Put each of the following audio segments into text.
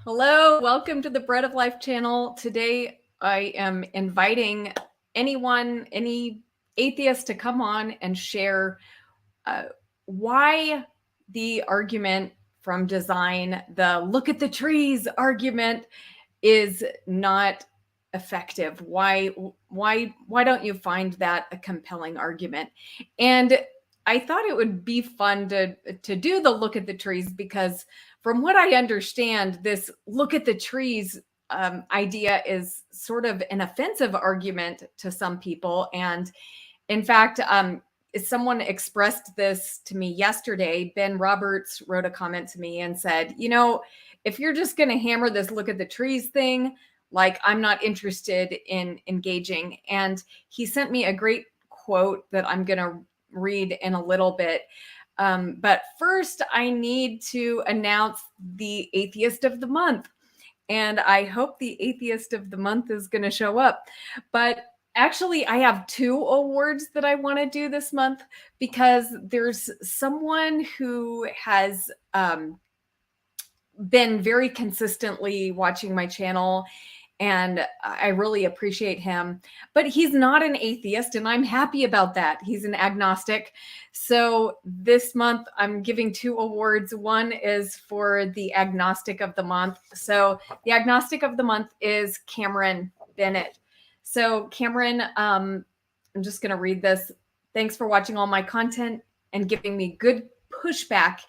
Hello, welcome to the Bread of Life channel. Today I am inviting any atheist to come on and share why the argument from design, the look at the trees argument, is not effective. Why don't you find that a compelling argument? And I thought it would be fun to do the look at the trees because from what I understand, this look at the trees idea is sort of an offensive argument to some people. And in fact, someone expressed this to me yesterday. Ben Roberts wrote a comment to me and said, if you're just going to hammer this look at the trees thing, like, I'm not interested in engaging. And he sent me a great quote that I'm going to read in a little bit. But first, I need to announce the Atheist of the Month. And I hope the Atheist of the Month is going to show up. But actually, I have two awards that I want to do this month because there's someone who has been very consistently watching my channel, and I really appreciate him. But he's not an atheist, and I'm happy about that. He's an agnostic. So this month, I'm giving two awards. One is for the Agnostic of the Month. So the Agnostic of the Month is Cameron Bennett. So Cameron, I'm just going to read this. Thanks for watching all my content and giving me good pushback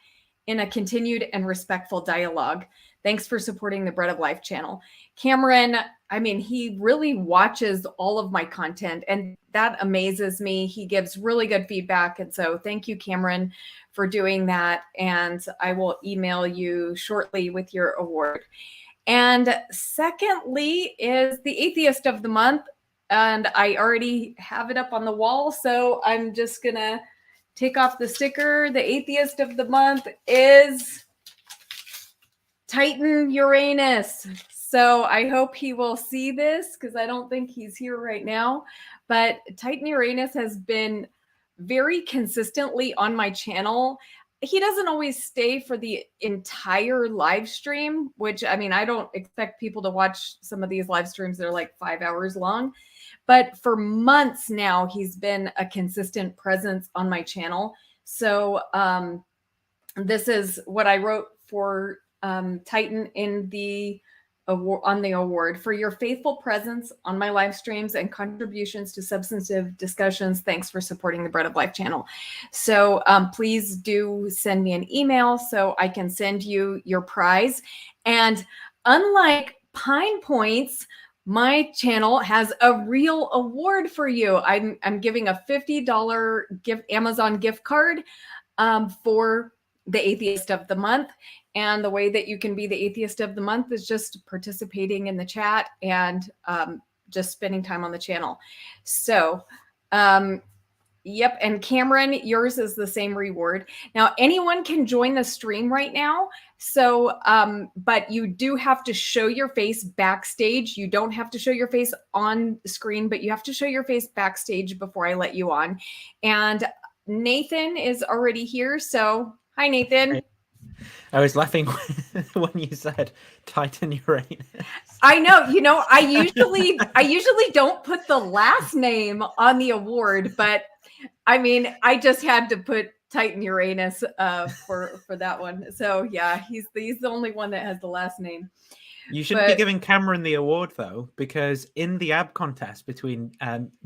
in a continued and respectful dialogue. Thanks for supporting the Bread of Life channel. Cameron, he really watches all of my content, and that amazes me. He gives really good feedback. And so thank you, Cameron, for doing that. And I will email you shortly with your award. And secondly is the Atheist of the Month. And I already have it up on the wall, so I'm just going to take off the sticker. The Atheist of the Month is Titan Uranus. So I hope he will see this because I don't think he's here right now. But Titan Uranus has been very consistently on my channel. He doesn't always stay for the entire live stream, which, I don't expect people to watch some of these live streams that are like 5 hours long. But for months now, he's been a consistent presence on my channel. So this is what I wrote for Titan in the on the award: for your faithful presence on my live streams and contributions to substantive discussions. Thanks for supporting the Bread of Life channel. So please do send me an email so I can send you your prize. And unlike Pine Points, my channel has a real award for you. I'm giving a $50 Amazon gift card for the Atheist of the Month. And the way that you can be the Atheist of the Month is just participating in the chat and just spending time on the channel. So, yep. And Cameron, yours is the same reward. Now, anyone can join the stream right now. So, but you do have to show your face backstage. You don't have to show your face on screen, but you have to show your face backstage before I let you on. And Nathan is already here. So, hi, Nathan. I was laughing when you said Titan Uranus. I know, I usually don't put the last name on the award, but I just had to put Titan Uranus for that one. So yeah, he's the only one that has the last name. You shouldn't be giving Cameron the award though, because in the ab contest between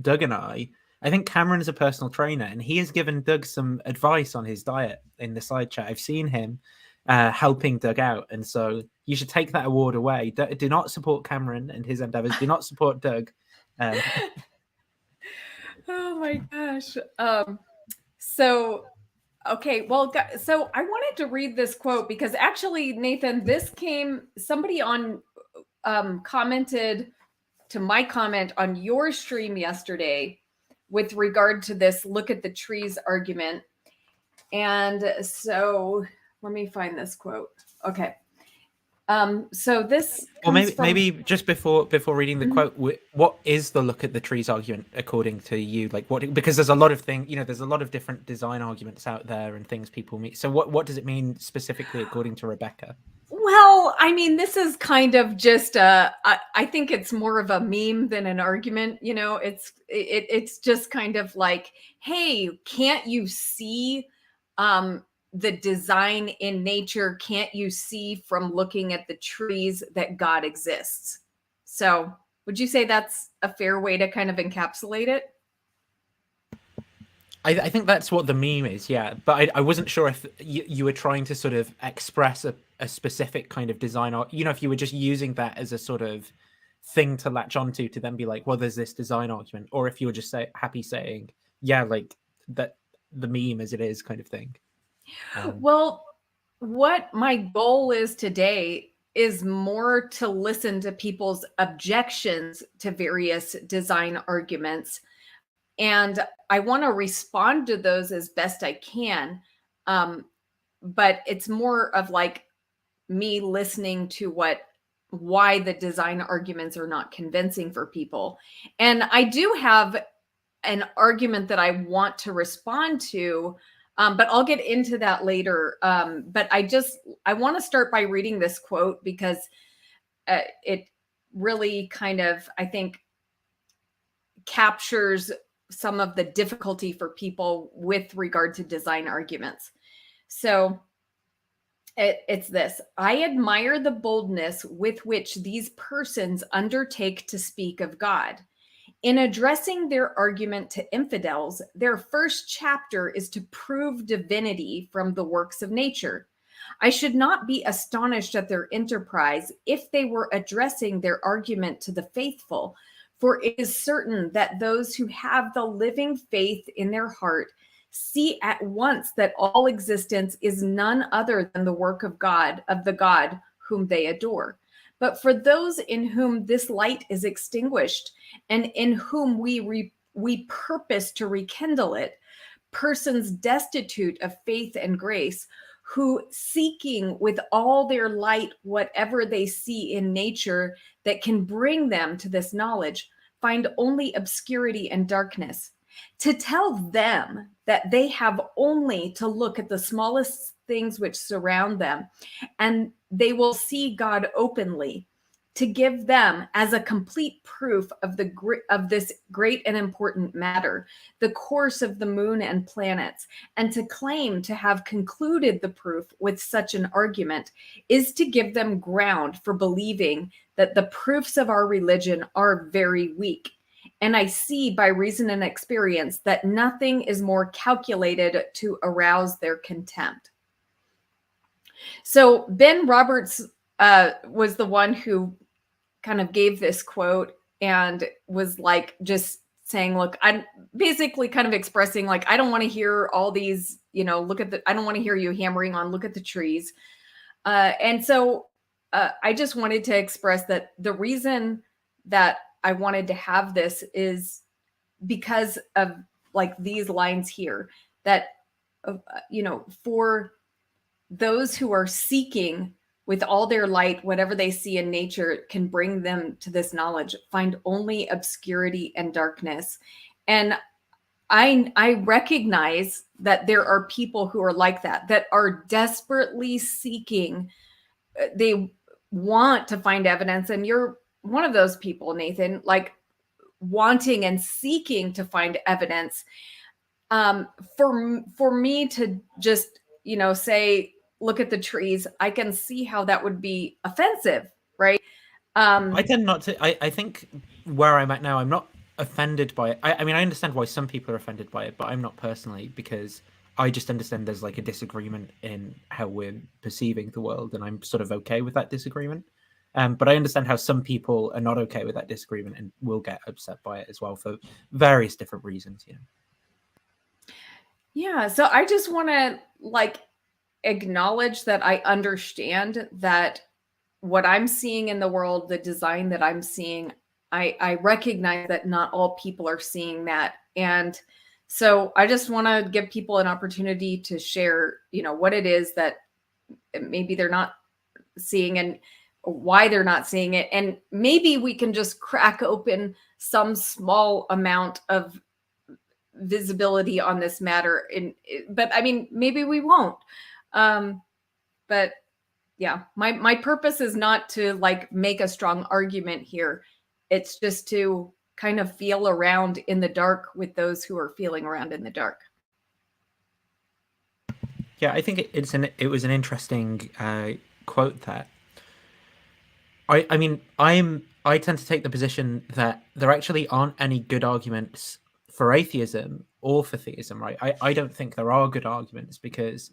Doug and I think Cameron is a personal trainer, and he has given Doug some advice on his diet in the side chat. I've seen him helping Doug out, and so you should take that award away. Do not support Cameron and his endeavors. Do not support Doug. Oh my gosh. So okay, well, so I wanted to read this quote because actually, Nathan, somebody on commented to my comment on your stream yesterday with regard to this look at the trees argument. And so let me find this quote. Okay. So this. Well, maybe just before reading the quote, what is the look at the trees argument according to you? Like what? Because there's a lot of there's a lot of different design arguments out there and things people meet. So what does it mean specifically according to Rebecca? Well, I mean, this is kind of just I think it's more of a meme than an argument, you know. It's just kind of like, hey, can't you see the design in nature? Can't you see from looking at the trees that God exists? So, would you say that's a fair way to kind of encapsulate it? I think that's what the meme is, yeah. But I wasn't sure if you were trying to sort of express a specific kind of design, or if you were just using that as a sort of thing to latch onto to then be like, well, there's this design argument, or if you were just happy saying, yeah, like that the meme as it is kind of thing. Well, what my goal is today is more to listen to people's objections to various design arguments. And I want to respond to those as best I can. Um, but it's more of like me listening to why the design arguments are not convincing for people. And I do have an argument that I want to respond to, but I'll get into that later. But I want to start by reading this quote because it really kind of, I think, captures some of the difficulty for people with regard to design arguments. So it's this: I admire the boldness with which these persons undertake to speak of God. In addressing their argument to infidels, their first chapter is to prove divinity from the works of nature. I should not be astonished at their enterprise if they were addressing their argument to the faithful, for it is certain that those who have the living faith in their heart see at once that all existence is none other than the work of God, of the God whom they adore. But for those in whom this light is extinguished and in whom we purpose to rekindle it, persons destitute of faith and grace, who seeking with all their light whatever they see in nature that can bring them to this knowledge, find only obscurity and darkness. To tell them that they have only to look at the smallest things which surround them, and they will see God openly, to give them as a complete proof of this great and important matter, the course of the moon and planets, and to claim to have concluded the proof with such an argument, is to give them ground for believing that the proofs of our religion are very weak. And I see by reason and experience that nothing is more calculated to arouse their contempt. So Ben Roberts was the one who kind of gave this quote and was like just saying, look, I'm basically kind of expressing like, I don't want to hear all these, I don't want to hear you hammering on, look at the trees. And so I just wanted to express that the reason that I wanted to have this is because of like these lines here that, for those who are seeking with all their light, whatever they see in nature can bring them to this knowledge, find only obscurity and darkness. And I recognize that there are people who are like that are desperately seeking. They want to find evidence. And you're one of those people, Nathan, like wanting and seeking to find evidence. For me to just, say, look at the trees, I can see how that would be offensive, right? I tend not to. I think where I'm at now, I'm not offended by it. I mean, I understand why some people are offended by it, but I'm not personally, because I just understand there's like a disagreement in how we're perceiving the world, and I'm sort of okay with that disagreement. But I understand how some people are not okay with that disagreement and will get upset by it as well for various different reasons. Yeah. So I just want to like acknowledge that I understand that what I'm seeing in the world, the design that I'm seeing, I recognize that not all people are seeing that. And so I just want to give people an opportunity to share, what it is that maybe they're not seeing and why they're not seeing it. And maybe we can just crack open some small amount of visibility on this matter. But I mean, maybe we won't. But Yeah, my purpose is not to like make a strong argument here. It's just to kind of feel around in the dark with those who are feeling around in the dark. Yeah, I think it was an interesting quote that I tend to take the position that there actually aren't any good arguments for atheism or for theism, right? I don't think there are good arguments because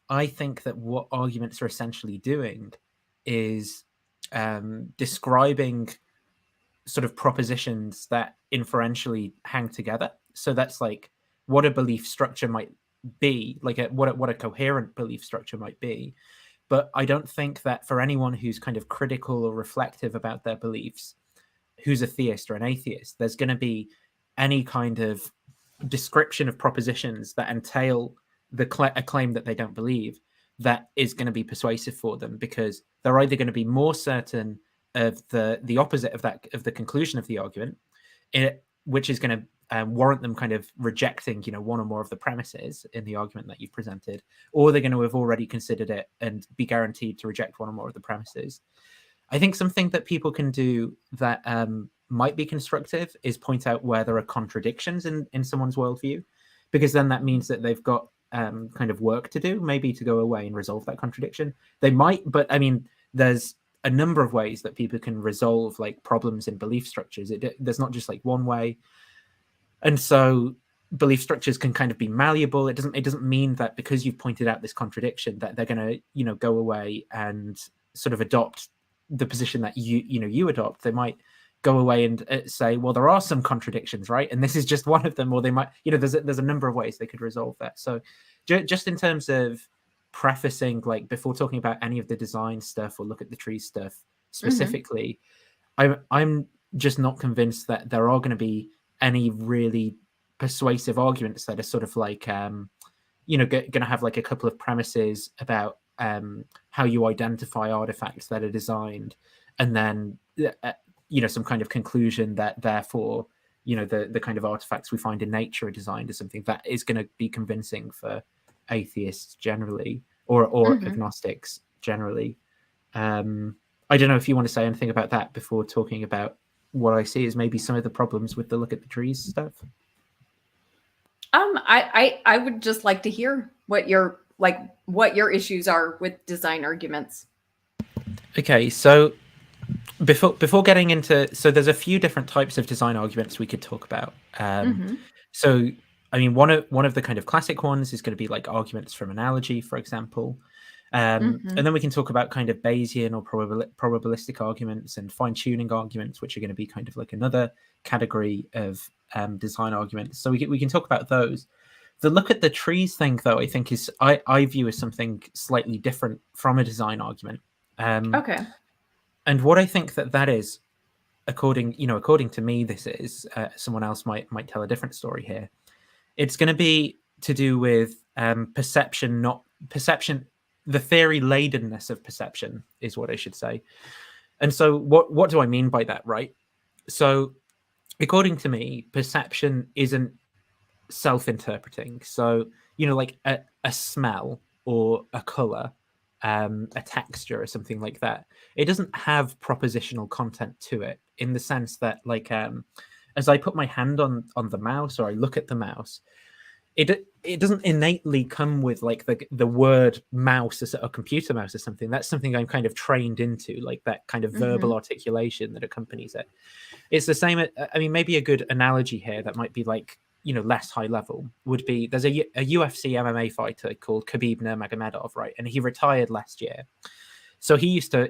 I think that what arguments are essentially doing is describing sort of propositions that inferentially hang together. So that's like what a belief structure might be, like what a coherent belief structure might be. But I don't think that for anyone who's kind of critical or reflective about their beliefs, who's a theist or an atheist, there's going to be any kind of description of propositions that entail a claim that they don't believe that is going to be persuasive for them, because they're either going to be more certain of the opposite of that, of the conclusion of the argument, which is going to warrant them kind of rejecting, one or more of the premises in the argument that you've presented, or they're going to have already considered it and be guaranteed to reject one or more of the premises. I think something that people can do that might be constructive is point out where there are contradictions in someone's worldview, because then that means that they've got kind of work to do, maybe to go away and resolve that contradiction. They might, but I mean, there's a number of ways that people can resolve like problems in belief structures. There's not just like one way. And so belief structures can kind of be malleable. It doesn't mean that because you've pointed out this contradiction that they're going to, go away and sort of adopt the position that you adopt. They might go away and say, well, there are some contradictions, right? And this is just one of them. Or they might, there's a number of ways they could resolve that. So just in terms of prefacing, like before talking about any of the design stuff or look at the tree stuff specifically, I'm just not convinced that there are going to be any really persuasive arguments that are sort of like going to have like a couple of premises about how you identify artifacts that are designed, and then some kind of conclusion that therefore the kind of artifacts we find in nature are designed as something that is going to be convincing for atheists generally, or agnostics generally. I don't know if you want to say anything about that before talking about what I see as maybe some of the problems with the look at the trees stuff. I would just like to hear what your issues are with design arguments. Okay, so before getting into, so there's a few different types of design arguments we could talk about. So I mean, one of the kind of classic ones is going to be like arguments from analogy, for example. And then we can talk about kind of Bayesian or probabilistic arguments and fine-tuning arguments, which are going to be kind of like another category of design arguments. So we can talk about those. The look at the trees thing, though, I think is I view as something slightly different from a design argument. Okay. And what I think that is, according to me, this is someone else might tell a different story here. It's going to be to do with perception, not perception. The theory ladenness of perception is what I should say. And so what do I mean by that, right? So according to me, perception isn't self-interpreting. So, like a smell or a color, a texture or something like that, it doesn't have propositional content to it, in the sense that like as I put my hand on the mouse or I look at the mouse, it doesn't innately come with like the word mouse as a computer mouse or something. That's something I'm kind of trained into, like that kind of verbal articulation that accompanies it. It's the same. I mean, maybe a good analogy here that might be like, less high level would be, there's a UFC MMA fighter called Khabib Nurmagomedov, right? And he retired last year. So he used to,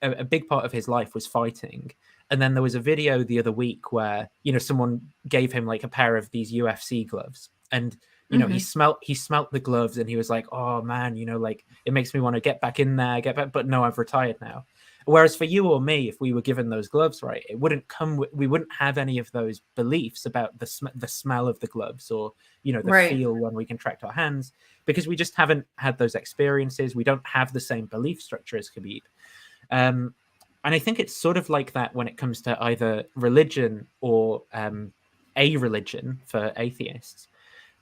a big part of his life was fighting. And then there was a video the other week where, someone gave him like a pair of these UFC gloves. And, he smelt the gloves and he was like, oh man, like it makes me want to get back in there, but no, I've retired now. Whereas for you or me, if we were given those gloves, right, it wouldn't come we wouldn't have any of those beliefs about the smell of the gloves, or, the feel when we contract our hands, because we just haven't had those experiences. We don't have the same belief structure as Khabib. And I think it's sort of like that when it comes to either religion or a religion for atheists,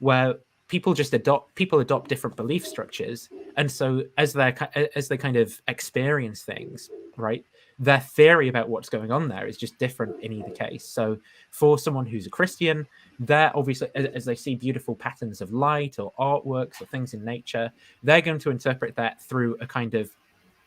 where people adopt different belief structures, and so as they kind of experience things, right, their theory about what's going on there is just different in either case. So for someone who's a Christian, they're obviously, as they see beautiful patterns of light or artworks or things in nature, they're going to interpret that through a kind of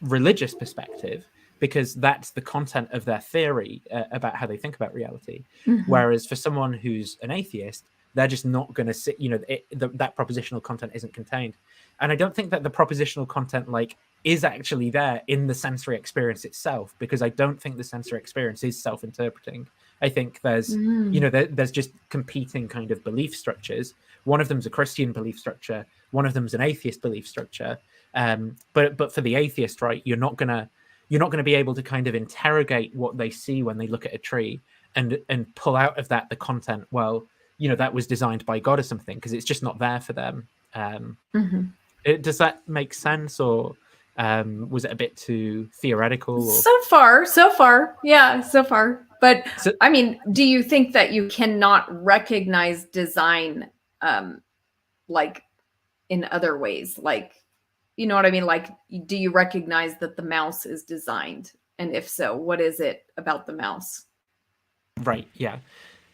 religious perspective, because that's the content of their theory about how they think about reality. Whereas for someone who's an atheist, they're just not going to sit, that propositional content isn't contained. And I don't think that the propositional content is actually there in the sensory experience itself, because I don't think the sensory experience is self-interpreting. I think there's there's just competing kind of belief structures. One of them's a Christian belief structure, one of them's an atheist belief structure. But for the atheist, right, you're not gonna be able to kind of interrogate what they see when they look at a tree and pull out of that the content. Well, that was designed by God or something, because it's just not there for them. Does that make sense, or was it a bit too theoretical? Or... So far, yeah, so far. But I mean, do you think that you cannot recognize design like in other ways? Like, you know what I mean? Like, do you recognize that the mouse is designed? And if so, what is it about the mouse? Right, yeah.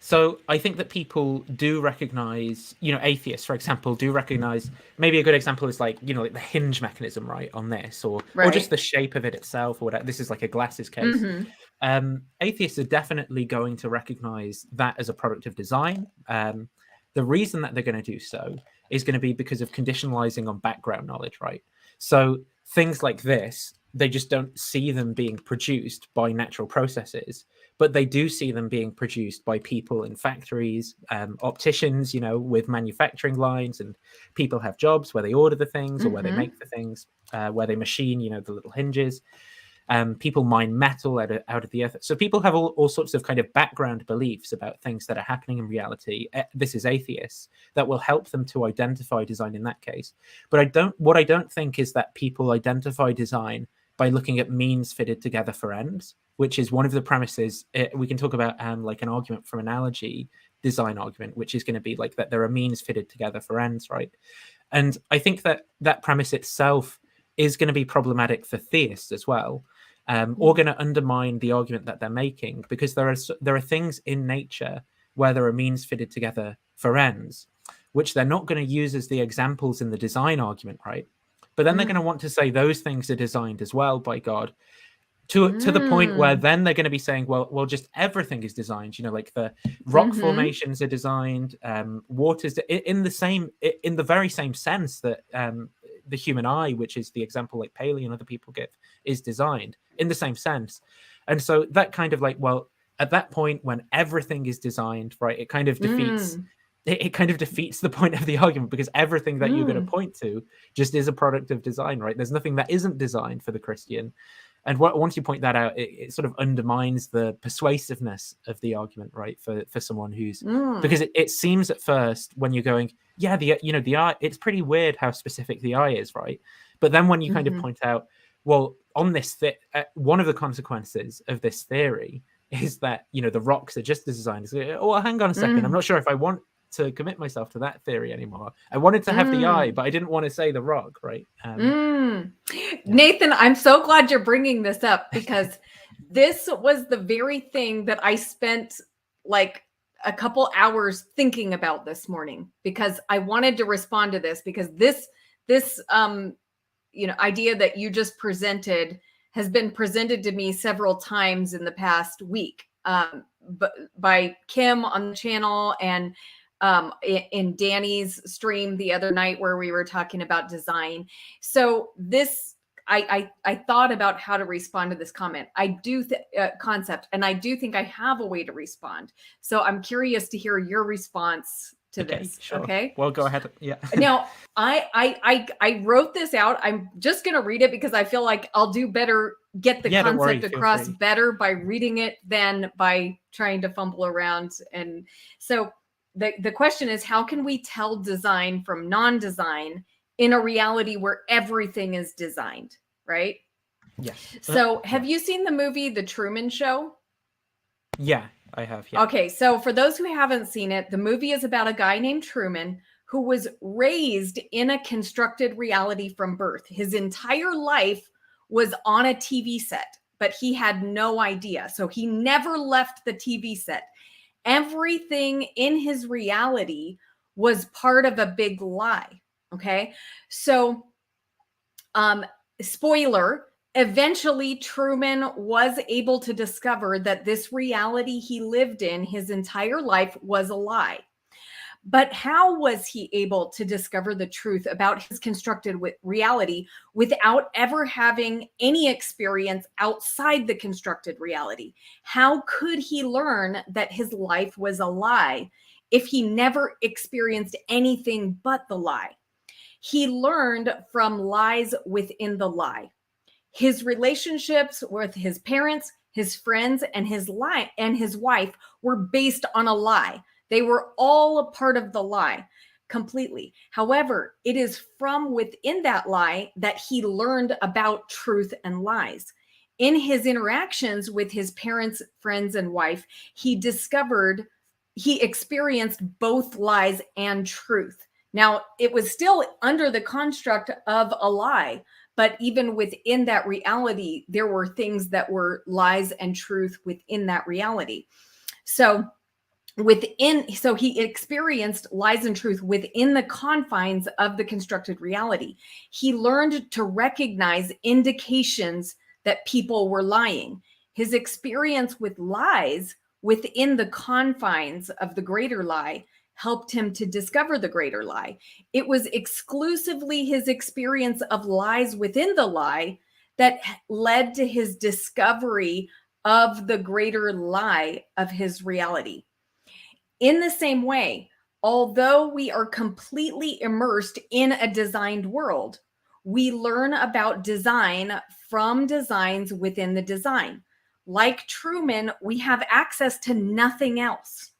So I think that people do recognize, atheists, for example, do recognize, maybe a good example is like the hinge mechanism, right, on this, or just the shape of it itself, or whatever. This is like a glasses case. Atheists are definitely going to recognize that as a product of design. The reason that they're going to do so is going to be because of conditionalizing on background knowledge, right? So things like this, they just don't see them being produced by natural processes, but they do see them being produced by people in factories, opticians, with manufacturing lines, and people have jobs where they order the things or where they make the things, where they machine, the little hinges. People mine metal out of the earth. So people have all sorts of kind of background beliefs about things that are happening in reality. This is atheists that will help them to identify design in that case. But what I don't think is that people identify design by looking at means fitted together for ends, which is one of the premises. We can talk about like an argument from analogy, design argument, which is going to be like that there are means fitted together for ends, right? And I think that premise itself is going to be problematic for theists as well, or going to undermine the argument that they're making, because there are things in nature where there are means fitted together for ends, which they're not going to use as the examples in the design argument, right? But then they're going to want to say those things are designed as well by God, to the point where then they're going to be saying, well, just everything is designed. Like the rock formations are designed, water's in the very same sense that the human eye, which is the example like Paley and other people give, is designed in the same sense. And so that kind of at that point when everything is designed, right, it kind of defeats. It kind of defeats the point of the argument, because everything that you're going to point to just is a product of design, right? There's nothing that isn't designed for the Christian. And once you point that out, it sort of undermines the persuasiveness of the argument, right? For someone who's because it seems at first when you're going, yeah, the eye, it's pretty weird how specific the eye is, right? But then when you kind of point out, well, on this one of the consequences of this theory is that the rocks are just designed. Oh, hang on a second, I'm not sure if I want to commit myself to that theory anymore. I wanted to have the eye, but I didn't want to say the rock, right? Nathan, I'm so glad you're bringing this up, because this was the very thing that I spent like a couple hours thinking about this morning, because I wanted to respond to this, because this idea that you just presented has been presented to me several times in the past week, but by Kim on the channel, and in Danny's stream the other night where we were talking about design. So this, I thought about how to respond to this comment. Concept, and I do think I have a way to respond. So I'm curious to hear your response to this. Sure. Okay. Well, go ahead. Yeah. Now, I wrote this out. I'm just going to read it because I feel like I'll do better, get the concept across better by reading it than by trying to fumble around. And so the question is, how can we tell design from non-design in a reality where everything is designed, right? Yes. So have you seen the movie The Truman Show? Yeah, I have. Yeah. Okay, so for those who haven't seen it, the movie is about a guy named Truman who was raised in a constructed reality from birth. His entire life was on a TV set, but he had no idea. So he never left the TV set. Everything in his reality was part of a big lie. Okay. So, spoiler, eventually Truman was able to discover that this reality he lived in his entire life was a lie. But how was he able to discover the truth about his constructed reality without ever having any experience outside the constructed reality? How could he learn that his life was a lie if he never experienced anything but the lie? He learned from lies within the lie. His relationships with his parents, his friends, and his wife were based on a lie. They were all a part of the lie completely. However, it is from within that lie that he learned about truth and lies. In his interactions with his parents, friends, and wife, he experienced both lies and truth. Now, it was still under the construct of a lie, but even within that reality, there were things that were lies and truth within that reality. So he experienced lies and truth within the confines of the constructed reality. He learned to recognize indications that people were lying. His experience with lies within the confines of the greater lie helped him to discover the greater lie. It was exclusively his experience of lies within the lie that led to his discovery of the greater lie of his reality. In the same way, although we are completely immersed in a designed world, we learn about design from designs within the design. Like Truman, we have access to nothing else.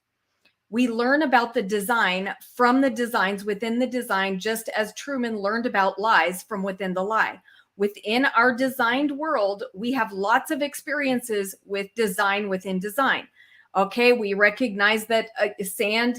We learn about the design from the designs within the design, just as Truman learned about lies from within the lie. Within our designed world, we have lots of experiences with design within design. Okay, we recognize that sand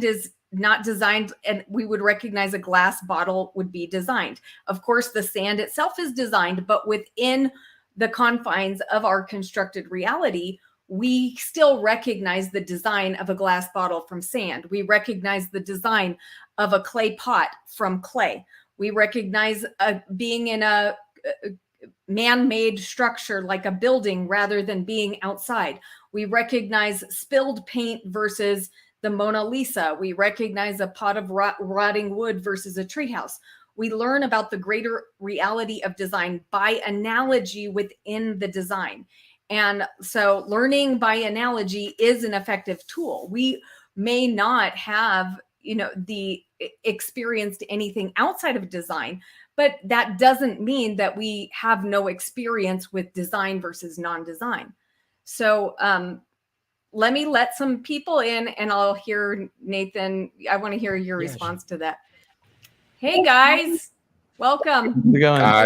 is not designed, and we would recognize a glass bottle would be designed. Of course, the sand itself is designed, but within the confines of our constructed reality, we still recognize the design of a glass bottle from sand. We recognize the design of a clay pot from clay. We recognize being in a man-made structure like a building rather than being outside. We recognize spilled paint versus the Mona Lisa. We recognize a pot of rotting wood versus a treehouse. We learn about the greater reality of design by analogy within the design. And so learning by analogy is an effective tool. We may not have, experienced anything outside of design, but that doesn't mean that we have no experience with design versus non-design. So let me let some people in and I'll hear Nathan. I want to hear your response to that. Hey guys, welcome.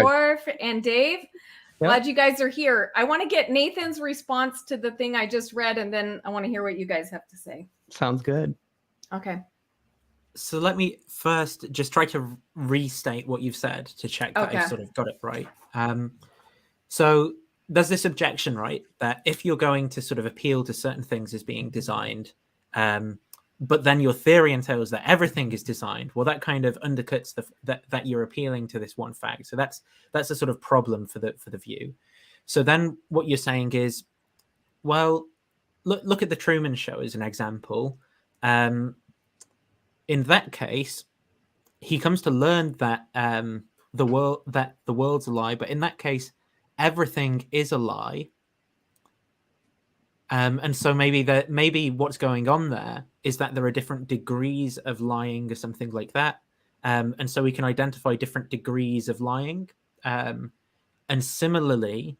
Orf and Dave. Yep. Glad you guys are here. I want to get Nathan's response to the thing I just read, and then I want to hear what you guys have to say. Sounds good. Okay. So let me first just try to restate what you've said to check that I've sort of got it right. So there's this objection, right, that if you're going to sort of appeal to certain things as being designed, but then your theory entails that everything is designed, well, that kind of undercuts that you're appealing to this one fact. So that's a sort of problem for the view. So then what you're saying is, well, look at the Truman Show as an example. In that case, he comes to learn that the world's a lie, but in that case, everything is a lie. And so maybe what's going on there is that there are different degrees of lying or something like that. And so we can identify different degrees of lying. And similarly,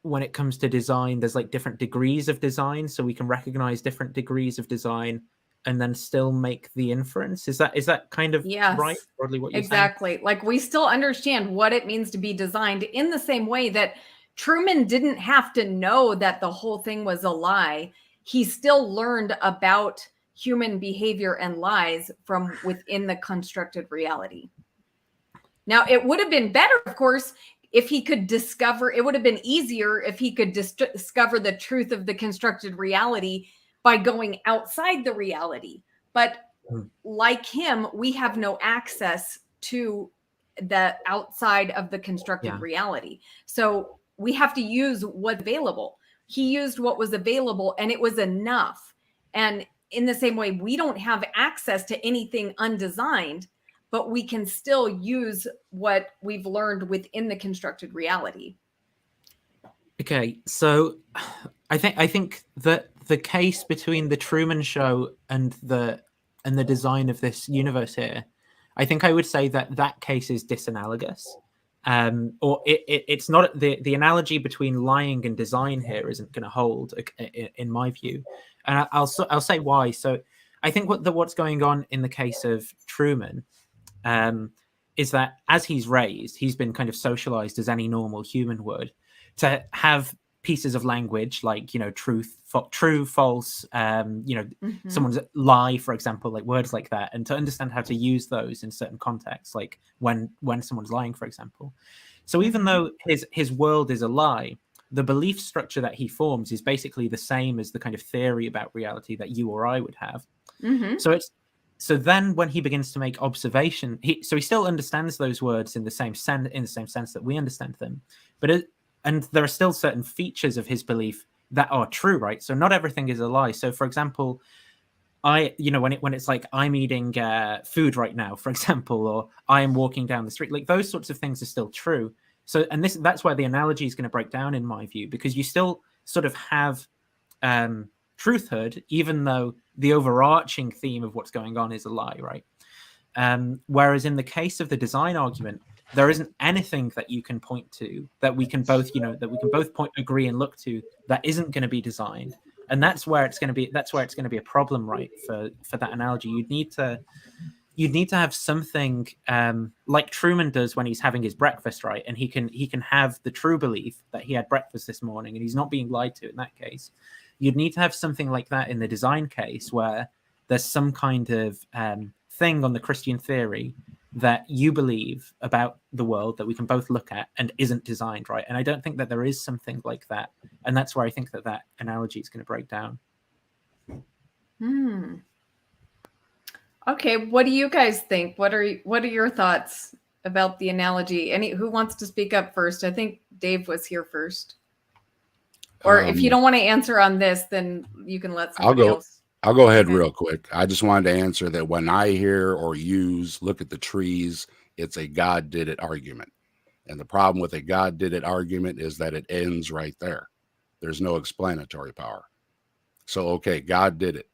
when it comes to design, there's like different degrees of design. So we can recognize different degrees of design and then still make the inference. Is that kind of right? Broadly what you're exactly saying? Like we still understand what it means to be designed in the same way that Truman didn't have to know that the whole thing was a lie. He still learned about human behavior and lies from within the constructed reality. Now, it would have been better, of course, if he could discover, it would have been easier if he could discover the truth of the constructed reality by going outside the reality. But like him, we have no access to the outside of the constructed reality. So we have to use what's available. He used what was available, and it was enough. And in the same way, we don't have access to anything undesigned, but we can still use what we've learned within the constructed reality. Okay, so I think that the case between the Truman Show and the design of this universe here, I think I would say that case is disanalogous. Or it's not, the analogy between lying and design here isn't going to hold in my view, and I'll say why. So I think what's going on in the case of Truman is that as he's raised, he's been kind of socialized as any normal human would, to have pieces of language like, true, false, someone's lie, for example, like words like that, and to understand how to use those in certain contexts, like when someone's lying, for example. So even though his world is a lie, the belief structure that he forms is basically the same as the kind of theory about reality that you or I would have. So then when he begins to make observation, he still understands those words in the same sense that we understand them, and there are still certain features of his belief that are true, right? So not everything is a lie. So for example, when it's like I'm eating food right now, for example, or I am walking down the street, like those sorts of things are still true. So, and that's where the analogy is going to break down in my view, because you still sort of have truthhood, even though the overarching theme of what's going on is a lie, right? Whereas in the case of the design argument, there isn't anything that you can point to that we can both agree and look to that isn't going to be designed, and that's where it's going to be a problem, right? For that analogy, you'd need to have something like Truman does when he's having his breakfast, right? And he can have the true belief that he had breakfast this morning and he's not being lied to in that case. You'd need to have something like that in the design case, where there's some kind of thing on the Christian theory that you believe about the world that we can both look at and isn't designed, right? And I don't think that there is something like that. And that's where I think that analogy is going to break down. Okay, what do you guys think? What are your thoughts about the analogy? Who wants to speak up first? I think Dave was here first. Or if you don't want to answer on this, then you can let somebody else. I'll go ahead real quick. I just wanted to answer that when I hear or use look at the trees, it's a God did it argument. And the problem with a God did it argument is that it ends right there. There's no explanatory power. So, okay, God did it.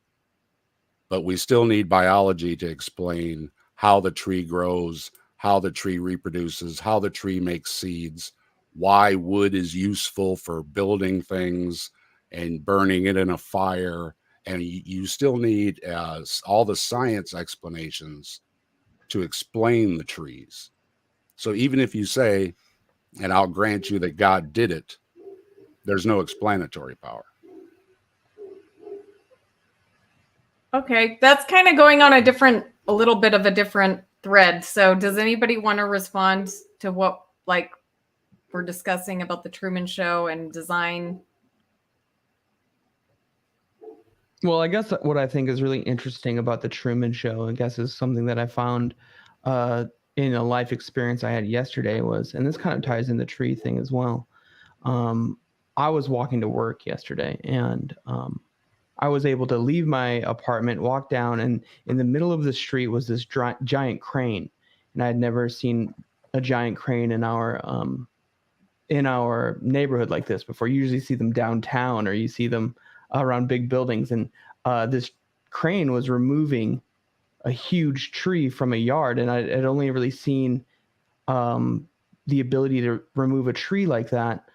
But we still need biology to explain how the tree grows, how the tree reproduces, how the tree makes seeds, why wood is useful for building things and burning it in a fire. And you still need all the science explanations to explain the trees. So even if you say, and I'll grant you that God did it, there's no explanatory power. Okay, that's kind of going on a little bit of a different thread. So does anybody want to respond to what we're discussing about the Truman Show and design? Well, I guess what I think is really interesting about the Truman Show, I guess, is something that I found in a life experience I had yesterday and this kind of ties in the tree thing as well. I was walking to work yesterday, and I was able to leave my apartment, walk down, and in the middle of the street was this giant crane. And I had never seen a giant crane in our neighborhood like this before. You usually see them downtown, or you see them around big buildings. And this crane was removing a huge tree from a yard. And I had only really seen the ability to remove a tree like that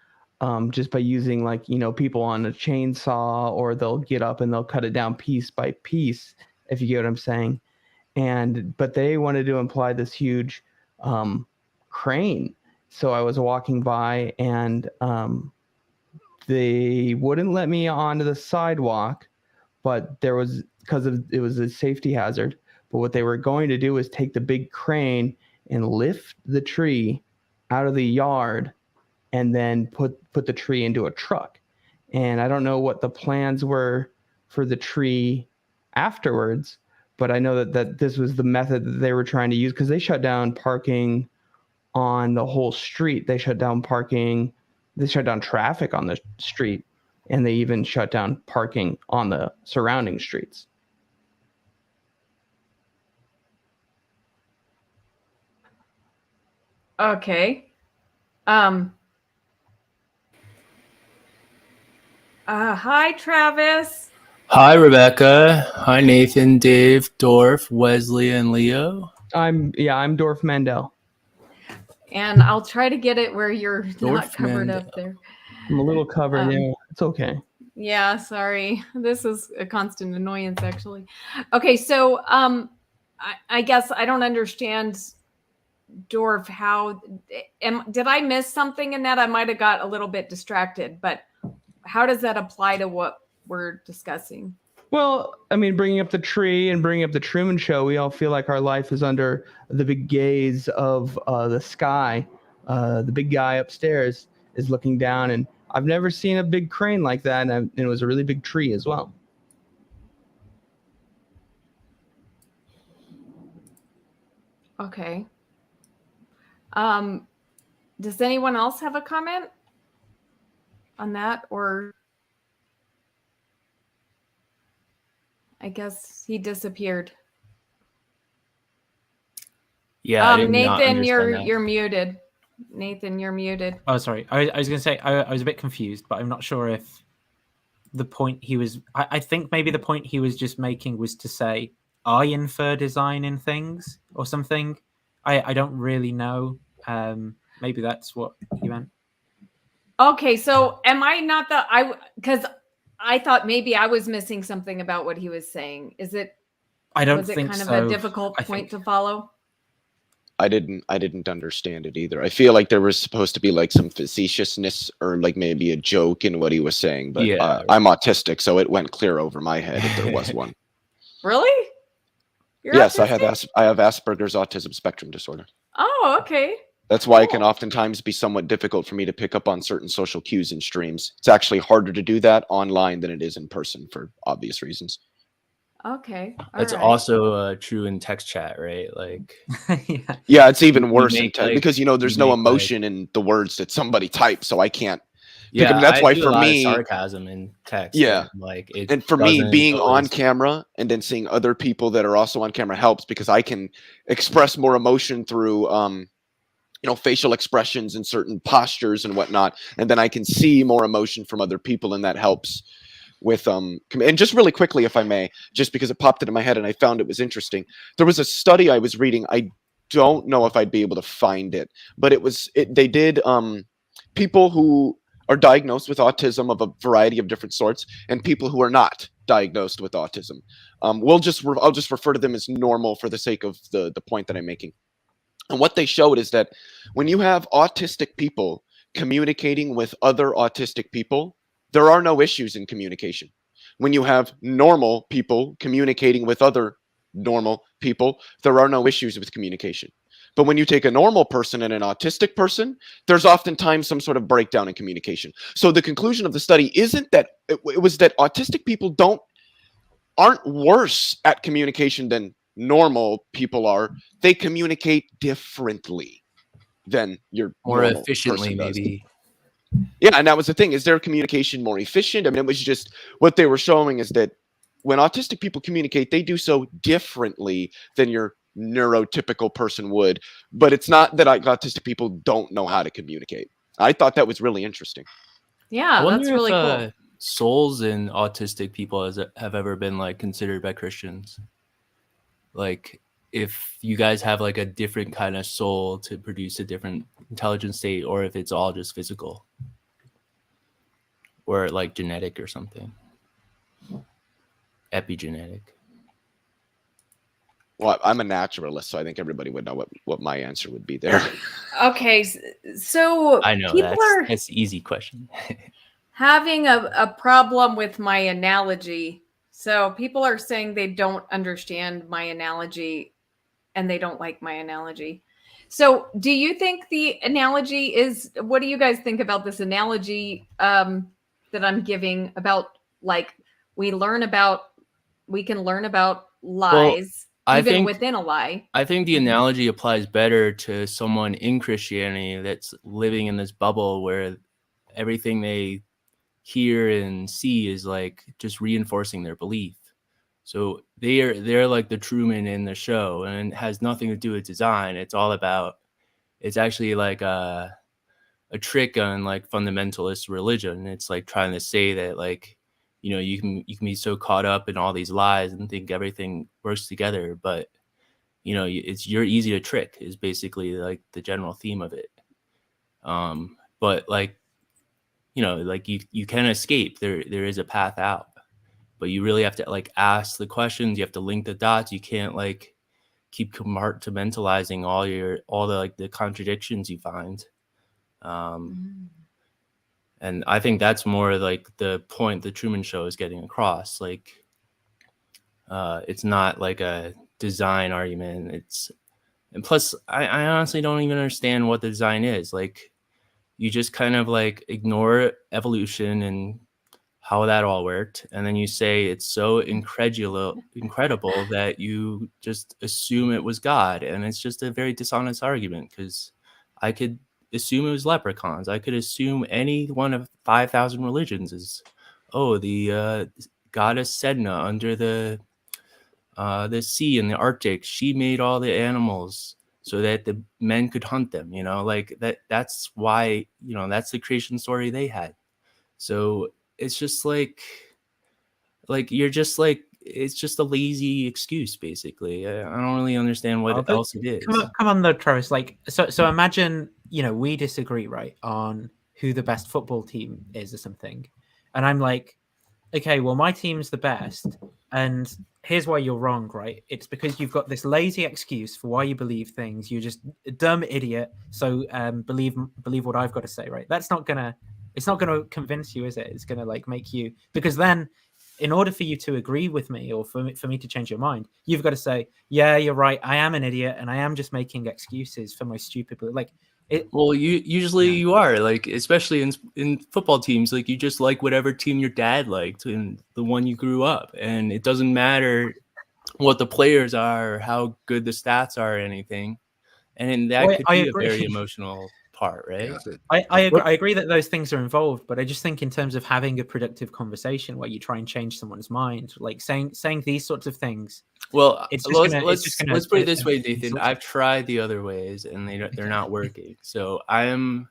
just by using people on a chainsaw, or they'll get up and they'll cut it down piece by piece, if you get what I'm saying. But they wanted to imply this huge crane. So I was walking by, and they wouldn't let me onto the sidewalk, but there was, because of it was a safety hazard. But what they were going to do was take the big crane and lift the tree out of the yard and then put the tree into a truck. And I don't know what the plans were for the tree afterwards, but I know that this was the method that they were trying to use, because they shut down parking on the whole street. They shut down parking, they shut down traffic on the street, and they even shut down parking on the surrounding streets. Okay. Hi, Travis. Hi, Rebecca. Hi, Nathan, Dave, Dorf, Wesley, and Leo. I'm Dorf Mandel. And I'll try to get it where you're Dorf not covered Mandel. up there. I'm a little covered. Yeah, it's okay. Yeah, sorry. This is a constant annoyance, actually. Okay, so I guess I don't understand, Dorf, how did I miss something in that? I might have got a little bit distracted, but how does that apply to what we're discussing? Well, I mean, bringing up the tree and bringing up the Truman Show, we all feel like our life is under the big gaze of the sky. The big guy upstairs is looking down, and I've never seen a big crane like that, and it was a really big tree as well. Okay. Does anyone else have a comment on that? Or I guess he disappeared. Yeah, I did not Nathan, understand that. you're muted. Nathan, you're muted. Oh, sorry. I was going to say I was a bit confused, but I'm not sure if the point he was. I think maybe the point he was just making was to say I infer design in things or something. I don't really know. Maybe that's what he meant. Okay, so am I not because I thought maybe I was missing something about what he was saying. Is it? I don't was it think kind so. of a difficult point to follow? I didn't understand it either. I feel like there was supposed to be like some facetiousness or like maybe a joke in what he was saying, but Yeah, I'm autistic, so it went clear over my head if there was one. Really? You're Yes, autistic? I have Asperger's autism spectrum disorder. Oh, okay. That's why it Cool. can oftentimes be somewhat difficult for me to pick up on certain social cues in streams. It's actually harder to do that online than it is in person for obvious reasons. Okay. all That's right. also true in text chat, right? Like, Yeah. Yeah, it's even You worse in make, text like- because there's you no make, like- emotion in the words that somebody types, so I can't. yeah, That's I why do for a lot me- of sarcasm in text. Yeah. and, like, it And for me, doesn't being on always- camera and then seeing other people that are also on camera helps because I can express more emotion through facial expressions and certain postures and whatnot, and then I can see more emotion from other people, and that helps with and just really quickly, if I may, just because it popped into my head and I found it was interesting. There was a study I was reading. I don't know if I'd be able to find it, but they did people who are diagnosed with autism of a variety of different sorts and people who are not diagnosed with autism. I'll just refer to them as normal for the sake of the point that I'm making. And what they showed is that when you have autistic people communicating with other autistic people, there are no issues in communication. When you have normal people communicating with other normal people, there are no issues with communication. But when you take a normal person and an autistic person, there's oftentimes some sort of breakdown in communication. So the conclusion of the study isn't that it was that autistic people aren't worse at communication than normal people are. They communicate differently than your more normal efficiently, person does. maybe. Yeah, and that was the thing. Is their communication more efficient? I mean, it was just what they were showing is that when autistic people communicate, they do so differently than your neurotypical person would. But it's not that autistic people don't know how to communicate. I thought that was really interesting. Yeah, I wonder that's really if cool. souls in autistic people have ever been like considered by Christians. Like, if you guys have like a different kind of soul to produce a different intelligence state, or if it's all just physical or like genetic or something, epigenetic. Well, I'm a naturalist, so I think everybody would know what my answer would be there. Okay, so I know people are that's an easy question. having a problem with my analogy. So people are saying they don't understand my analogy and they don't like my analogy. So do you think the analogy is, what do you guys think about this analogy that I'm giving about, like, we can learn about lies I even think within a lie? I think the analogy applies better to someone in Christianity that's living in this bubble where everything they hear and see is like just reinforcing their belief. So they're like the Truman in the show, and it has nothing to do with design. It's actually like a trick on like fundamentalist religion. It's like trying to say that, like, you know, you can be so caught up in all these lies and think everything works together, but you know, you're easy to trick is basically like the general theme of it. But like, you know, like you can escape. There is a path out, but you really have to like ask the questions. You have to link the dots. You can't like keep compartmentalizing all the like the contradictions you find. And I think that's more like the point the Truman Show is getting across. Like, it's not like a design argument. And plus, I honestly don't even understand what the design is. Like, you just kind of like ignore evolution and how that all worked, and then you say it's so incredible that you just assume it was God, and it's just a very dishonest argument, because I could assume it was leprechauns. I could assume any one of 5,000 religions is, oh, the goddess Sedna under the sea in the Arctic, she made all the animals so that the men could hunt them, you know, like that's why, you know, that's the creation story they had. So it's just like you're just like, it's just a lazy excuse, basically. I don't really understand what But else it is. come on though, Travis. Like, so imagine, you know, we disagree, right, on who the best football team is or something, and I'm like, okay, well, my team's the best, and here's why you're wrong, right? It's because you've got this lazy excuse for why you believe things. You're just a dumb idiot. So believe what I've got to say, right? It's not gonna convince you, is it? It's gonna like make you, because then, in order for you to agree with me, or for me to change your mind, you've got to say, yeah, you're right. I am an idiot, and I am just making excuses for my stupid belief. Like, it. Well, you are, like, especially in football teams, like you just like whatever team your dad liked and the one you grew up, and it doesn't matter what the players are or how good the stats are or anything. And that could I be a agree. very emotional part, right? Yes, I agree that those things are involved, but I just think in terms of having a productive conversation where you try and change someone's mind, like saying these sorts of things. Well, It's just let's put it this way, Nathan. insult I've tried the other ways, and they're not working. So I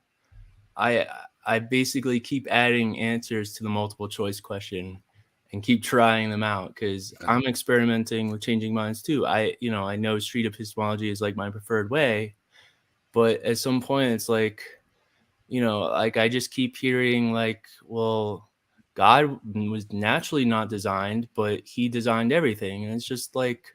basically keep adding answers to the multiple choice question, and keep trying them out, because I'm experimenting with changing minds too. I know street epistemology is like my preferred way, but at some point it's like, you know, like I just keep hearing like, well, God was naturally not designed, but he designed everything. And it's just like,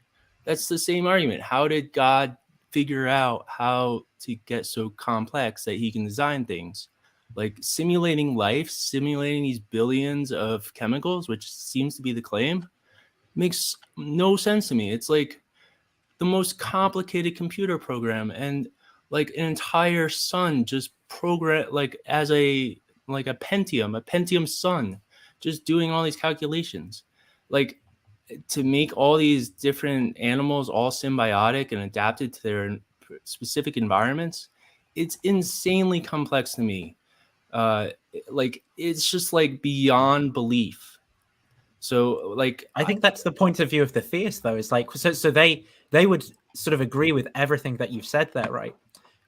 that's the same argument. How did God figure out how to get so complex that he can design things? Like simulating life, simulating these billions of chemicals, which seems to be the claim, makes no sense to me. It's like the most complicated computer program, and like an entire sun just program, like as a Pentium sun, just doing all these calculations, like to make all these different animals all symbiotic and adapted to their specific environments. It's insanely complex to me. Like it's just like beyond belief. So like I think that's the point of view of the theist, though. Is like, so they would sort of agree with everything that you've said there, right?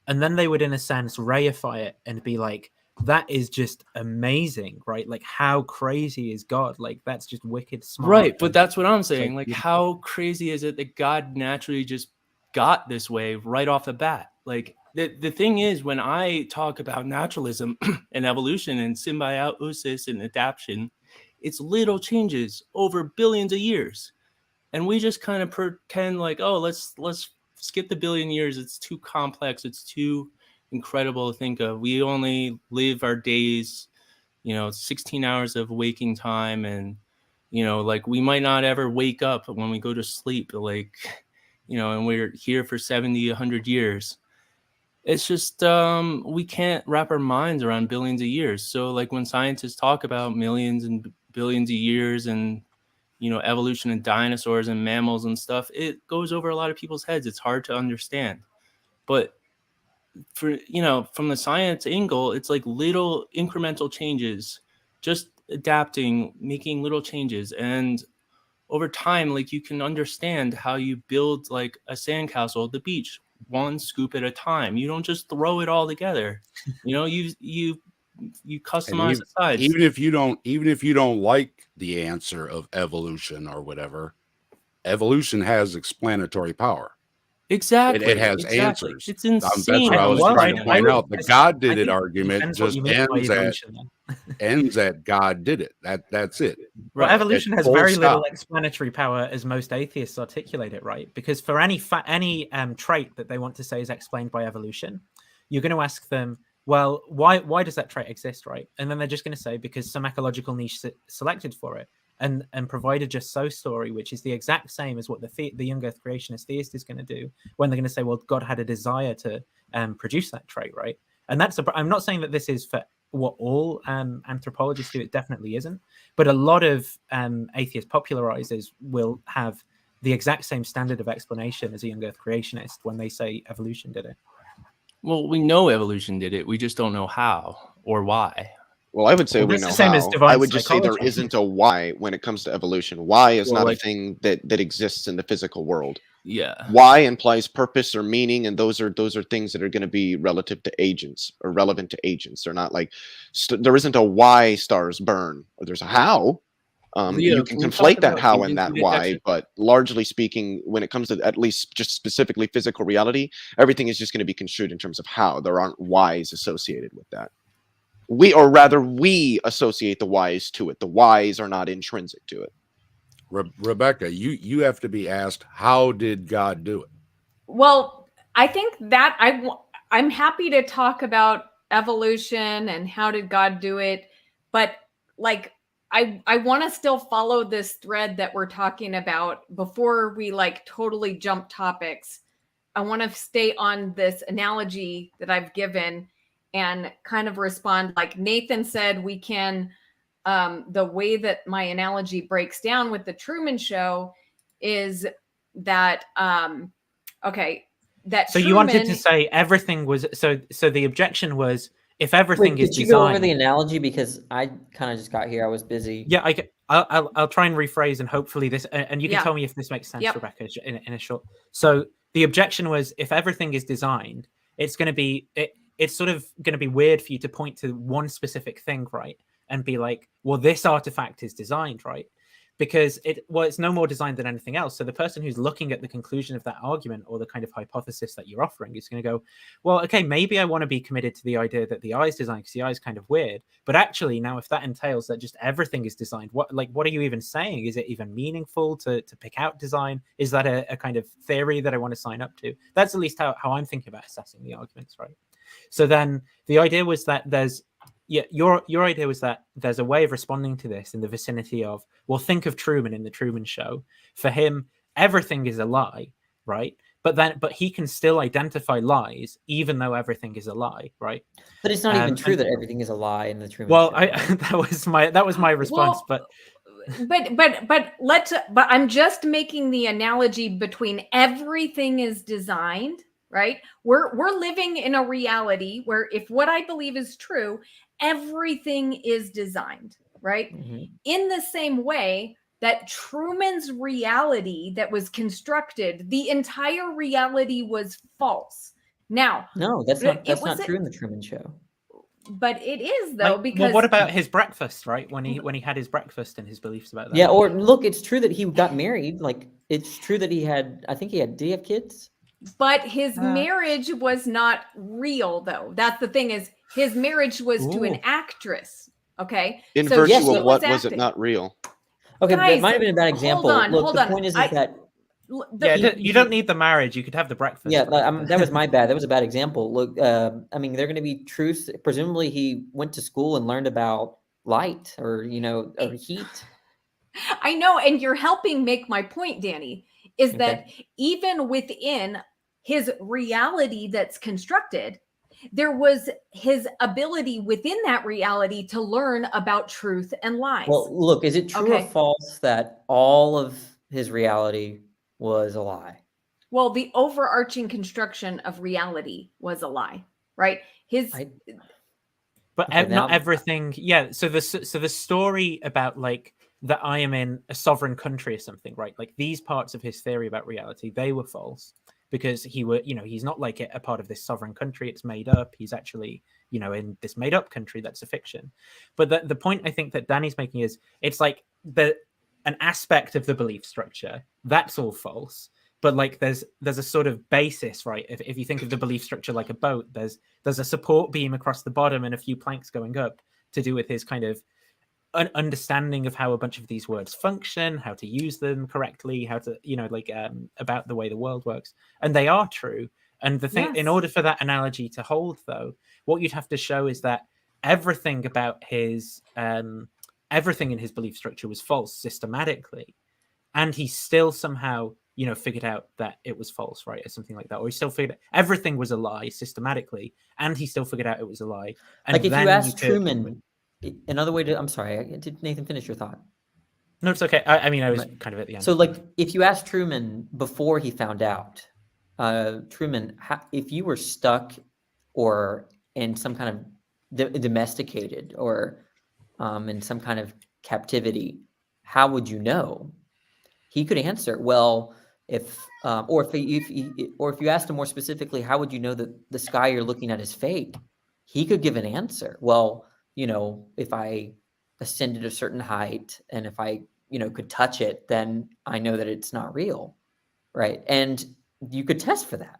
And then they would, in a sense, reify it and be like, that is just amazing, right? Like, how crazy is God? Like, that's just wicked smart. Right, but that's what I'm saying. like Like, how crazy is it that God naturally just got this way right off the bat? Like, the thing is, when I talk about naturalism and evolution and symbiosis and adaptation, it's little changes over billions of years. And we just kind of pretend like, oh, let's skip the billion years. It's too complex. It's too incredible to think of. We only live our days, 16 hours of waking time and You know, like we might not ever wake up when we go to sleep, like, you know, and we're here for 70, 100 years. It's just we can't wrap our minds around billions of years. So like when scientists talk about millions and billions of years and, you know, evolution and dinosaurs and mammals and stuff, it goes over a lot of people's heads. It's hard to understand. But for, you know, from the science angle, it's like little incremental changes, just adapting, making little changes. And over time, like you can understand how you build like a sandcastle at the beach, one scoop at a time. You don't just throw it all together. You know, you And customize the sides. even if you don't like the answer of evolution or whatever, evolution has explanatory power. Exactly. It has exactly. answers. It's insane. That's what I how was much trying to it's point done. out. The God did I it think it argument depends what just you mean by ends at evolution, then. God did it. That's it. Well, Right. evolution has Full very little stop. explanatory power, as most atheists articulate it, right? Because for any trait that they want to say is explained by evolution, you're going to ask them, well, why does that trait exist, right? And then they're just going to say because some ecological niche selected for it, and provide a just so story, which is the exact same as what the young Earth creationist theist is going to do when they're going to say, well, God had a desire to produce that trait, right? And I'm not saying that this is for what all anthropologists do. It definitely isn't. But a lot of atheist popularizers will have the exact same standard of explanation as a young Earth creationist when they say evolution did it. Well, we know evolution did it. We just don't know how or why. Well, I would say Well, we that's the know same as how. divine I would just say there psychology. isn't a why when it comes to evolution. Why is Well, not like- a thing that exists in the physical world. Yeah. Why implies purpose or meaning, and those are things that are going to be relative to agents or relevant to agents. They're not like there isn't a why stars burn, or there's a how. Leo, You can can we talk conflate that about how and that agency why, detection? but largely speaking, when it comes to at least just specifically physical reality, everything is just going to be construed in terms of how. There aren't whys associated with that. We associate the whys to it. The whys are not intrinsic to it. Rebecca, you have to be asked, how did God do it? Well, I think that I'm happy to talk about evolution and how did God do it, but like I want to still follow this thread that we're talking about before we like totally jump topics. I want to stay on this analogy that I've given and kind of respond like Nathan said. We can the way that my analogy breaks down with the Truman Show is that okay, that So you wanted to say everything was so the objection was if everything Wait, is could you go over designed. the analogy because I kind of just got here. I was busy. Yeah, I'll try and rephrase and hopefully this and you can Yeah. tell me if this makes sense, Yep. Rebecca, in a short. So the objection was if everything is designed, it's going to be it's sort of going to be weird for you to point to one specific thing, right? And be like, well, this artifact is designed, right? Because it's no more designed than anything else. So the person who's looking at the conclusion of that argument or the kind of hypothesis that you're offering is going to go, well, okay, maybe I want to be committed to the idea that the eye is designed because the eye is kind of weird. But actually, now if that entails that just everything is designed, what are you even saying? Is it even meaningful to pick out design? Is that a kind of theory that I want to sign up to? That's at least how I'm thinking about assessing the arguments, right? So then the idea was that your idea was that there's a way of responding to this in the vicinity of, well, think of Truman in the Truman Show. For him, everything is a lie, right? But he can still identify lies, even though everything is a lie, right? But it's not even true and- that everything is a lie in the Truman Well, Show. right? that was my response, Well, but I'm just making the analogy between everything is designed, right? We're living in a reality where if what I believe is true, everything is designed, right? Mhm. In the same way that Truman's reality that was constructed, the entire reality was false. Now, No, that's it not wasn't- true in the Truman Show. but it is though like, because well, what about his breakfast, right? When he had his breakfast and his beliefs about that. Yeah, or look, it's true that he got married. Like, it's true that I think he had, did he have kids? But his Uh, marriage was not real, though. That's the thing is his marriage was to an Ooh. actress. Okay. In So virtue yes, she of what was it acting. not real? Okay, Guys, that might have been a bad example. on, Look, hold the on. point is I- that Yeah, you don't need the marriage. You could have the breakfast. yeah, right? that was my bad. That was a bad example. Look, I mean, they're going to be truths. Presumably, he went to school and learned about light or or heat. I know, and you're helping make my point, Danny, is that even within his reality that's constructed, there was his ability within that reality to learn about truth and lies. Well, look, is it true or Okay. false that all of his reality was a lie? Well, the overarching construction of reality was a lie, right? But Okay, not now- everything. Yeah. So the story about like that I am in a sovereign country or something, right? Like these parts of his theory about reality, they were false because he's not like a part of this sovereign country. It's made up. He's actually, in this made up country that's a fiction. But the point I think that Danny's making is it's like an aspect of the belief structure that's all false. But like there's a sort of basis, right? If you think of the belief structure like a boat, there's a support beam across the bottom and a few planks going up to do with his kind of an understanding of how a bunch of these words function, how to use them correctly, how to about the way the world works, and they are true. And the thing, in order for that analogy to hold, though, what you'd have to show is that everything about his everything in his belief structure was false systematically, and he still somehow figured out that it was false, right, or something like that, or he still figured everything was a lie systematically, and he still figured out it was a lie. And like if then you asked Truman, another way to, I'm sorry, did Nathan finish your thought? No, it's okay. I mean, I was kind of at the end. So, like, if you asked Truman before he found out, Truman, if you were stuck or in some kind of domesticated or in some kind of captivity, how would you know? He could answer, well, if you asked him more specifically, how would you know that the sky you're looking at is fake? He could give an answer. Well, if I ascended a certain height and if I, could touch it, then I know that it's not real, right? And you could test for that,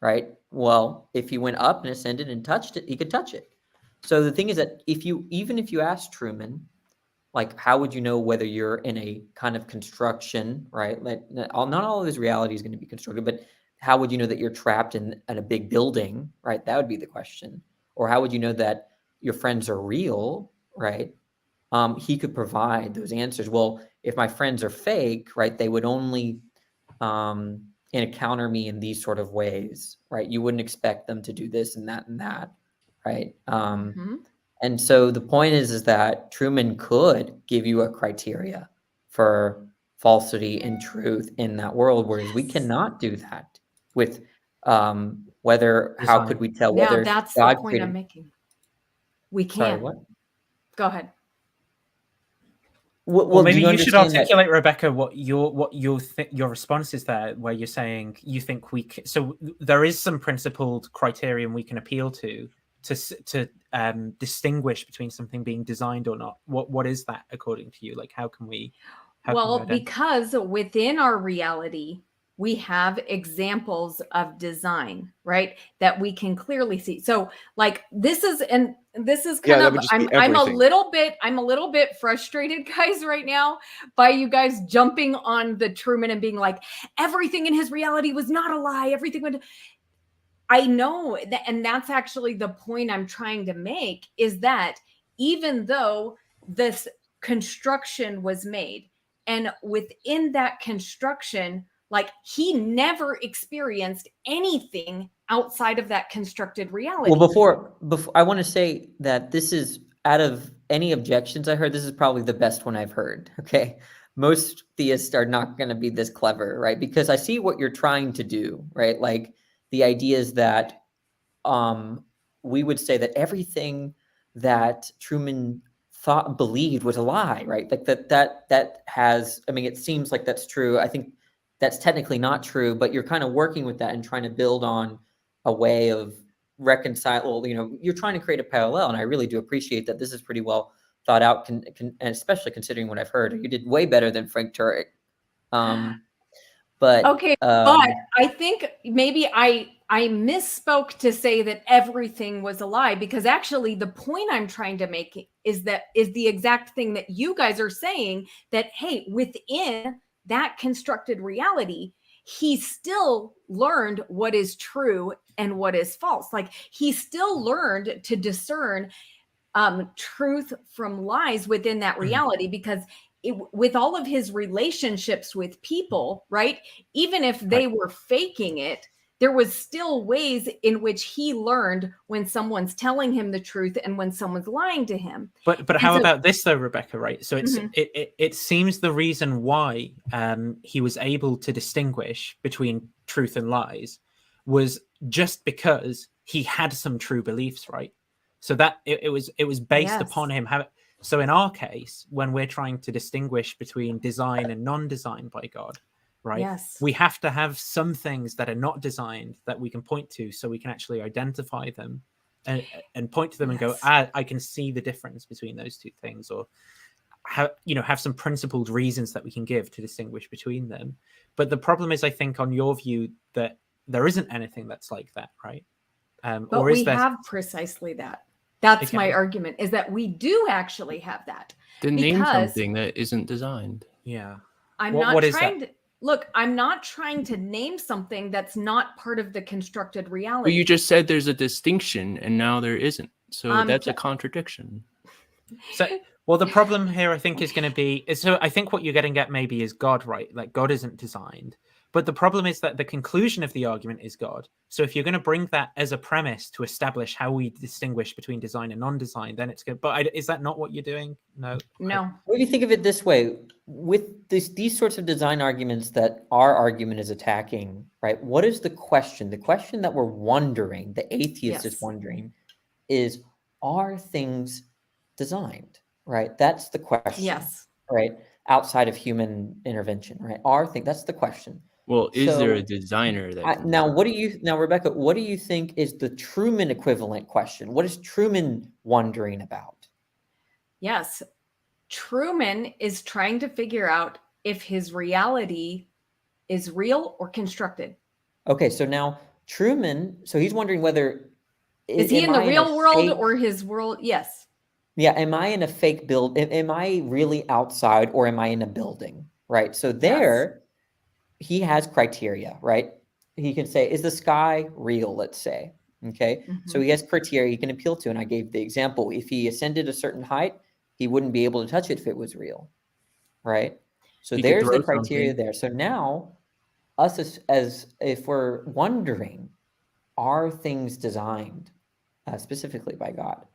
right? Well, if he went up and ascended and touched it, he could touch it. So the thing is that even if you asked Truman, like, how would you know whether you're in a kind of construction, right? Like, not all of his reality is going to be constructed, but how would you know that you're trapped in a big building, right? That would be the question. Or how would you know that your friends are real, right? He could provide those answers. Well, if my friends are fake, right, they would only encounter me in these sort of ways, right? You wouldn't expect them to do this and that, right? And so the point is that Truman could give you a criteria for falsity and truth in that world, whereas we cannot do that with how could we tell whether that's God the point created... I'm making. We can't. Sorry, what? Go ahead. Well, maybe you should articulate, Rebecca, what your response is there, where you're saying you think so there is some principled criterion we can appeal to distinguish between something being designed or not. What is that according to you? Like, how can we? Because within our reality, we have examples of design, right? That we can clearly see. So, like, this is kind of, I'm a little bit frustrated, guys, right now by you guys jumping on the Truman and being like, everything in his reality was not a lie. Everything would. I know that, and that's actually the point I'm trying to make, is that even though this construction was made, and within that construction, like, he never experienced anything outside of that constructed reality. Well, before I want to say that this is, out of any objections I heard, this is probably the best one I've heard. Okay. Most theists are not going to be this clever, right? Because I see what you're trying to do, right? Like, the idea is that we would say that everything that Truman believed was a lie, right? Like that has, I mean, it seems like that's true. I think that's technically not true, but you're kind of working with that and trying to build on a way of reconcile. You're trying to create a parallel, and I really do appreciate that. This is pretty well thought out, and especially considering what I've heard. You did way better than Frank Turek. But okay, but I think maybe I misspoke to say that everything was a lie, because actually the point I'm trying to make is the exact thing that you guys are saying, that, hey, within that constructed reality, he still learned what is true and what is false. Like, he still learned to discern truth from lies within that reality, because with all of his relationships with people, right? Even if they were faking it, there was still ways in which he learned when someone's telling him the truth and when someone's lying to him. But how about this though, Rebecca? Right. So it's Mhm. it seems the reason why he was able to distinguish between truth and lies was just because he had some true beliefs, right? So that it was based Yes. upon him having. So in our case, when we're trying to distinguish between design and non-design by God, right? Yes. We have to have some things that are not designed that we can point to, so we can actually identify them and point to them and go, I can see the difference between those two things, or have some principled reasons that we can give to distinguish between them. But the problem is, I think, on your view, that there isn't anything that's like that, right? But or is we there... have precisely that. That's my argument, is that we do actually have that. Then name something that isn't designed. Yeah. I'm What not is trying that? to look, I'm not trying to name something that's not part of the constructed But reality. you just said there's a distinction, and now there isn't. So that's a t- contradiction. So, well, the problem here, I think, is going to be... So I think what you're getting at maybe is God, right? Like, God isn't designed. But the problem is that the conclusion of the argument is God. So if you're going to bring that as a premise to establish how we distinguish between design and non-design, then it's good. But is that not what you're doing? No. No. Maybe think of it this way: with these sorts of design arguments that our argument is attacking, right? What is the question? The question that we're wondering, the atheist is Yes. wondering, is, are things designed? Right? That's the question. Yes. Right? Outside of human intervention, right? That's the question. Well, is there a So, designer that can now, Rebecca, what do you think is the Truman equivalent question? What is Truman wondering about? Yes. Truman is trying to figure out if his reality is real or constructed. Okay, so now Truman, so he's wondering whether is he in the real world fake, or his world? Yes. Yeah, am I in a fake build? Am I really outside, or am I in a building? Right. So there, he has criteria, right? He can say, is the sky real? Let's say. Okay. So he has criteria he can appeal to. And I gave the example: if he ascended a certain height, he wouldn't be able to touch it if it was real. Right. So You could there's the throw criteria something. there. So now, us as if we're wondering, are things designed specifically by God?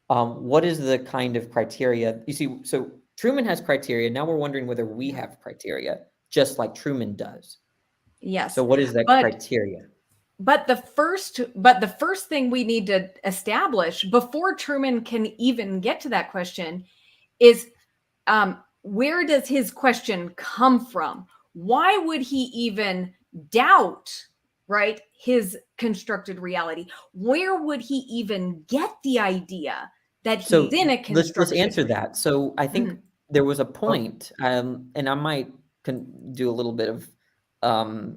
What is the kind of criteria? You see, so Truman has criteria. Now we're wondering whether we have criteria, just like Truman does. Yes. So what is that criteria? But the first thing we need to establish before Truman can even get to that question is, where does his question come from? Why would he even doubt, right, his constructed reality? Where would he even get the idea that he's in a construction? Let's answer that. So I think there was a point, and I might do a little bit of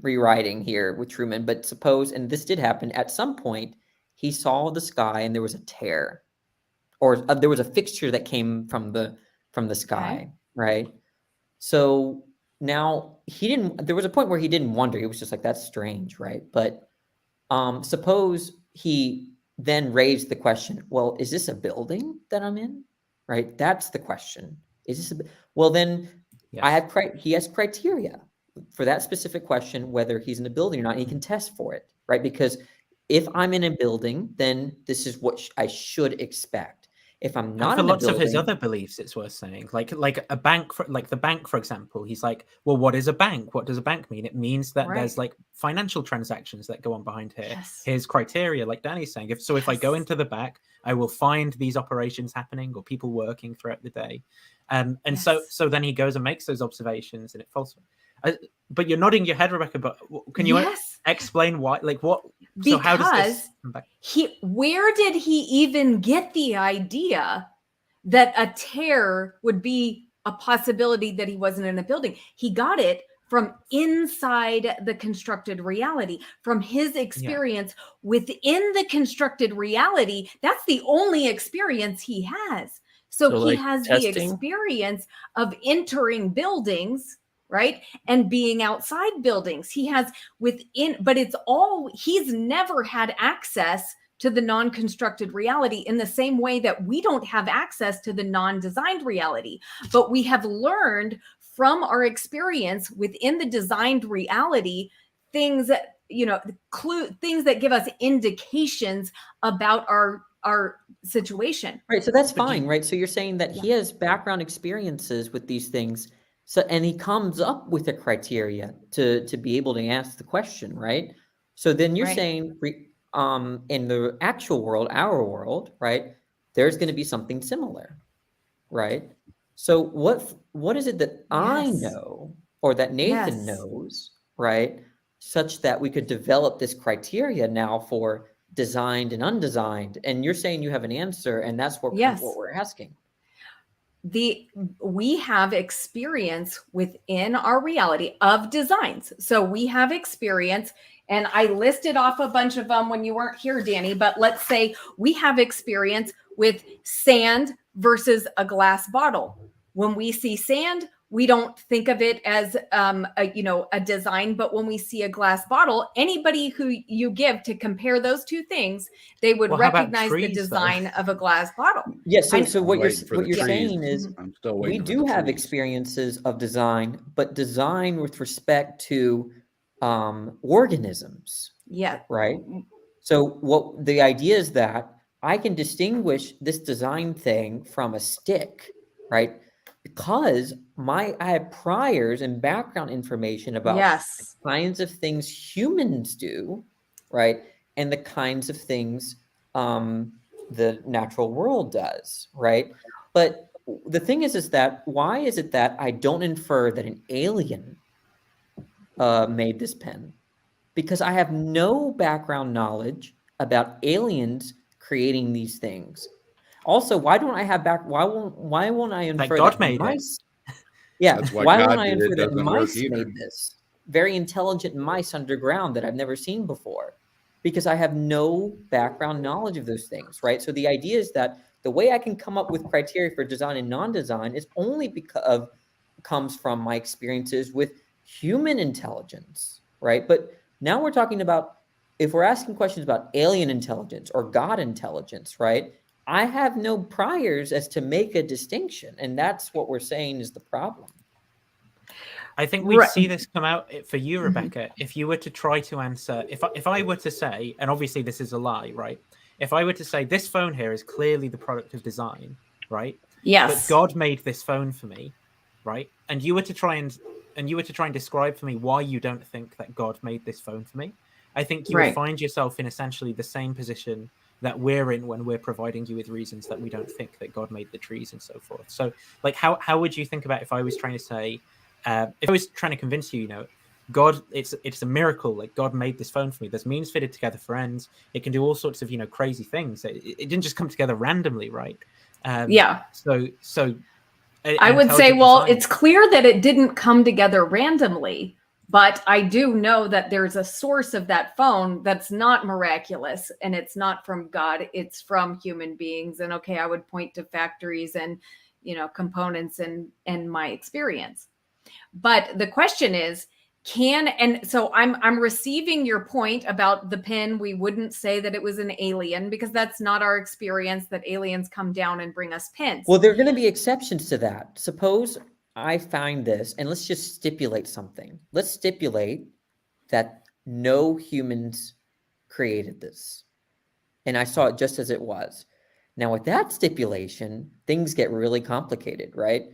rewriting here with Truman, but suppose, and this did happen, at some point he saw the sky and there was a tear, or there was a fixture that came from the sky, right? So now there was a point where he didn't wonder. He was just like, that's strange, right? But suppose he then raised the question, well, is this a building that I'm in? Right? That's the question. Is this well, then yes. He has criteria for that specific question, whether he's in a building or not, and he can test for it, right? Because if I'm in a building, then this is what I should expect. If I'm not in a building, lots of his other beliefs, it's worth saying, like a bank, like the bank, for example, he's like, well, what is a bank? What does a bank mean? It means that there's like financial transactions that go on behind here. Yes. Here's criteria, like Danny's saying. If I go into the back, I will find these operations happening or people working throughout the day. So then he goes and makes those observations, and it falls. But you're nodding your head, Rebecca. But can you explain why? Like what? Because so how does this come back? Where did he even get the idea that a tear would be a possibility that he wasn't in a building? He got it from inside the constructed reality, from his experience within the constructed reality. That's the only experience he has. So he has the experience of entering buildings, right? And being outside buildings. He has but it's all, he's never had access to the non-constructed reality in the same way that we don't have access to the non-designed reality. But we have learned from our experience within the designed reality things that, things that give us indications about our situation. Right. So that's But do fine, you- right? So you're saying that he has background experiences with these things. So, and he comes up with a criteria to be able to ask the question, right? So then you're Right. saying, in the actual world, our world, right, there's going to be something similar, right? So what is it that I Yes. know or that Nathan Yes. knows, right, such that we could develop this criteria now for designed and undesigned? And you're saying you have an answer, and that's what Yes. what we're asking. We have experience within our reality of designs. So we have experience, and I listed off a bunch of them when you weren't here, Danny, but let's say we have experience with sand versus a glass bottle. When we see sand, we don't think of it as a design, but when we see a glass bottle, anybody who you give to compare those two things, they would Well, how about recognize the trees, though? design of a glass bottle. Yes. I- So I'm what waiting for you're the what you're trees. saying is I'm still we waiting for do the have trees. experiences of design, but design with respect to organisms, Yeah. right? So what the idea is that I can distinguish this design thing from a stick, right? Because I have priors and background information about Yes. the kinds of things humans do, right? And the kinds of things the natural world does, right? But the thing is that why is it that I don't infer that an alien made this pen? Because I have no background knowledge about aliens creating these things. Also, why don't I have why won't I infer God that made it. mice? Yeah, That's why why won't God I did infer it that doesn't work mice either. made this? Very intelligent mice underground that I've never seen before, because I have no background knowledge of those things, right? So the idea is that the way I can come up with criteria for design and non-design is only because comes from my experiences with human intelligence, right? But now we're talking about, if we're asking questions about alien intelligence or God intelligence, right? I have no priors as to make a distinction, and that's what we're saying is the problem. I think we Right. see this come out for you, Mhm. Rebecca. If you were to try to answer, if I were to say, and obviously this is a lie, right? If I were to say this phone here is clearly the product of design, right? Yes. But God made this phone for me, right? And you were to try and describe for me why you don't think that God made this phone for me, I think you would Right. find yourself in essentially the same position that we're in when we're providing you with reasons that we don't think that God made the trees and so forth. So, like, how would you think about if I was trying to say, if I was trying to convince you, God, it's a miracle. Like, God made this phone for me. There's means fitted together for ends. It can do all sorts of crazy things. It didn't just come together randomly, right? Yeah. So I would say, intelligent well, design. it's clear that it didn't come together randomly, but I do know that there's a source of that phone that's not miraculous, and it's not from God, it's from human beings. And okay, I would point to factories and components and my experience. But the question is, and so I'm receiving your point about the pin. We wouldn't say that it was an alien because that's not our experience, that aliens come down and bring us pins. Well, there are going to be exceptions to that. Suppose I find this, and let's just stipulate something. Let's stipulate that no humans created this, and I saw it just as it was. Now, with that stipulation, things get really complicated, right?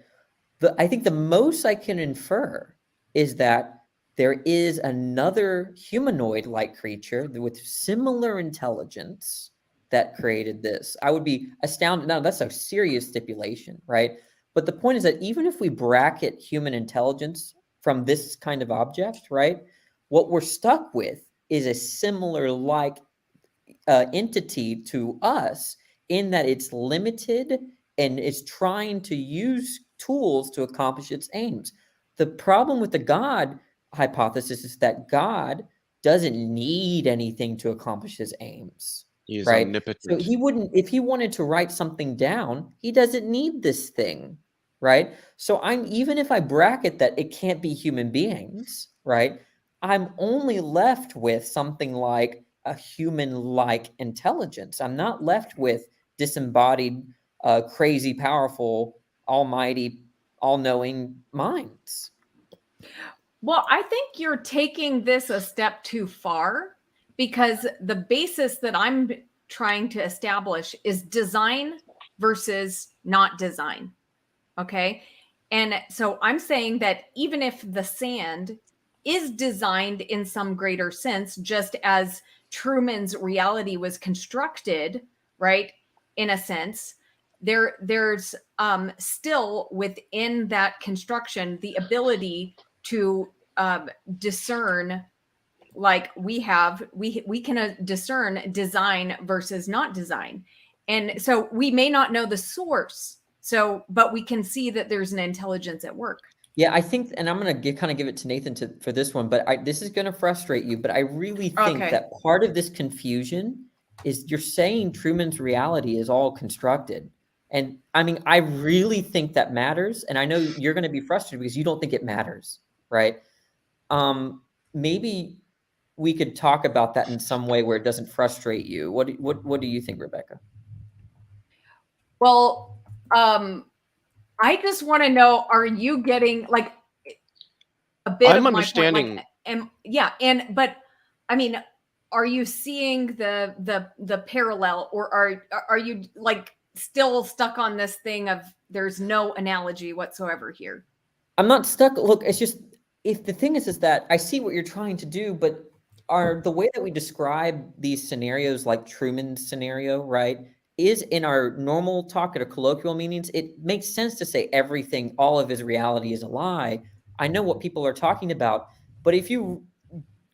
I think the most I can infer is that there is another humanoid-like creature with similar intelligence that created this. I would be astounded. Now, that's a serious stipulation, right? But the point is that even if we bracket human intelligence from this kind of object, right, what we're stuck with is a similar like entity to us in that it's limited and it's trying to use tools to accomplish its aims. The problem with the God hypothesis is that God doesn't need anything to accomplish his aims. He is Right? omnipotent. So he wouldn't, if he wanted to write something down, he doesn't need this thing, right? So even if I bracket that it can't be human beings, right? I'm only left with something like a human-like intelligence. I'm not left with disembodied, crazy, powerful, almighty, all-knowing minds. Well, I think you're taking this a step too far, because the basis that I'm trying to establish is design versus not design. Okay. And so I'm saying that even if the sand is designed in some greater sense, just as Truman's reality was constructed, right? In a sense, there's still within that construction the ability to discern, like we can discern design versus not design. And so we may not know the source, but we can see that there's an intelligence at work. Yeah, I think, and I'm going to kind of give it to Nathan for this one, but this is going to frustrate you, but I really think that part of this confusion is you're saying Truman's reality is all constructed. And I mean, I really think that matters. And I know you're going to be frustrated because you don't think it matters, right? Maybe we could talk about that in some way where it doesn't frustrate you. What do you think, Rebecca? Well, I just want to know, are you getting like a bit I'm of understanding. my point? But I mean, are you seeing the parallel, or are you like still stuck on this thing of there's no analogy whatsoever here? I'm not stuck. Look, it's just, if the thing is that I see what you're trying to do, but the way that we describe these scenarios, like Truman's scenario, right, is in our normal talk at a colloquial meetings, it makes sense to say everything, all of his reality is a lie. I know what people are talking about, but if you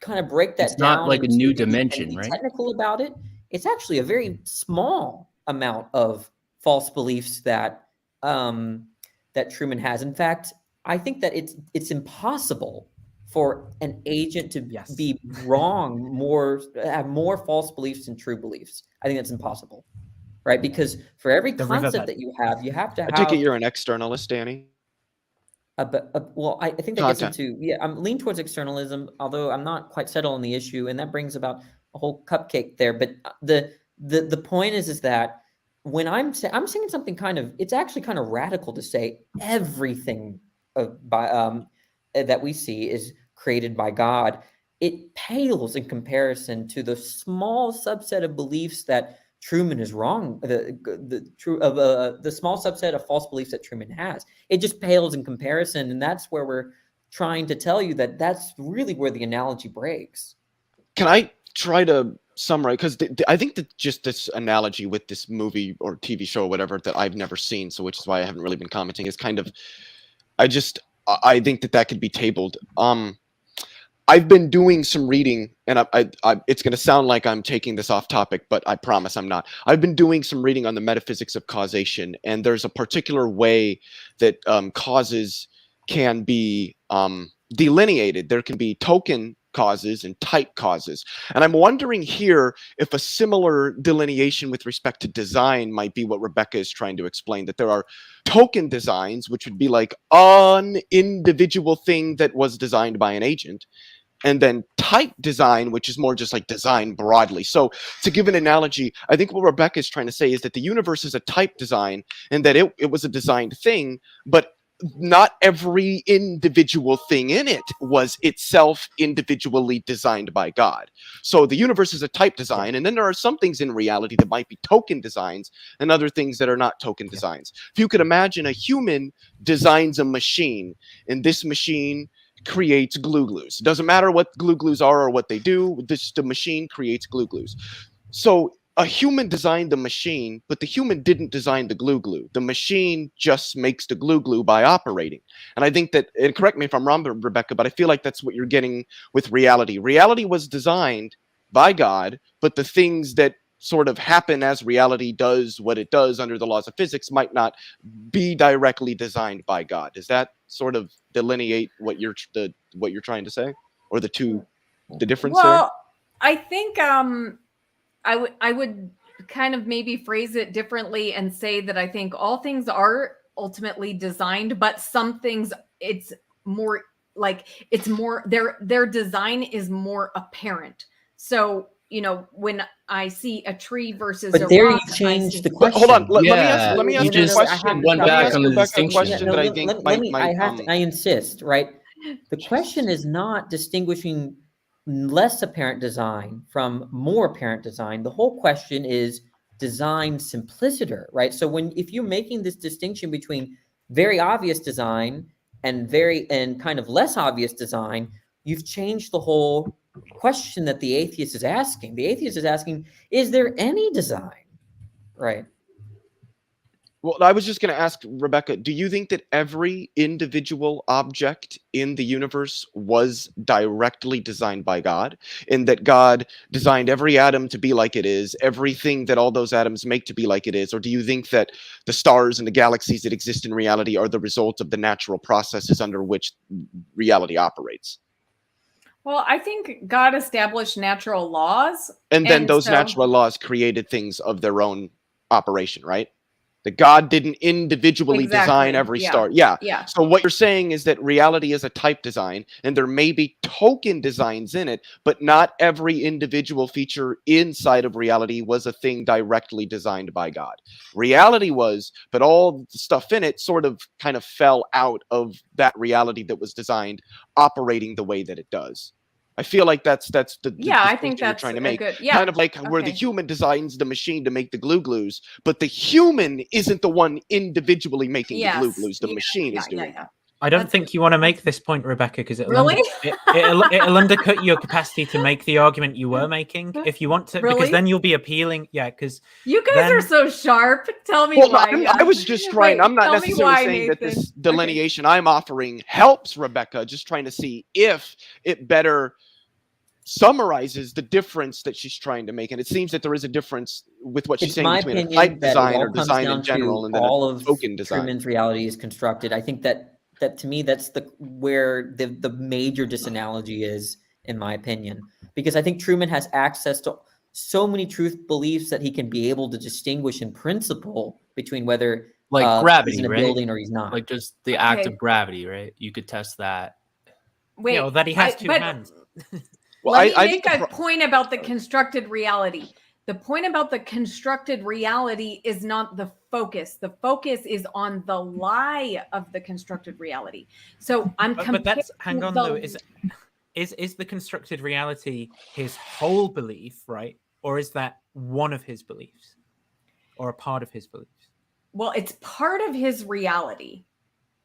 kind of break that It's down, not like a new dimension, and be right? technical about it, it's actually a very small amount of false beliefs that that Truman has. In fact, I think that it's impossible for an agent to be wrong, have more false beliefs than true beliefs. I think that's impossible, right? Because for every concept that you have to have. I take it you're an externalist, Danny. Well, I think that gets into, I'm leaning towards externalism, although I'm not quite settled on the issue, and that brings about a whole cupcake there. But the point is that when I'm saying something it's actually kind of radical to say everything that we see is created by God. It pales in comparison to the small subset of beliefs that Truman is wrong. The small subset of false beliefs that Truman has, it just pales in comparison, and that's where we're trying to tell you that that's really where the analogy breaks. Can I try to summarize? Because I think that just this analogy with this movie or TV show or whatever that I've never seen, so which is why I haven't really been commenting, is kind of, I think that could be tabled. I've been doing some reading, and it's going to sound like I'm taking this off topic, but I promise I'm not. I've been doing some reading on the metaphysics of causation, and there's a particular way that causes can be delineated. There can be token causes and type causes. And I'm wondering here if a similar delineation with respect to design might be what Rebecca is trying to explain, that there are token designs, which would be like an individual thing that was designed by an agent, and then type design, which is more just like design broadly. So to give an analogy, I think what Rebecca is trying to say is that the universe is a type design, and that it was a designed thing, but not every individual thing in it was itself individually designed by God. So the universe is a type design, and then there are some things in reality that might be token designs and other things that are not token designs. If you could imagine, a human designs a machine, and this machine creates glue glues. It doesn't matter what glue glues are or what they do, the machine creates glue glues. So a human designed the machine, but the human didn't design the glue glue. The machine just makes the glue glue by operating. And I think that, and correct me if I'm wrong, Rebecca, but I feel like that's what you're getting with reality. Reality was designed by God, but the things that sort of happen as reality does what it does under the laws of physics might not be directly designed by God. Does that sort of delineate what you're trying to say, or the difference there? Well, I think I would kind of maybe phrase it differently and say that I think all things are ultimately designed, but some things it's more like their design is more apparent. So you know, when I see a tree versus But a there rock, you I changed see- the But question. hold on. Let me Yeah, ask. Let me you ask a just question. went Let me back ask on the Rebecca a distinction. question that I think I insist, right? The question is not distinguishing less apparent design from more apparent design. The whole question is design simpliciter, right? So if you're making this distinction between very obvious design and kind of less obvious design, you've changed the whole question that the atheist is asking. The atheist is asking, is there any design? Right. Well, I was just going to ask Rebecca, do you think that every individual object in the universe was directly designed by God, and that God designed every atom to be like it is, everything that all those atoms make to be like it is? Or do you think that the stars and the galaxies that exist in reality are the result of the natural processes under which reality operates? Well, I think God established natural laws. And then those so- natural laws created things of their own operation, right? That God didn't individually design Exactly, every yeah, star. Yeah. yeah. So what you're saying is that reality is a type design, and there may be token designs in it, but not every individual feature inside of reality was a thing directly designed by God. Reality was, but all the stuff in it sort of kind of fell out of that reality that was designed, operating the way that it does. I feel like that's the Yeah, I distinction think you're that's trying to a make. good, yeah. Kind of like where the okay. human designs the machine to make the glues, but the human isn't the one individually making the Yes, glues. The machine is doing it. I don't That's think you want to make this point, Rebecca, because Really? it'll undercut your capacity to make the argument you were making. If you want to, because Really? then you'll be appealing. Yeah, because You guys then are so sharp. Tell me Well, why. I was just trying. Wait, I'm not tell me necessarily why, saying that Nathan. this delineation I'm offering helps Rebecca. Just trying to see if it better summarizes the difference that she's trying to make. And it seems that there is a difference with what she's It's saying my between a opinion type that it design all or comes design in down general to and then a all of token design. Truman's reality is constructed. I think that to me that's where the major disanalogy is, in my opinion, because I think Truman has access to so many truth beliefs that he can be able to distinguish in principle between whether Like he's gravity, in a right? building or he's not. Like just the act Okay. of gravity, right? You could test that. Wait, you know, that he has two but hands. Well, let me I make think a point about the constructed reality. The point about the constructed reality is not the focus. The focus is on the lie of the constructed reality. So I'm But that's hang comparing on though. Is the constructed reality his whole belief, right? Or is that one of his beliefs? Or a part of his beliefs? well, it's part of his reality.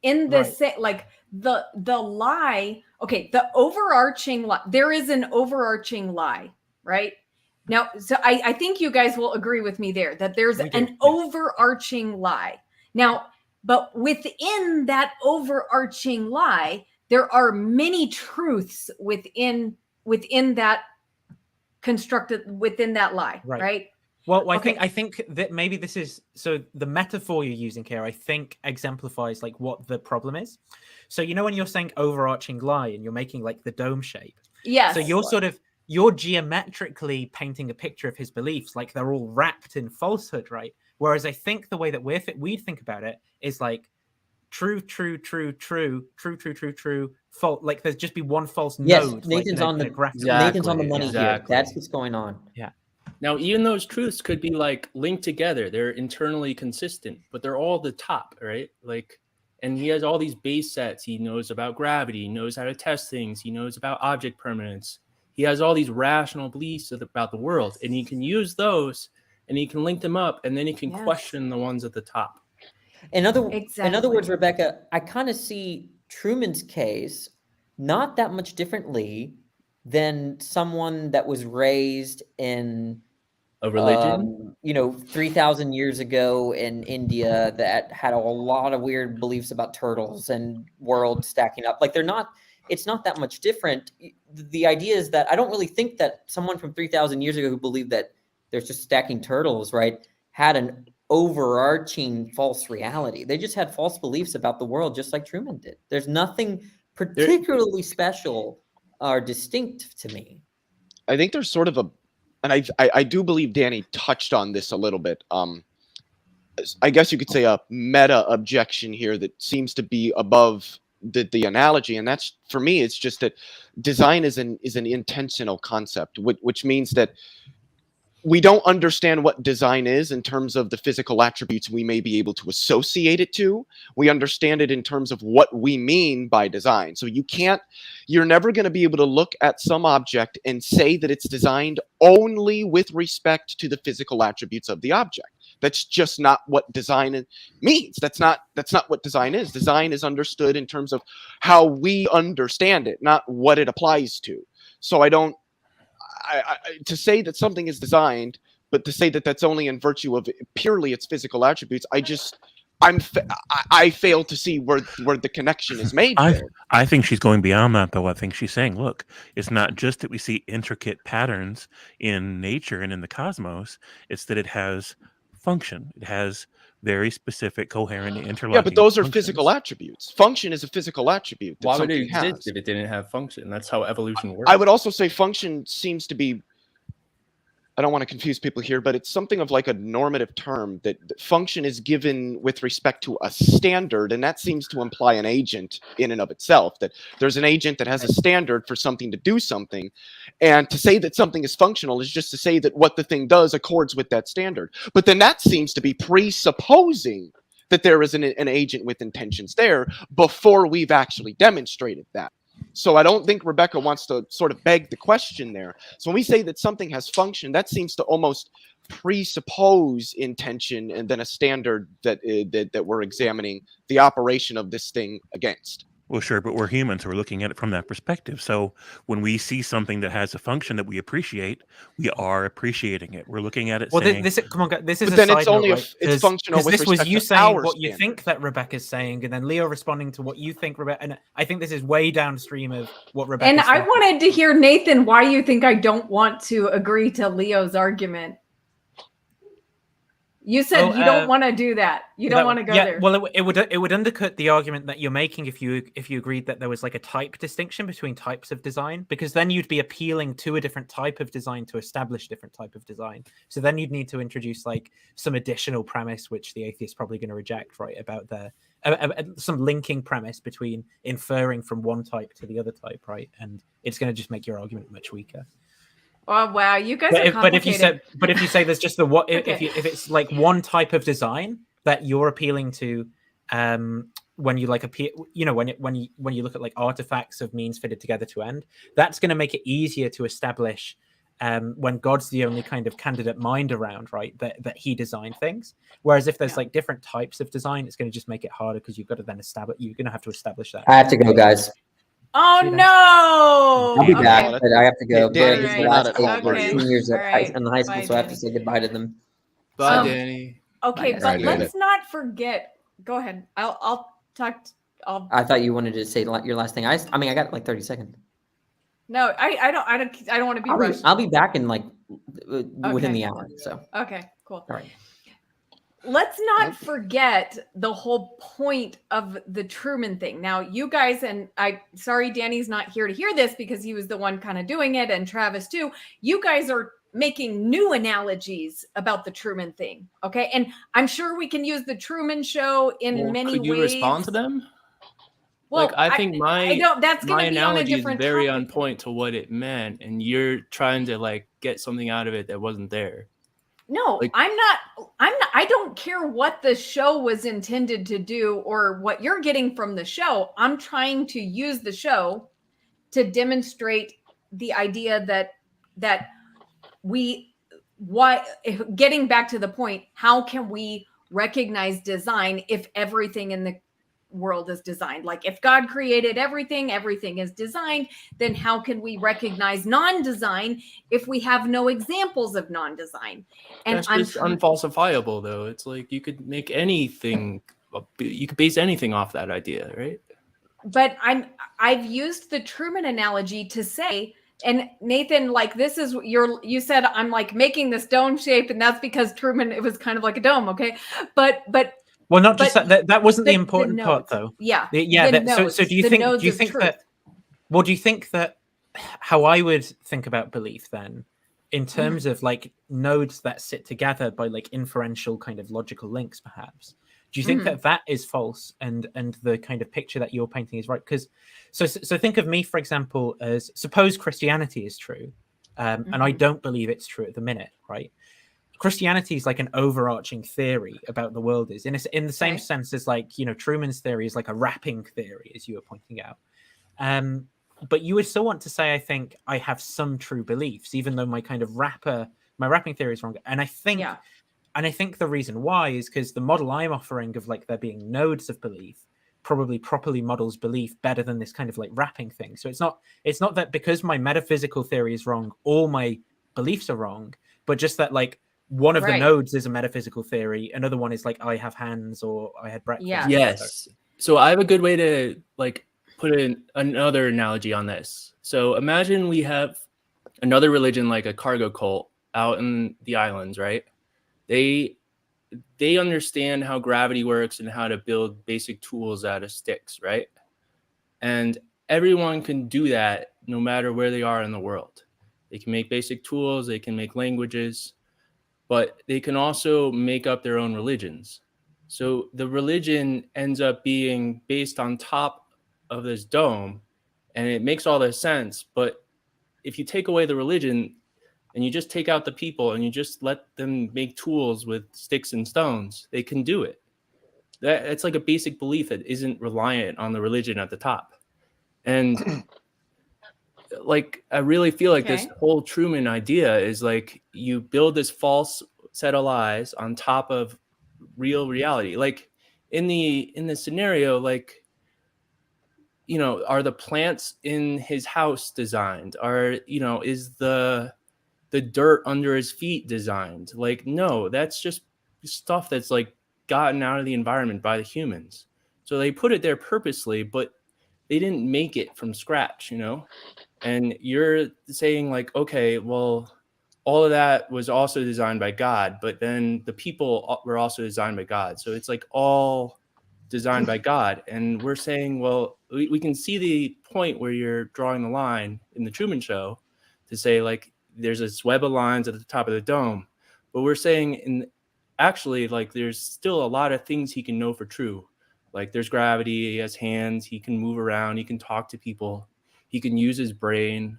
In the Right. like the lie, okay, the overarching lie, there is an overarching lie, right? Now, so I think you guys will agree with me there that there's We do, an yes. overarching lie. Now, but within that overarching lie, there are many truths within that constructed within that lie, Right. right? Well, Okay. I think that maybe this is so the metaphor you're using here, I think exemplifies like what the problem is. So you know when you're saying overarching lie and you're making like the dome shape. Yes. So you're geometrically painting a picture of his beliefs like they're all wrapped in falsehood, right? Whereas I think the way that we'd think about it is like true, false. Like there's just be one false Yes, node. Nathan's like, on the graphic. Nathan's on the Exactly, money here. exactly. That's what's going on. Yeah. Now, even those truths could be like linked together. They're internally consistent, but they're all the top, right? Like, and he has all these base sets. He knows about gravity. He knows how to test things. He knows about object permanence. He has all these rational beliefs about the world, and he can use those, and he can link them up, and then he can Yes. question the ones at the top. In other Exactly. words, Rebecca, I kind of see Truman's case not that much differently than someone that was raised in A religion? 3,000 years ago in India that had a lot of weird beliefs about turtles and worlds stacking up. Like it's not that much different. The idea is that I don't really think that someone from 3,000 years ago who believed that there's just stacking turtles, right, had an overarching false reality. They just had false beliefs about the world, just like Truman did. There's nothing particularly special or distinct to me. I think there's sort of and I do believe Danny touched on this a little bit. I guess you could say a meta objection here that seems to be above the analogy, and that's, for me, it's just that design is an intentional concept, which means that we don't understand what design is in terms of the physical attributes we may be able to associate it to. We understand it in terms of what we mean by design. So you're never going to be able to look at some object and say that it's designed only with respect to the physical attributes of the object. That's just not what design means. That's not what design is. Design is understood in terms of how we understand it, not what it applies to. So to say that something is designed, but to say that that's only in virtue of purely its physical attributes, I fail to see where the connection is made there. I think she's going beyond that, though. I think she's saying, look, it's not just that we see intricate patterns in nature and in the cosmos, it's that it has function. It has very specific, coherent, interlocking. Yeah, but those are functions. physical attributes. Function is a physical attribute. Why would it exist if it didn't have function? That's how evolution works. I would also say function seems to be, I don't want to confuse people here, but it's something of like a normative term that function is given with respect to a standard, and that seems to imply an agent in and of itself, that there's an agent that has a standard for something to do something. And to say that something is functional is just to say that what the thing does accords with that standard. But then that seems to be presupposing that there is an agent with intentions there before we've actually demonstrated that. So I don't think Rebecca wants to sort of beg the question there. So when we say that something has function, that seems to almost presuppose intention and then a standard that we're examining the operation of this thing against. Well, sure, but we're humans, so we're looking at it from that perspective. So when we see something that has a function that we appreciate, we are appreciating it. We're looking at it saying... Come on, guys, this is but then a side it's only note, right? it's functional with this was respect you to saying our what you standard. think that Rebecca's saying, and then Leo responding to what you think Rebecca... And I think this is way downstream of what Rebecca. And I wanted to hear, Nathan, why you think I don't want to agree to Leo's argument. You said you don't want to do that. You don't want to go there. Well, it would undercut the argument that you're making if you agreed that there was like a type distinction between types of design, because then you'd be appealing to a different type of design to establish different type of design. So then you'd need to introduce like some additional premise, which the atheist is probably going to reject, right? About some linking premise between inferring from one type to the other type, right? And it's going to just make your argument much weaker. Oh wow, you guys are complicated. But if you say there's just the what, Okay. if it's like one type of design that you're appealing to, when you like when you look at like artifacts of means fitted together to end, that's going to make it easier to establish when God's the only kind of candidate mind around, right? That he designed things. Whereas if there's like different types of design, it's going to just make it harder because you've got to then you're going to have to establish that. I have to go, guys. Oh no! I'll be Okay. back, but I have to go. Danny's But not the at last home, eight are you? seniors All at right. in the high school, Bye, so I have to Danny. say goodbye to them. Bye, Danny. Okay, Bye, but guys. let's not forget. Go ahead. I'll talk. I thought you wanted to say your last thing. I mean, I got like 30 seconds. No, I don't want to be rushed. I'll be back in like within Okay. the hour. So Okay, cool. all right. Let's not forget the whole point of the Truman thing. Now, you guys, and sorry, Danny's not here to hear this because he was the one kind of doing it, and Travis too. You guys are making new analogies about the Truman thing, okay? And I'm sure we can use the Truman Show in many ways. Could you respond to them? Well, Like, I think that's my going to be on a analogy is different very topic. on point to what it meant, and you're trying to like get something out of it that wasn't there. No, Like- I'm not. I don't care what the show was intended to do or what you're getting from the show. I'm trying to use the show to demonstrate the idea that getting back to the point, how can we recognize design if everything in the world is designed? Like if God created everything is designed, then how can we recognize non-design if we have no examples of non-design? And That's just unfalsifiable, though. It's like you could make anything, you could base anything off that idea, right? but I've used the Truman analogy to say, and Nathan, like this is you said I'm like making this dome shape, and that's because Truman, it was kind of like a dome, okay? But well, not just that wasn't the the important part, nodes. though. Yeah. So do you think that how I would think about belief then, in terms of like nodes that sit together by like inferential kind of logical links, perhaps, Do you think Mhm. that that is false, and the kind of picture that you're painting is right? Because so think of me, for example, as suppose Christianity is true, and I Mhm. don't believe it's true at the minute, right? Christianity is like an overarching theory about the world is in the same Okay. sense as like, you know, Truman's theory is like a wrapping theory, as you were pointing out. But you would still want to say, I think I have some true beliefs, even though my wrapping theory is wrong. And I think Yeah. the reason why is because the model I'm offering of like there being nodes of belief probably properly models belief better than this kind of like wrapping thing. So it's not that because my metaphysical theory is wrong, all my beliefs are wrong, but just that like one of the Right. nodes is a metaphysical theory, another one is like I have hands or I had breakfast. Yes. Yes. So I have a good way to like put in another analogy on this. So imagine we have another religion like a cargo cult out in the islands, right? They understand how gravity works and how to build basic tools out of sticks, right? And everyone can do that no matter where they are in the world. They can make basic tools, they can make languages, but they can also make up their own religions. So the religion ends up being based on top of this dome, and it makes all this sense. But if you take away the religion and you just take out the people and you just let them make tools with sticks and stones, they can do it. It's like a basic belief that isn't reliant on the religion at the top. And like I really feel like this Okay. whole Truman idea is like you build this false set of lies on top of real reality. Like in the scenario, like, you know, are the plants in his house designed? Are, you know, is the dirt under his feet designed? Like, no, that's just stuff that's like gotten out of the environment by the humans. So they put it there purposely, but they didn't make it from scratch, you know? And you're saying like, okay, well, all of that was also designed by God, but then the people were also designed by God. So it's like all designed by God. And we're saying, well, we can see the point where you're drawing the line in the Truman Show to say like there's this web of lines at the top of the dome. But we're saying in actually like there's still a lot of things he can know for true. Like there's gravity, he has hands, he can move around, he can talk to people, he can use his brain,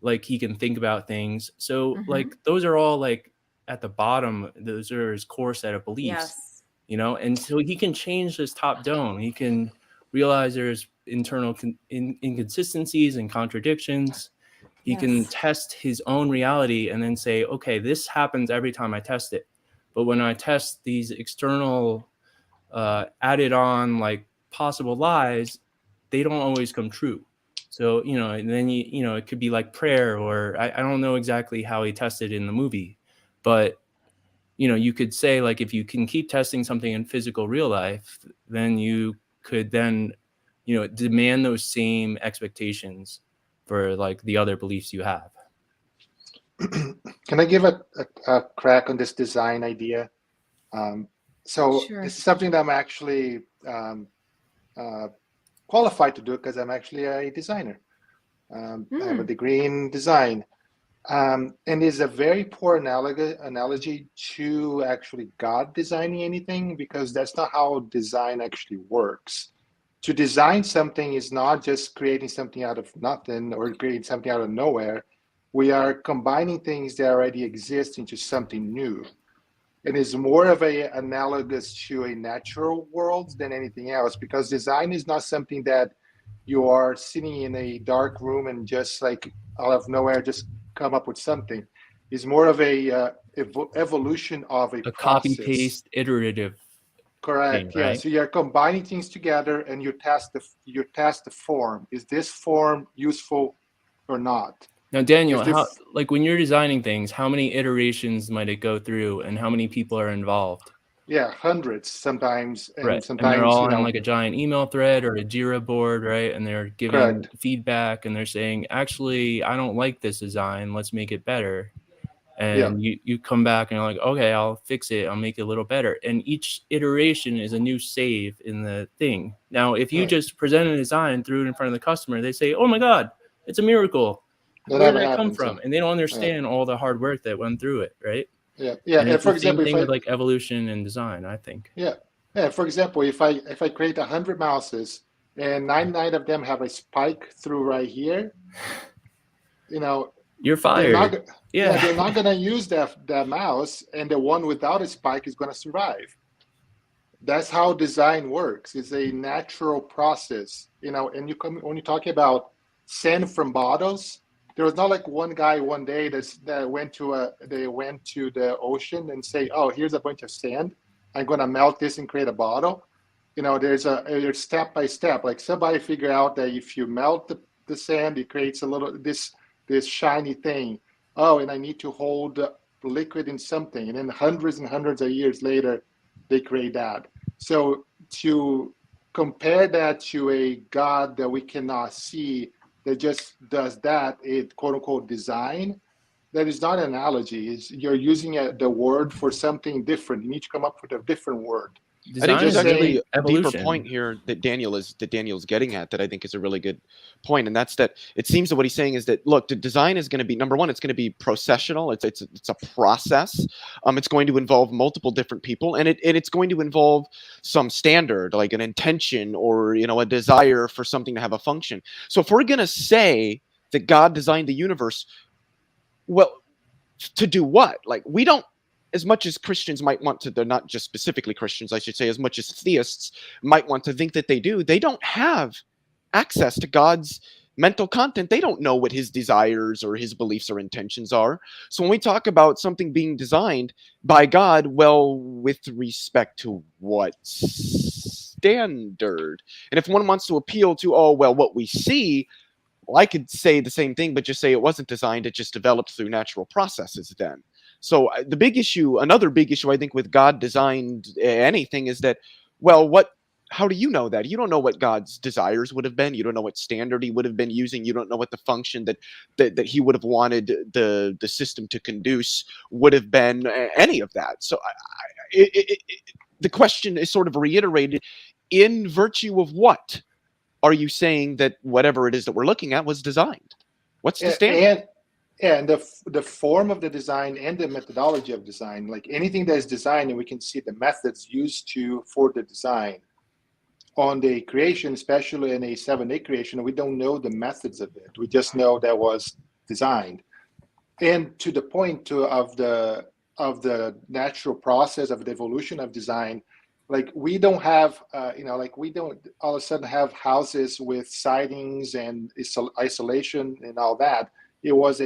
like he can think about things. So Mhm. like those are all like at the bottom, those are his core set of beliefs, Yes. you know? And so he can change this top dome. He can realize there's internal inconsistencies and contradictions. He can Yes. test his own reality and then say, okay, this happens every time I test it. But when I test these external added on like possible lies, they don't always come true. So, you know, and then you know, it could be like prayer, or I don't know exactly how he tested in the movie, but you know, you could say like if you can keep testing something in physical real life, then you could then, you know, demand those same expectations for like the other beliefs you have. Can I give a crack on this design idea? So Sure. this is something that I'm actually qualified to do because I'm actually a designer. I have a degree in design. And is a very poor analogy to actually God designing anything, because that's not how design actually works. To design something is not just creating something out of nothing or creating something out of nowhere. We are combining things that already exist into something new. It is more of a analogous to a natural world than anything else, because design is not something that you are sitting in a dark room and just like out of nowhere just come up with something. It's more of a evolution of a A copy process. paste iterative Correct. thing, Yeah. right? So you're combining things together and you test the form. Is this form useful or not? Now, Daniel, If the how like when you're designing things, how many iterations might it go through, and how many people are involved? Yeah, hundreds sometimes, and Right. And they're sometimes all in like a giant email thread or a Jira board, right? And they're giving correct. feedback and they're saying, actually, I don't like this design. Let's make it better. Yeah. And you come back and you're like, okay, I'll fix it. I'll make it a little better. And each iteration is a new save in the thing. Now, if you Right. just present a design, threw it in front of the customer, they say, oh my God, it's a miracle. That Where did never that come happens. from? And they don't understand all the hard work that went through it, right? Yeah. Yeah. And And it's for the same example, thing with like evolution and design, I think. yeah. Yeah, for example, if I create 100 mouses and 99 of them have a spike through right here, you know, You're they're not. fired. Yeah, Yeah. they're not going to use that mouse, and the one without a spike is going to survive. That's how design works. It's a natural process, And when you talk about sand from bottles, there was not like one guy one day that went to the ocean and say, "Oh, here's a bunch of sand. I'm going to melt this and create a bottle." There's step by step. Like somebody figured out that if you melt the sand, it creates a little this shiny thing. Oh, and I need to hold the liquid in something, and then hundreds and hundreds of years later, they create that. So to compare that to a God that we cannot see that just does that, it quote unquote design, that is not an analogy. You're using the word for something different. You need to come up with a different word. I think there's Just actually saying- a deeper evolution. point here that Daniel's getting at that I think is a really good point, and that's that it seems that what he's saying is that look, the design is going to be number one. It's going to be processional. It's a process. It's going to involve multiple different people, and it's going to involve some standard, like an intention or a desire for something to have a function. So if we're going to say that God designed the universe, well, to do what? Like we don't. As much as Christians might want to, they're not just specifically Christians, I should say, as much as theists might want to think that they do, they don't have access to God's mental content. They don't know what his desires or his beliefs or intentions are. So when we talk about something being designed by God, well, with respect to what standard? And if one wants to appeal to, oh, well, what we see, well, I could say the same thing, but just say it wasn't designed, it just developed through natural processes then. So another big issue, I think, with God designed anything is that, well, how do you know that? You don't know what God's desires would have been. You don't know what standard he would have been using. You don't know what the function that he would have wanted the system to conduce would have been, any of that. So the question is sort of reiterated, in virtue of what are you saying that whatever it is that we're looking at was designed? What's the standard? And the form of the design and the methodology of design, like anything that is designed, and we can see the methods used for the design on the creation, especially in a 7-day creation, we don't know the methods of it. We just know that was designed. And to the point of the natural process of the evolution of design, like we don't have, we don't all of a sudden have houses with sidings and isolation and all that. It was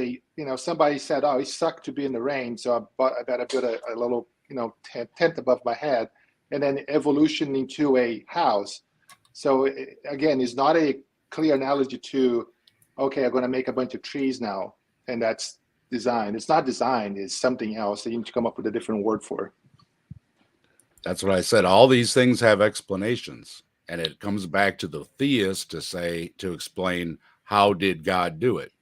somebody said, oh, it sucked to be in the rain, so I better put a little, tent above my head, and then evolution into a house. So again, it's not a clear analogy to, okay, I'm going to make a bunch of trees now, and that's design. It's not design, it's something else that you need to come up with a different word for. That's what I said. All these things have explanations, and it comes back to the theist to explain how did God do it.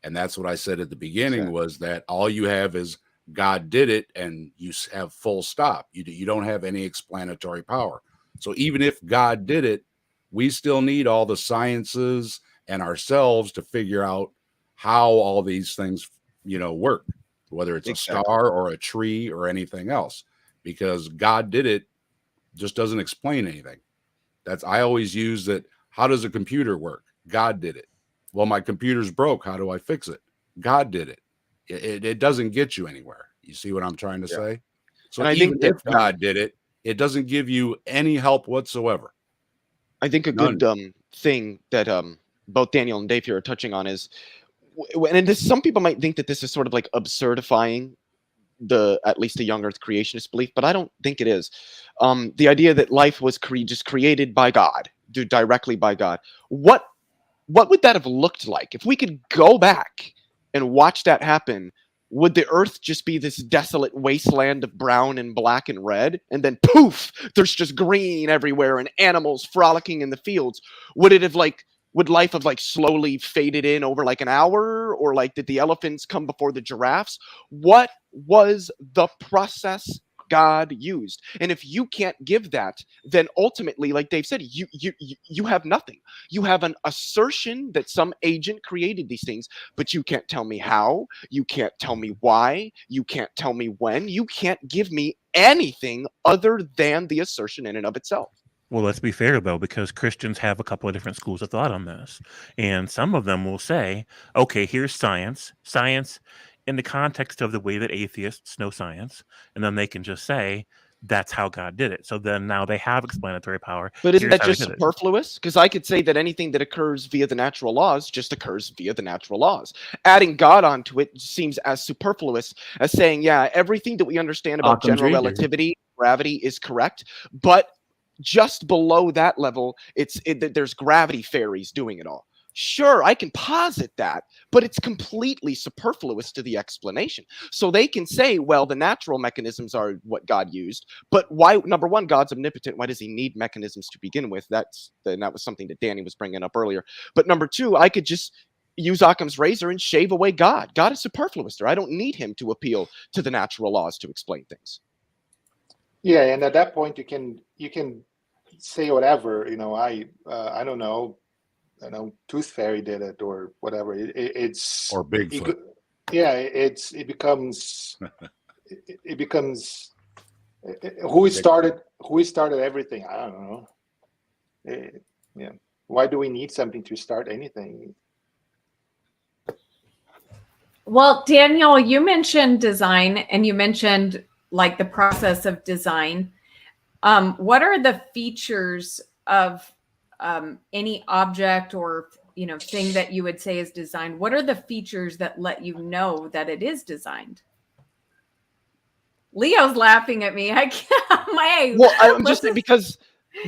And that's what I said at the beginning, was that all you have is God did it, and you have full stop. You don't have any explanatory power. So even if God did it, we still need all the sciences and ourselves to figure out how all these things, work, whether it's a star or a tree or anything else, because God did it just doesn't explain anything. I always use that. How does a computer work? God did it. Well, my computer's broke. How do I fix it? God did it. It doesn't get you anywhere. You see what I'm trying to say? So And I even think that, if God did it, it doesn't give you any help whatsoever. I think a good thing that both Daniel and Dave here are touching on is, and some people might think that this is sort of like absurdifying at least the young Earth creationist belief, but I don't think it is. The idea that life was just created by God, directly by God. What would that have looked like if we could go back and watch that happen? Would the Earth just be this desolate wasteland of brown and black and red, and then poof, there's just green everywhere and animals frolicking in the fields? Would life have slowly faded in over an hour, or did the elephants come before the giraffes? What was the process God used? And if you can't give that, then ultimately, like Dave said, you have nothing. You have an assertion that some agent created these things, but you can't tell me how. You can't tell me why. You can't tell me when. You can't give me anything other than the assertion in and of itself. Well, let's be fair, though, because Christians have a couple of different schools of thought on this. And some of them will say, okay, here's science. Science in the context of the way that atheists know science. And then they can just say, that's how God did it. So then now they have explanatory power. But isn't Here's that how he just did it. superfluous? Because I could say that anything that occurs via the natural laws just occurs via the natural laws. Adding God onto it seems as superfluous as saying, yeah, everything that we understand about Occam's general razor. relativity, gravity is correct, but just below that level, there's gravity fairies doing it all. Sure, I can posit that, but it's completely superfluous to the explanation. So they can say, well, the natural mechanisms are what God used, but why? Number one, God's omnipotent. Why does he need mechanisms to begin with? That was something that Danny was bringing up earlier. But number two, I could just use Occam's razor and shave away God. God is superfluous there. I don't need him to appeal to the natural laws to explain things. Yeah, and at that point you can say whatever, I don't know, Tooth Fairy did it or whatever. It's Or Bigfoot. It becomes who started everything. I don't know. Why do we need something to start anything? Well, Daniel, you mentioned design and you mentioned like the process of design. What are the features of any object or thing that you would say is designed? What are the features that let you know that it is designed? Leo's laughing at me. I can't. Well, I'm just because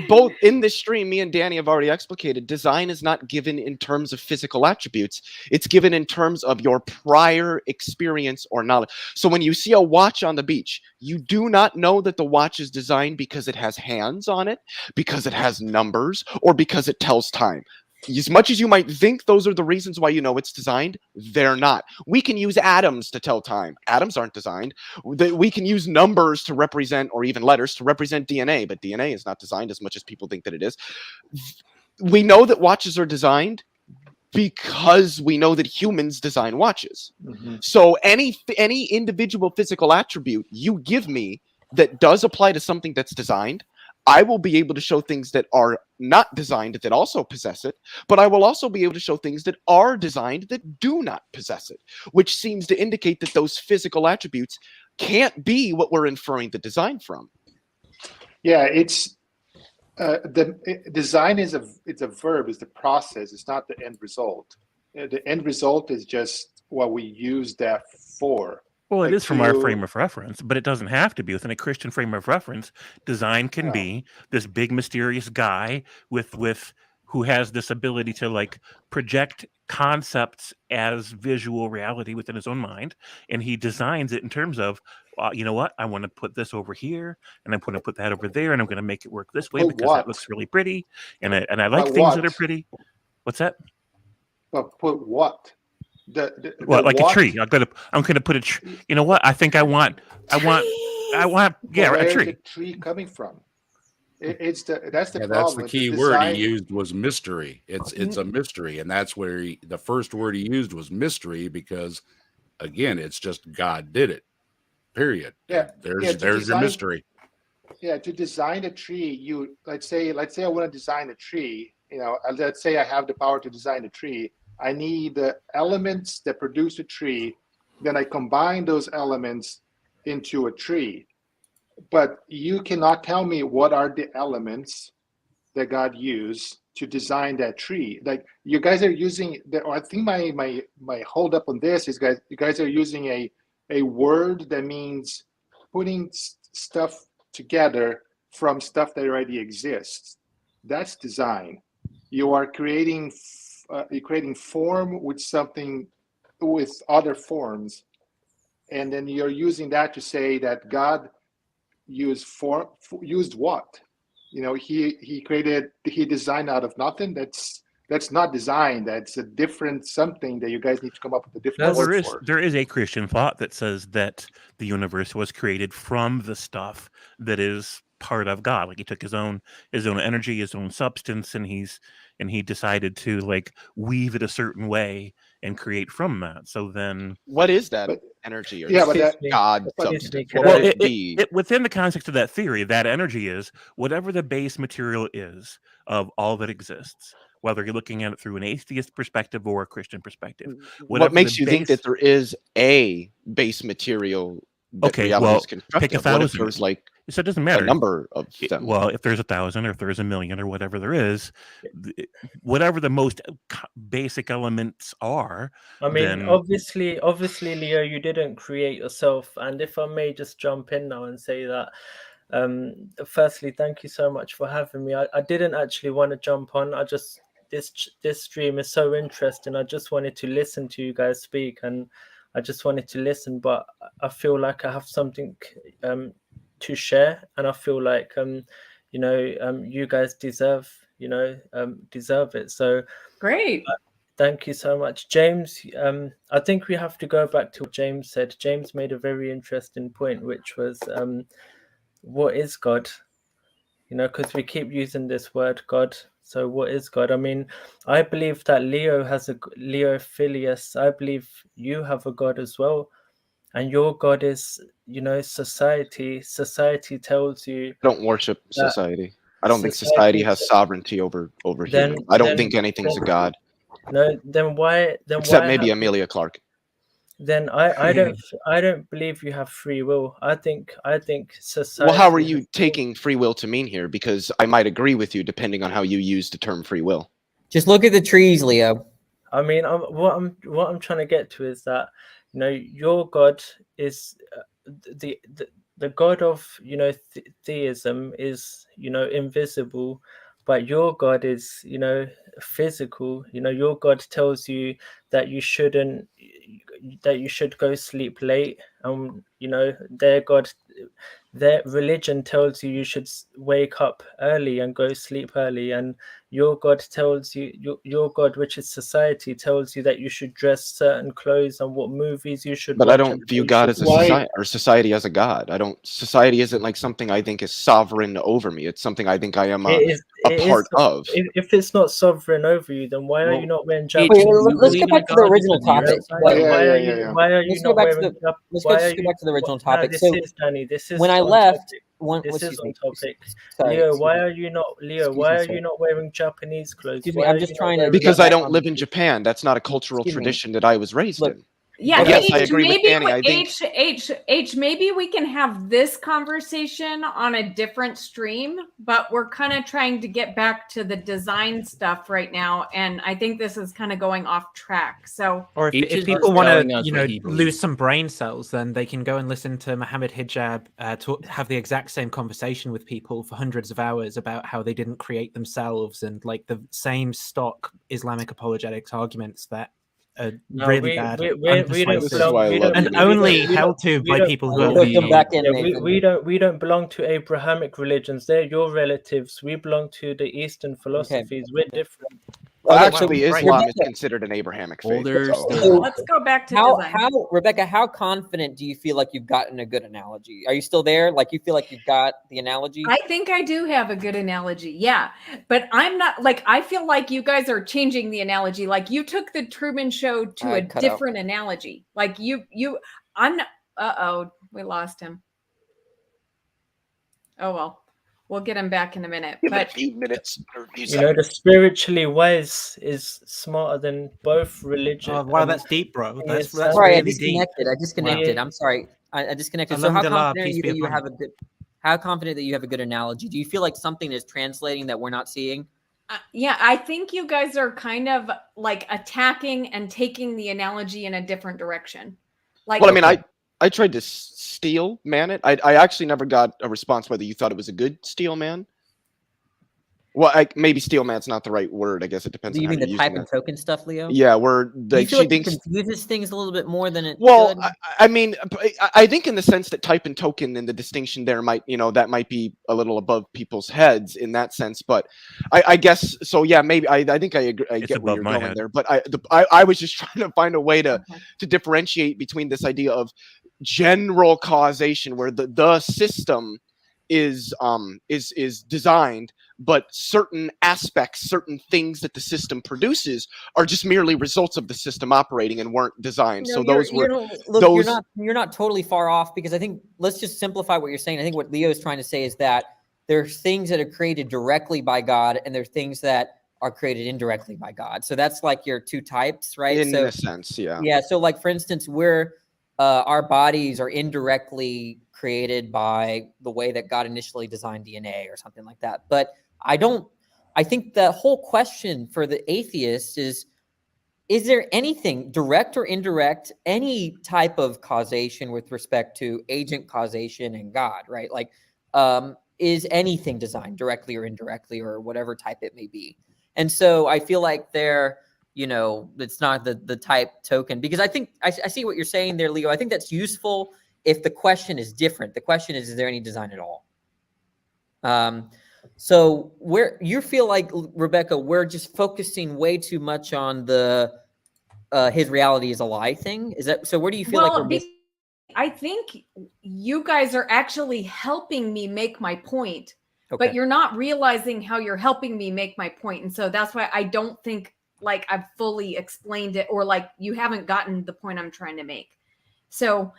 both in this stream, me and Danny have already explicated, design is not given in terms of physical attributes. It's given in terms of your prior experience or knowledge. So when you see a watch on the beach, you do not know that the watch is designed because it has hands on it, because it has numbers, or because it tells time. As much as you might think those are the reasons why you know it's designed, they're not. We can use atoms to tell time. Atoms aren't designed. We can use numbers to represent, or even letters to represent DNA, but DNA is not designed as much as people think that it is. We know that watches are designed because we know that humans design watches. Mm-hmm. So any individual physical attribute you give me that does apply to something that's designed, I will be able to show things that are not designed that also possess it, but I will also be able to show things that are designed that do not possess it, which seems to indicate that those physical attributes can't be what we're inferring the design from. Yeah, it's design is it's a verb, it's the process, it's not the end result. The end result is just what we use that for. Well, it is from our frame of reference, but it doesn't have to be. Within a Christian frame of reference, design can be this big mysterious guy with who has this ability to like project concepts as visual reality within his own mind, and he designs it in terms of, you know what, I want to put this over here, and I'm going to put that over there, and I'm going to make it work this way because that looks really pretty, and I like things that are pretty. What's that? But put what? What, like a tree? I'm gonna put a tree. You know what? I think I want a tree. Where's the tree coming from? That's the problem. That's the key word he used was mystery. It's a mystery, and that's where the first word he used was mystery, because again, it's just God did it. Period. Yeah. There's your mystery. Yeah, to design a tree, let's say I want to design a tree. Let's say I have the power to design a tree. I need the elements that produce a tree. Then I combine those elements into a tree. But you cannot tell me what are the elements that God used to design that tree. Like, you guys are using, I think my hold up on this is, you guys are using a word that means putting stuff together from stuff that already exists. That's design. You are creating form with something, with other forms, and then you're using that to say that God used what? He designed out of nothing. That's not design. That's a different something that you guys need to come up with a different word for. There is a Christian thought that says that the universe was created from the stuff that is part of God. Like, he took his own energy, his own substance, and he decided to like weave it a certain way and create from that. So then, What is that But- energy? Or yeah, is but it that- God but substance? could What I- would it be? within the context of that theory, that energy is whatever the base material is of all that exists, whether you're looking at it through an atheist perspective or a Christian perspective. What Whatever makes the you think base- that there is a base material that Okay, reality well, is constructed pick a of? What if 1,000. there's like So it doesn't a matter. number of them? Well, if there's 1,000 or if there's 1,000,000 or whatever there is, whatever the most basic elements are, I mean, then obviously, Leo, you didn't create yourself. And if I may just jump in now and say that, firstly, thank you so much for having me. I didn't actually want to jump on. I just this stream is so interesting. I just wanted to listen to you guys speak, and I just wanted to listen. But I feel like I have something to share, and I feel like you guys deserve it. So Great. thank you so much, James. I think we have to go back to what James said. James made a very interesting point, which was what is God? Because we keep using this word God. So what is God? I mean, I believe that Leo has a Leo Filius. I believe you have a God as well. And your God is, society. Society tells you. I don't worship society. I don't think society has sovereignty over humans. I don't think anything's a god. No, then why? Except maybe Amelia Clark. Then I don't believe you have free will. I think society. Well, how are you taking free will to mean here? Because I might agree with you depending on how you use the term free will. Just look at the trees, Leo. I mean, what I'm trying to get to is that your God is the God of theism is invisible, but your God is physical. Your God tells you that you should go sleep late. Their religion tells you should wake up early and go sleep early, and your God tells you, your God, which is society, tells you that you should dress certain clothes and what movies you should But watch. I don't view God as a society or society as a god. Society isn't like something I think is sovereign over me. It's something I think I am a part of. If it's not sovereign over you, then why are you not wearing Wait, jabs? let's get back to the original topic. Why are you not wearing jabs? Let's go back to the original topic. This So is Danny. This is when I on left, topic. This is on topic. Sorry, Leo, excuse why me. are you not? Leo, Excuse why me, are sir. you not wearing Japanese clothes? Excuse me, Why I'm are just you not trying to wearing Because get I back don't on- live in Japan. That's not a cultural Excuse me. tradition that I was raised Look, in. Yeah, Yes, I H, agree with maybe Danny. I think H, maybe we can have this conversation on a different stream, but we're kind of trying to get back to the design stuff right now, and I think this is kind of going off track. So, Or Each if is people just want telling to, us what he believes. lose some brain cells, then they can go and listen to Mohammed Hijab have the exact same conversation with people for hundreds of hours about how they didn't create themselves and like the same stock Islamic apologetics arguments that are No, really we bad, don't belong. and only held to by people who are Look, come back in, Yeah, Nathan. we don't belong to Abrahamic religions. They're your relatives. We belong to the Eastern philosophies. We're different. actually Right. Islam is Rebecca- considered an Abrahamic faith. Older so- still. let's go back to How design. Rebecca, how confident do you feel like you've gotten a good analogy? Are you still there? Like you feel like you've got the analogy? I think I do have a good analogy. Yeah. But I'm not like, I feel like you guys are changing the analogy. Like you took the Truman Show to a cut out. different analogy. Like I'm not, uh-oh, we lost him. Oh, well, we'll get him back in a minute. Give But it a few minutes or a few You know, seconds. the spiritually wise is smarter than both religion. Oh, wow, that's deep, bro. That's Sorry, I really deep. disconnected. I disconnected. Wow. I'm sorry. I disconnected. So how Alhamdulillah, confident are peace you be that you upon have a good? How confident that you have a good analogy? Do you feel like something is translating that we're not seeing? yeah, I think you guys are kind of like attacking and taking the analogy in a different direction. Like, Well, I mean, I tried to steel man it. I actually never got a response whether you thought it was a good steel man. Well, maybe steel man's not the right word. I guess it depends Do you on how mean you're the type using and it. token stuff, Leo? Yeah, where Do you like feel she like thinks. it confuses things a little bit more than it Well, should? I mean, I think in the sense that type and token and the distinction there might, that might be a little above people's heads in that sense. But I guess so. Yeah, maybe I think I agree. I It's get where above you're my going head. there. But I was just trying to find a way to Okay. to differentiate between this idea of general causation, where the system is designed, but certain aspects, certain things that the system produces are just merely results of the system operating and weren't designed. No, So those were look, those. you're not totally far off, because I think, let's just simplify what you're saying. I think what Leo is trying to say is that there's things that are created directly by God, and there's things that are created indirectly by God. So that's like your two types, right? In So a sense, yeah. yeah. So like, for instance, our bodies are indirectly created by the way that God initially designed DNA or something like that. But I think the whole question for the atheist is there anything direct or indirect, any type of causation with respect to agent causation and God, right? Like, is anything designed directly or indirectly, or whatever type it may be? And so I feel like it's not the type token, because I think I see what you're saying there, Leo. I think that's useful if the question is different. The question is there any design at all? So where you feel like, Rebecca, we're just focusing way too much on the his reality is a lie thing. Is that so? Where do you feel like we're missing? I think you guys are actually helping me make my point, Okay. but you're not realizing how you're helping me make my point. And so that's why I don't think like I've fully explained it, or like you haven't gotten the point I'm trying to make. So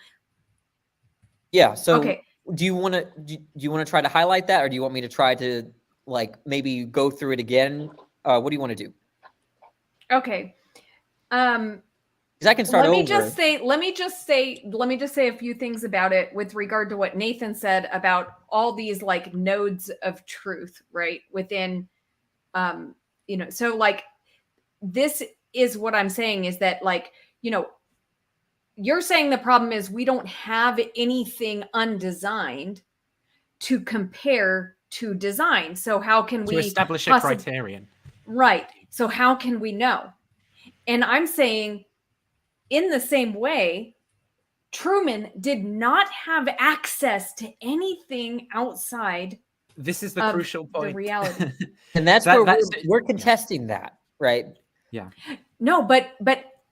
yeah. So okay. do you want to try to highlight that, or do you want me to try to like maybe go through it again? What do you want to do? Okay. Because I can start let me over. Let me just say a few things about it with regard to what Nathan said about all these like nodes of truth, right? Within, so like, this is what I'm saying is that, like, you're saying the problem is we don't have anything undesigned to compare to design. So how can we establish a criterion? Right. So how can we know? And I'm saying, in the same way, Truman did not have access to anything outside. This is the crucial point. The reality. And that's where we're contesting that, right? Yeah. No, but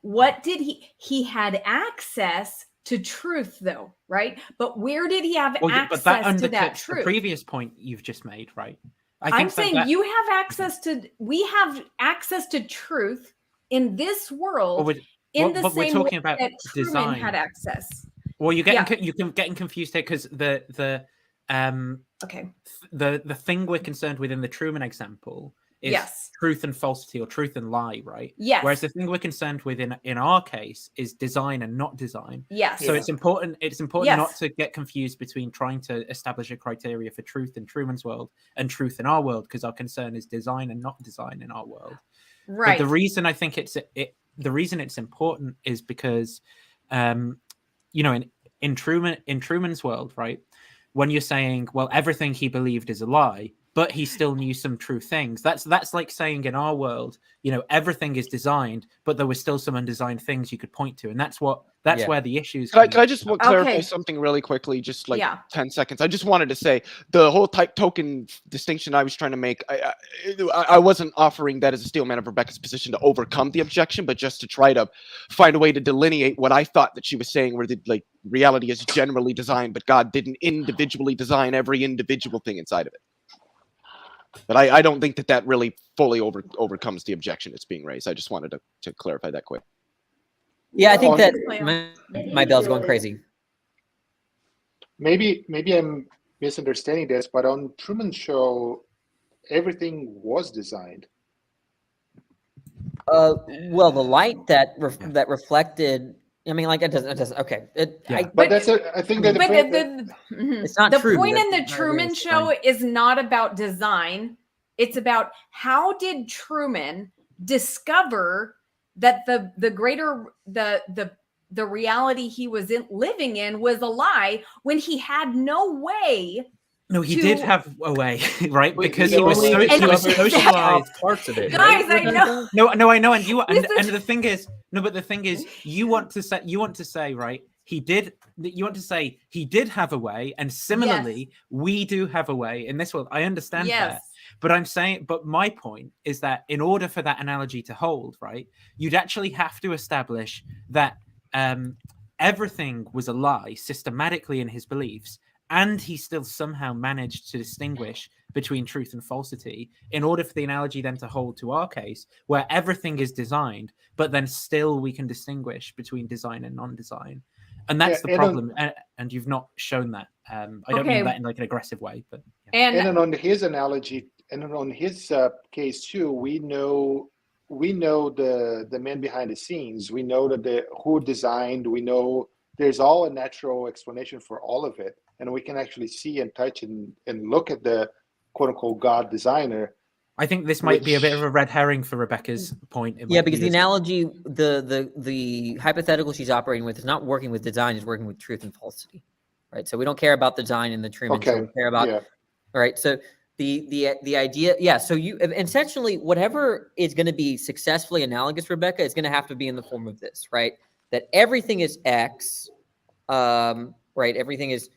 what did he had access to truth, though, right? But where did he have access to that truth? The previous point you've just made, right? I'm saying you have access to. We have access to truth in this world. In the same way that Truman had access. Well, you're getting confused here, because the thing we're concerned with in the Truman example is truth and falsity, or truth and lie, right? Yes. Whereas the thing we're concerned with in our case is design and not design. Yes. So it's important not to get confused between trying to establish a criteria for truth in Truman's world and truth in our world, because our concern is design and not design in our world. Right. But the reason I think the reason it's important is because, in Truman's world, right, when you're saying, well, everything he believed is a lie, but he still knew some true things. That's like saying in our world, everything is designed, but there were still some undesigned things you could point to, and that's where the issues. Can I just clarify something really quickly, just like 10 seconds? I just wanted to say the whole type token distinction I was trying to make. I wasn't offering that as a steel man of Rebecca's position to overcome the objection, but just to try to find a way to delineate what I thought that she was saying, where the reality is generally designed, but God didn't individually design every individual thing inside of it. But I don't think that really fully overcomes the objection that's being raised. I just wanted to clarify that quick. Yeah, I think that my bell's going crazy. Maybe I'm misunderstanding this, but on Truman's show, everything was designed. Well, the light that reflected. I mean, like it doesn't. Okay. But that's I think that it's not the true. point in the Truman Show is not about design. It's about how did Truman discover that the greater the reality he was living in was a lie, when he had no way. No, he did have a way, right? Because he was socialized parts of it. Guys, right? I know. No, I know, and the thing is, but the thing is, you want to say, right? You want to say he did have a way, and similarly, we do have a way in this world. I understand that, but my point is that in order for that analogy to hold, right, you'd actually have to establish that everything was a lie systematically in his beliefs, and he still somehow managed to distinguish between truth and falsity in order for the analogy then to hold to our case, where everything is designed, but then still we can distinguish between design and non-design. And that's the problem. And you've not shown that. I don't mean that in like an aggressive way, but And then on his analogy, and then on his case too, we know the men behind the scenes. We know that who designed. We know there's all a natural explanation for all of it, and we can actually see and touch and look at the quote unquote God designer. I think this might be a bit of a red herring for Rebecca's point. Yeah, because the analogy, the hypothetical she's operating with is not working with design; it's working with truth and falsity, right? So we don't care about the design in the Truman Show. We care about, all right. So the idea, yeah. So you essentially whatever is going to be successfully analogous, Rebecca, is going to have to be in the form of this, right? That everything is X, right? Everything is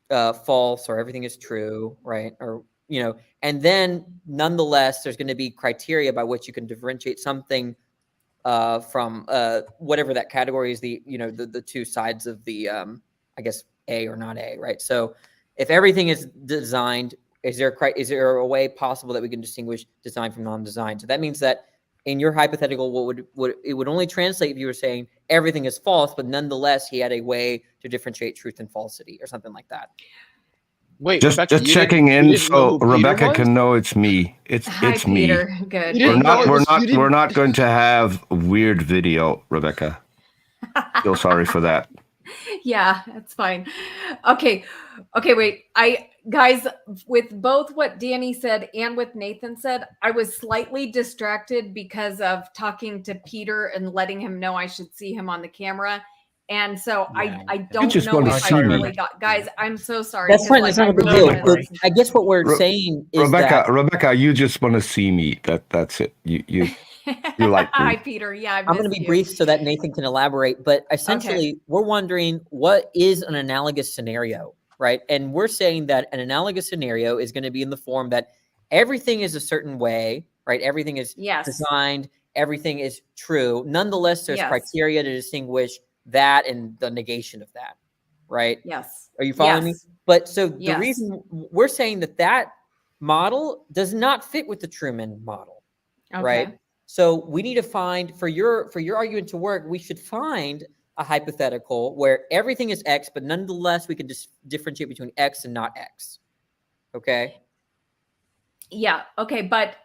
false, or everything is true, right? Or and then nonetheless, there's going to be criteria by which you can differentiate something from whatever that category is. The two sides of the I guess A or not A, right? So if everything is designed, is there a way possible that we can distinguish design from non-design? So that means that in your hypothetical, it would only translate if you were saying everything is false, but nonetheless he had a way to differentiate truth and falsity, or something like that. Wait, just Rebecca, checking in so Rebecca can know it's me. It's Peter. me. Good. We're not going to have weird video, Rebecca. Feel sorry for that. Yeah, that's fine. Okay, wait. Guys, with both what Danny said and what Nathan said, I was slightly distracted because of talking to Peter and letting him know I should see him on the camera. And so I don't know if I really got, guys, I'm so sorry. That's fine. That's not a big deal. I guess what we're saying is Rebecca, you just want to see me. That's it. You like me. Hi, Peter. Yeah, I'm going to be brief so that Nathan can elaborate. But essentially, we're wondering what is an analogous scenario, right? And we're saying that an analogous scenario is going to be in the form that everything is a certain way, right? Everything is designed. Everything is true. Nonetheless, there's criteria to distinguish that and the negation of that, right? Yes. Are you following me? But so the reason we're saying that model does not fit with the Truman model, right? So we need to find, for your argument to work, we should find a hypothetical where everything is X, but nonetheless we can just differentiate between X and not X. Okay. Yeah. Okay. But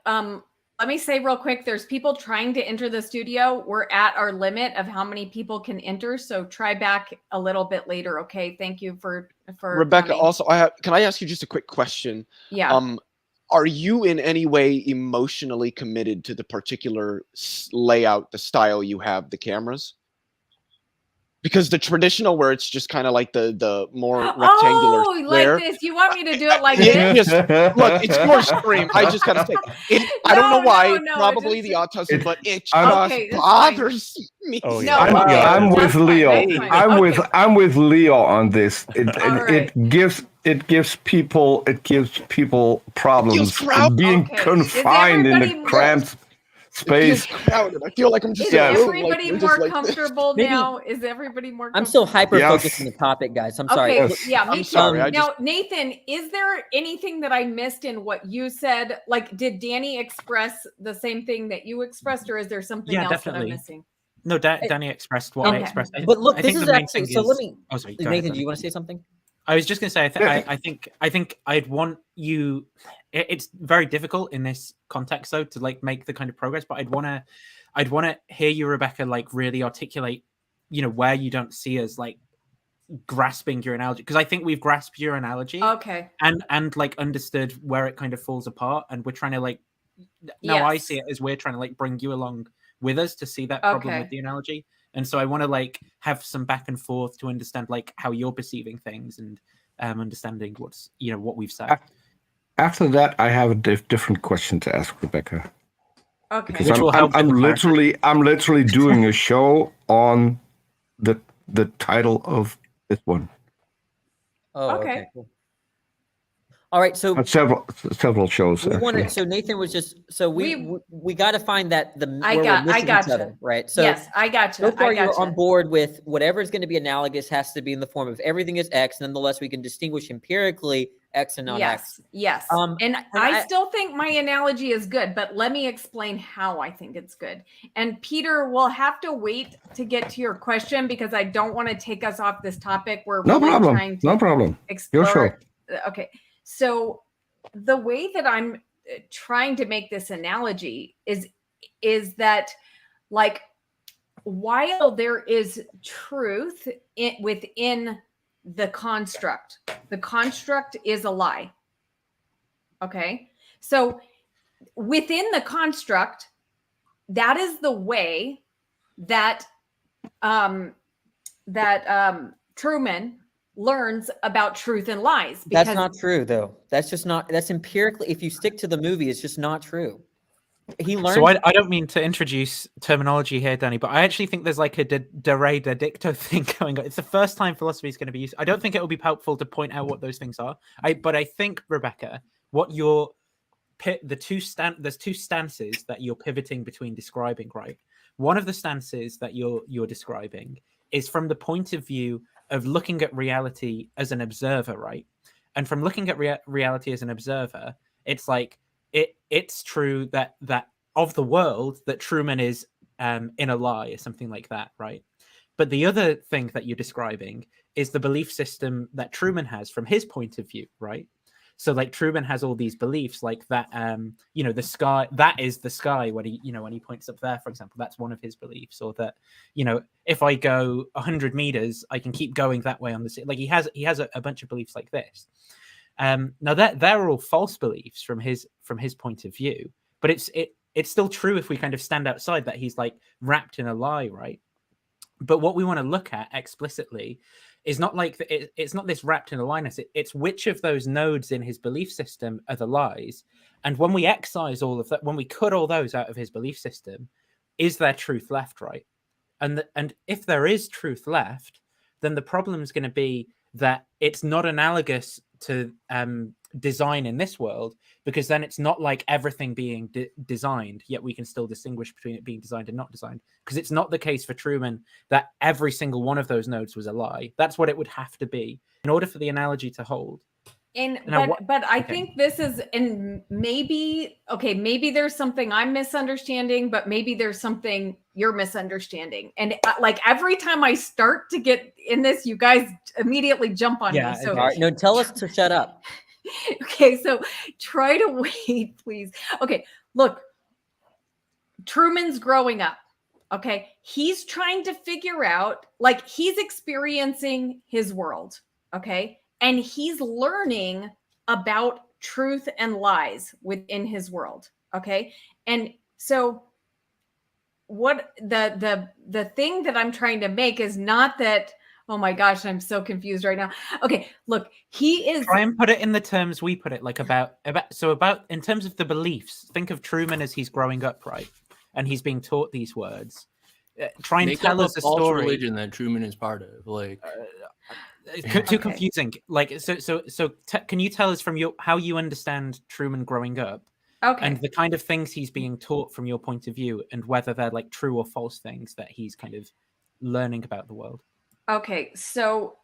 let me say real quick, there's people trying to enter the studio. We're at our limit of how many people can enter. So try back a little bit later. Okay. Thank you for Rebecca. coming. Also, can I ask you just a quick question? Yeah. Are you in any way emotionally committed to the particular layout, the style you have the cameras? Because the traditional, where it's just kind of like the more rectangular square. Like this. You want me to do it like this? Look, it's your stream. I just gotta say, I don't know why. Probably the autism, but it just bothers me. Oh, yeah. I'm with Leo. I'm with Leo on this. It gives people problems being confined in the cramped space. Crowded. I feel like I'm just. Is everybody more comfortable now? Is everybody more? I'm still hyper focused on the topic, guys. I'm sorry. Okay, yeah, me I'm too. sorry. Now, Nathan, is there anything that I missed in what you said? Like, did Danny express the same thing that you expressed, or is there something else that I'm missing? No, Danny expressed what I expressed. But look, this is actually. So let me. Oh, sorry. Nathan, do you want to say something? I was just going to say, I think I'd want you. It's very difficult in this context, though, to like make the kind of progress. But I'd want to hear you, Rebecca, like really articulate, where you don't see us like grasping your analogy, because I think we've grasped your analogy, and like understood where it kind of falls apart, and we're trying to like. Now I see it as we're trying to like bring you along with us to see that problem with the analogy. And so I want to like have some back and forth to understand like how you're perceiving things and understanding what's what we've said. After that, I have a different question to ask Rebecca. Okay. Because I'm literally doing a show on the title of this one. Oh, okay. Cool. All right, so several shows. we actually. wanted. So Nathan was just. So we got to find that I missing each gotcha. other, right? So yes, I gotcha. So far, I gotcha. you're on board with whatever is going to be analogous has to be in the form of everything is X. Nonetheless, we can distinguish empirically X and non-X. Yes. And I still think my analogy is good, but let me explain how I think it's good. And Peter, we'll have to wait to get to your question because I don't want to take us off this topic. We're no really problem. trying to no problem. explore. Your show. Okay. So the way that I'm trying to make this analogy is that, like, while there is truth within the construct is a lie. Okay. So within the construct, that is the way that Truman learns about truth and lies. That's not true, though. That's just not. That's empirically. If you stick to the movie, it's just not true. He learned. So I don't mean to introduce terminology here, Danny, but I actually think there's like a de re de dicto thing going on. It's the first time philosophy is going to be used. I don't think it will be helpful to point out what those things are. But I think, Rebecca, what there's two stances that you're pivoting between describing, right? One of the stances that you're describing is from the point of view of looking at reality as an observer, right? And from looking at reality as an observer, it's like it's true that of the world that Truman is in a lie or something like that, right? But the other thing that you're describing is the belief system that Truman has from his point of view, right? So like Truman has all these beliefs like that, the sky, that is the sky when he points up there, for example, that's one of his beliefs. Or that, if I go 100 meters, I can keep going that way on the sea. Like he has a bunch of beliefs like this. Now they're all false beliefs from his point of view, but it's still true if we kind of stand outside that he's like wrapped in a lie, right? But what we want to look at explicitly is not like it's not this wrapped in a lie-ness. It's which of those nodes in his belief system are the lies. And when we excise all of that, when we cut all those out of his belief system, is there truth left, right? And if there is truth left, then the problem is going to be that it's not analogous to design in this world, because then it's not like everything being designed, yet we can still distinguish between it being designed and not designed, because it's not the case for Truman that every single one of those nodes was a lie. That's what it would have to be in order for the analogy to hold. But I think this is, and maybe there's something I'm misunderstanding, but maybe there's something you're misunderstanding. And like every time I start to get in this, you guys immediately jump on me. So all right, no, tell us to shut up. Okay, so try to wait, please. Okay, look, Truman's growing up. Okay, he's trying to figure out, like, he's experiencing his world. Okay. And he's learning about truth and lies within his world. Okay. And so what the thing that I'm trying to make is not that, oh my gosh, I'm so confused right now. Okay, look, he is. Try and put it in the terms we put it, like about in terms of the beliefs. Think of Truman as he's growing up, right? And he's being taught these words. Try and tell us a story. Religion that Truman is part of, like. Too confusing. Like, can you tell us from how you understand Truman growing up? Okay. And the kind of things he's being taught from your point of view, and whether they're like true or false things that he's kind of learning about the world. Okay, so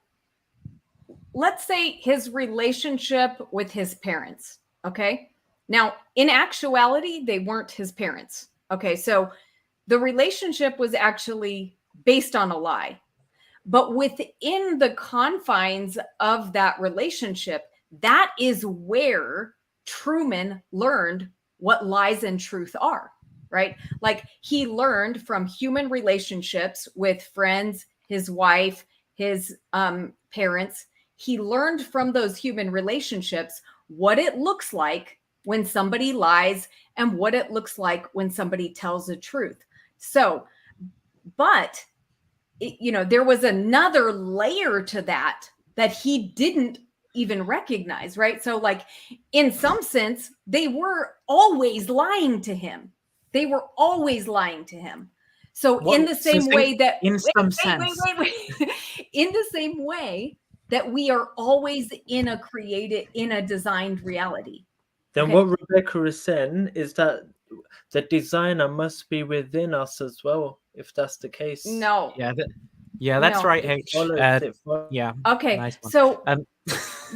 let's say his relationship with his parents. Okay. Now, in actuality, they weren't his parents. Okay, so the relationship was actually based on a lie. But within the confines of that relationship, that is where Truman learned what lies and truth are, right? Like, he learned from human relationships with friends, his wife, his parents. He learned from those human relationships what it looks like when somebody lies and what it looks like when somebody tells the truth. So, but there was another layer to that he didn't even recognize, right? So like, in some sense, they were always lying to him. So in the same way that, in the same way that we are always in a designed reality. Then Okay. what Rebecca is saying is that the designer must be within us as well, if that's the case. No. Yeah, that's No. right, It H. follows, Yeah. Okay. Nice one. So,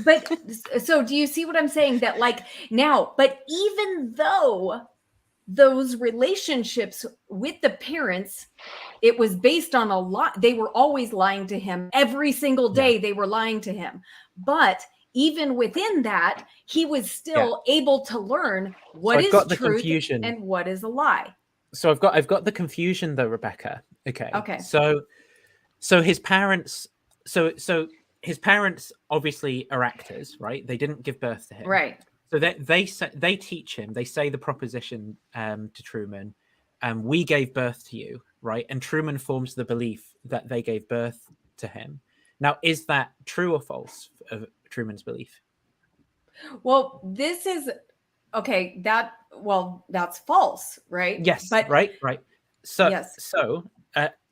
but so do you see what I'm saying? That like now, but even though those relationships with the parents, it was based on a lot. They were always lying to him every single day. They were lying to him. But even within that, he was still able to learn what is truth and what is a lie. So I've got the confusion though, Rebecca. Okay. Okay. So his parents, so his parents obviously are actors, right? They didn't give birth to him, right? So they teach him. They say the proposition to Truman, "We gave birth to you," right? And Truman forms the belief that they gave birth to him. Now, is that true or false of Truman's belief? Well, this is okay. That's false, right? Yes, but right. So, yes.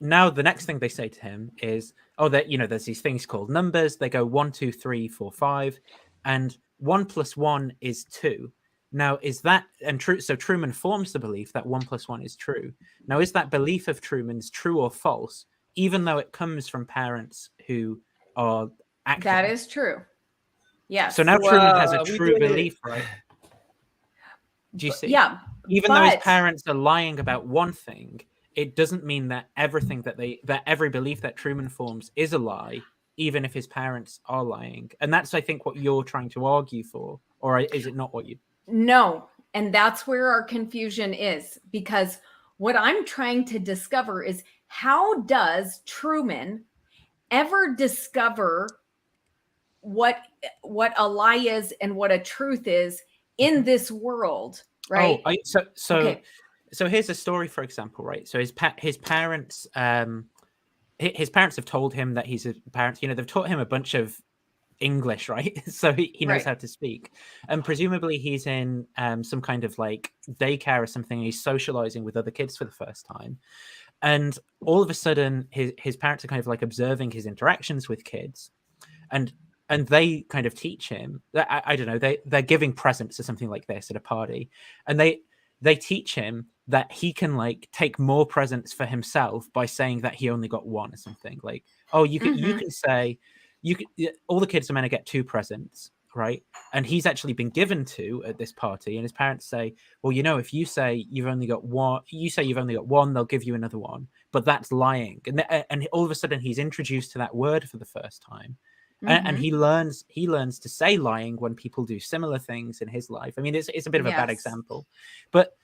Now the next thing they say to him is, that there's these things called numbers. They go 1, 2, 3, 4, 5, and 1 + 1 is 2. Now, is that true? So Truman forms the belief that 1 + 1 is true. Now, is that belief of Truman's true or false, even though it comes from parents who are acting? That is true. Yes. So now Truman has a true belief, right? Do you see? Yeah. Even though his parents are lying about one thing, it doesn't mean that everything that every belief that Truman forms is a lie, even if his parents are lying. And that's, I think, what you're trying to argue for, or is it not what you? No, and that's where our confusion is, because what I'm trying to discover is, how does Truman ever discover what a lie is and what a truth is in this world, right? So here's a story, for example, right? So his parents have told him that he's a parent. They've taught him a bunch of English, right? So he knows how to speak, and presumably he's in some kind of like daycare or something. And he's socializing with other kids for the first time, and all of a sudden his parents are kind of like observing his interactions with kids, and they kind of teach him that, I don't know, they're giving presents or something like this at a party, and they teach him that he can like take more presents for himself by saying that he only got one or something. Like, you can say all the kids are meant to get 2 presents, right? And he's actually been given 2 at this party, and his parents say, well, if you say you've only got one, they'll give you another one, but that's lying. And all of a sudden he's introduced to that word for the first time. And he learns to say lying when people do similar things in his life. I mean, it's a bit of a bad example, but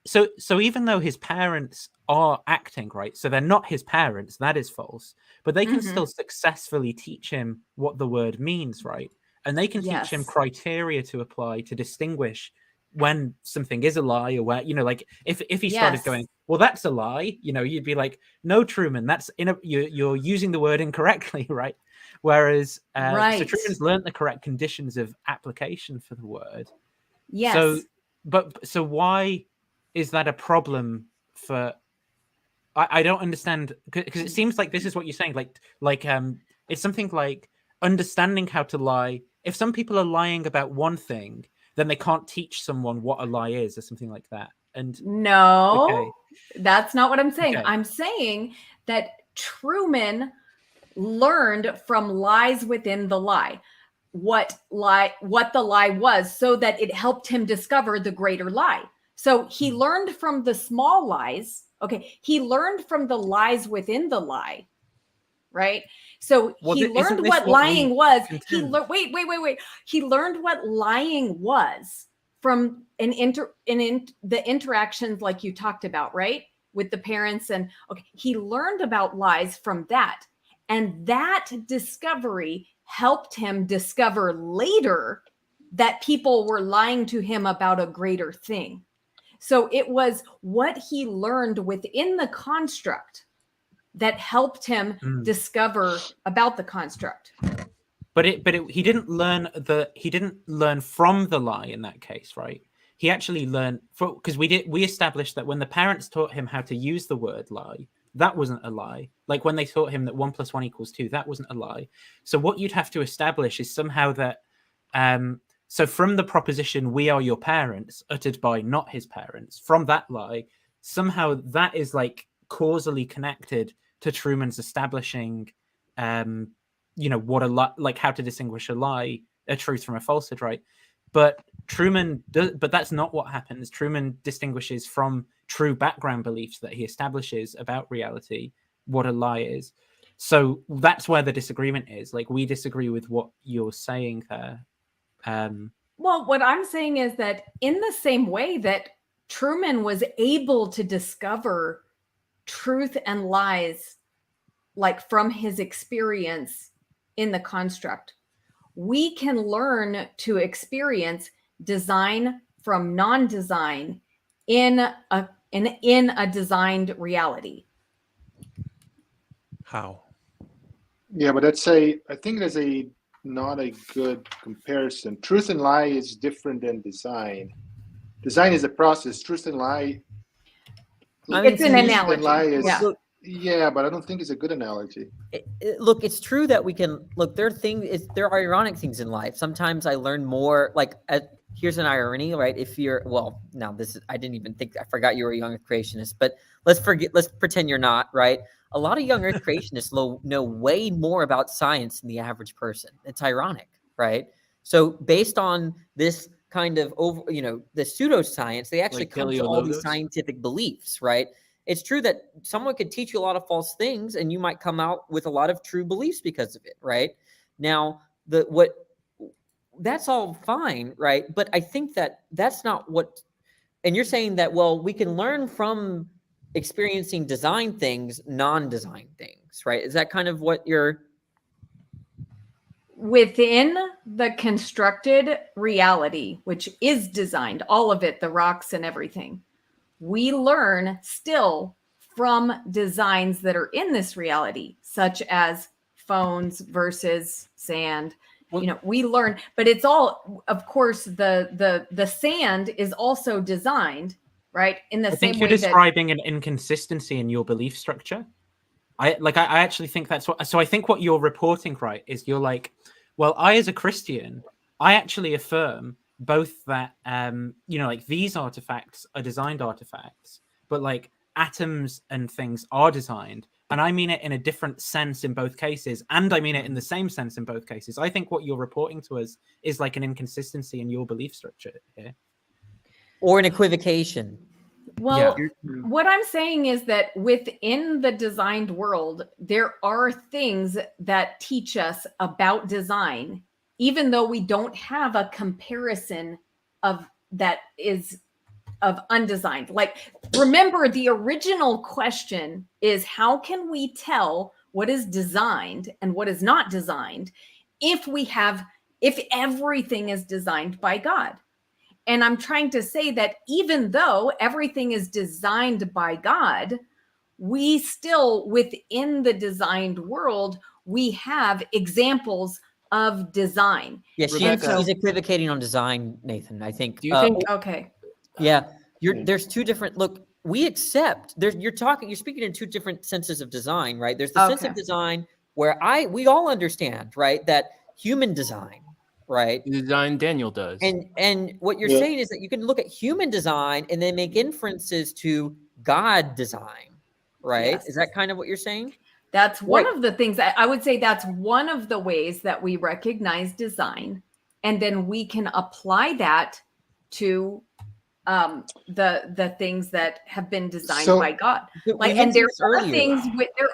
so even though his parents are acting, right, so they're not his parents, that is false, but they can still successfully teach him what the word means, right? And they can teach him criteria to apply to distinguish when something is a lie, or where, like if he started going, well, that's a lie, you'd be like, no, Truman, that's you're using the word incorrectly, right? Whereas so Truman's learned the correct conditions of application for the word. Yes. So why is that a problem for? I don't understand, because it seems like this is what you're saying, like it's something like understanding how to lie. If some people are lying about one thing, then they can't teach someone what a lie is, or something like that. And no, that's not what I'm saying. Okay. I'm saying that Truman learned from lies within the lie what the lie was, so that it helped him discover the greater lie. So he learned from the small lies. Okay, he learned from the lies within the lie, right? So he learned what lying was. Wait. He learned what lying was from the interactions like you talked about, right, with the parents. And he learned about lies from that, and that discovery helped him discover later that people were lying to him about a greater thing. So it was what he learned within the construct that helped him discover about the construct. But he didn't learn from the lie in that case, right? He actually learned because we established that when the parents taught him how to use the word lie, that wasn't a lie. Like when they taught him that 1 + 1 = 2, that wasn't a lie. So what you'd have to establish is somehow that so from the proposition, we are your parents, uttered by not his parents, from that lie, somehow that is like causally connected to Truman's establishing, what a lie, like how to distinguish a truth from a falsehood, right? But but that's not what happens. Truman distinguishes from true background beliefs that he establishes about reality what a lie is. So that's where the disagreement is. Like, we disagree with what you're saying there. Well, what I'm saying is that in the same way that Truman was able to discover truth and lies, like from his experience in the construct, we can learn to experience design from non-design in a designed reality. How? Yeah, but I think there's not a good comparison. Truth and lie is different than design. Design is a process. Truth and lie. It's an analogy. And lie is, Look, yeah, but I don't think it's a good analogy. Look, it's true that we can look. There are ironic things in life. Sometimes I learn more. Like, here's an irony, right? If you're I didn't even think. I forgot you were a young Earth creationist. But let's pretend you're not, right? A lot of young Earth creationists know way more about science than the average person. It's ironic, right? So based on this kind of the pseudoscience, they actually come to all these scientific beliefs, right? It's true that someone could teach you a lot of false things and you might come out with a lot of true beliefs because of it, right? Now, that's all fine, right? But I think that's not what, and you're saying that, well, we can learn from experiencing design things, non-design things, right? Is that kind of what you're... Within the constructed reality, which is designed, all of it, the rocks and everything, we learn still from designs that are in this reality, such as phones versus sand. We learn, but it's all, of course, the sand is also designed, right? In the same way. I think you're describing an inconsistency in your belief structure. I actually think that's what. So I think what you're reporting, right, is you're like, well, I as a Christian, I actually affirm both that like these artifacts are designed artifacts, but like atoms and things are designed, and I mean it in a different sense in both cases, and I mean it in the same sense in both cases. I think what you're reporting to us is like an inconsistency in your belief structure here, or an equivocation. Well, what I'm saying is that within the designed world, there are things that teach us about design, even though we don't have a comparison of undesigned. Like, remember, the original question is, how can we tell what is designed and what is not designed if everything is designed by God? And I'm trying to say that even though everything is designed by God, we still, within the designed world, we have examples of design. Yeah, she's equivocating on design, Nathan, I think. Do you think? Okay. Yeah, there's two different, look, we accept, you're speaking in two different senses of design, right? There's the sense of design where we all understand, right, that human design, right? The design Daniel does. And what you're saying is that you can look at human design and then make inferences to God design, right? Yes. Is that kind of what you're saying? That's one of the things I would say. That's one of the ways that we recognize design, and then we can apply that to the things that have been designed by God. Like, and there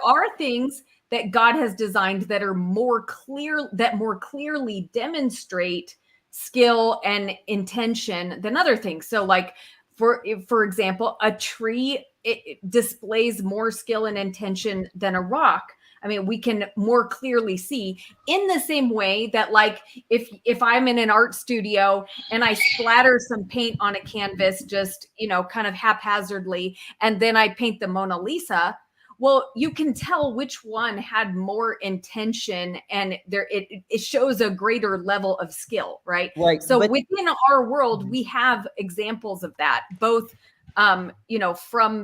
are things that God has designed that are more clearly demonstrate skill and intention than other things. So, like, for example, a tree, it displays more skill and intention than a rock. I mean, we can more clearly see, in the same way that, like, if I'm in an art studio and I splatter some paint on a canvas, just, kind of haphazardly, and then I paint the Mona Lisa, well, you can tell which one had more intention, and it shows a greater level of skill, right? Right. So within our world, we have examples of that, both, from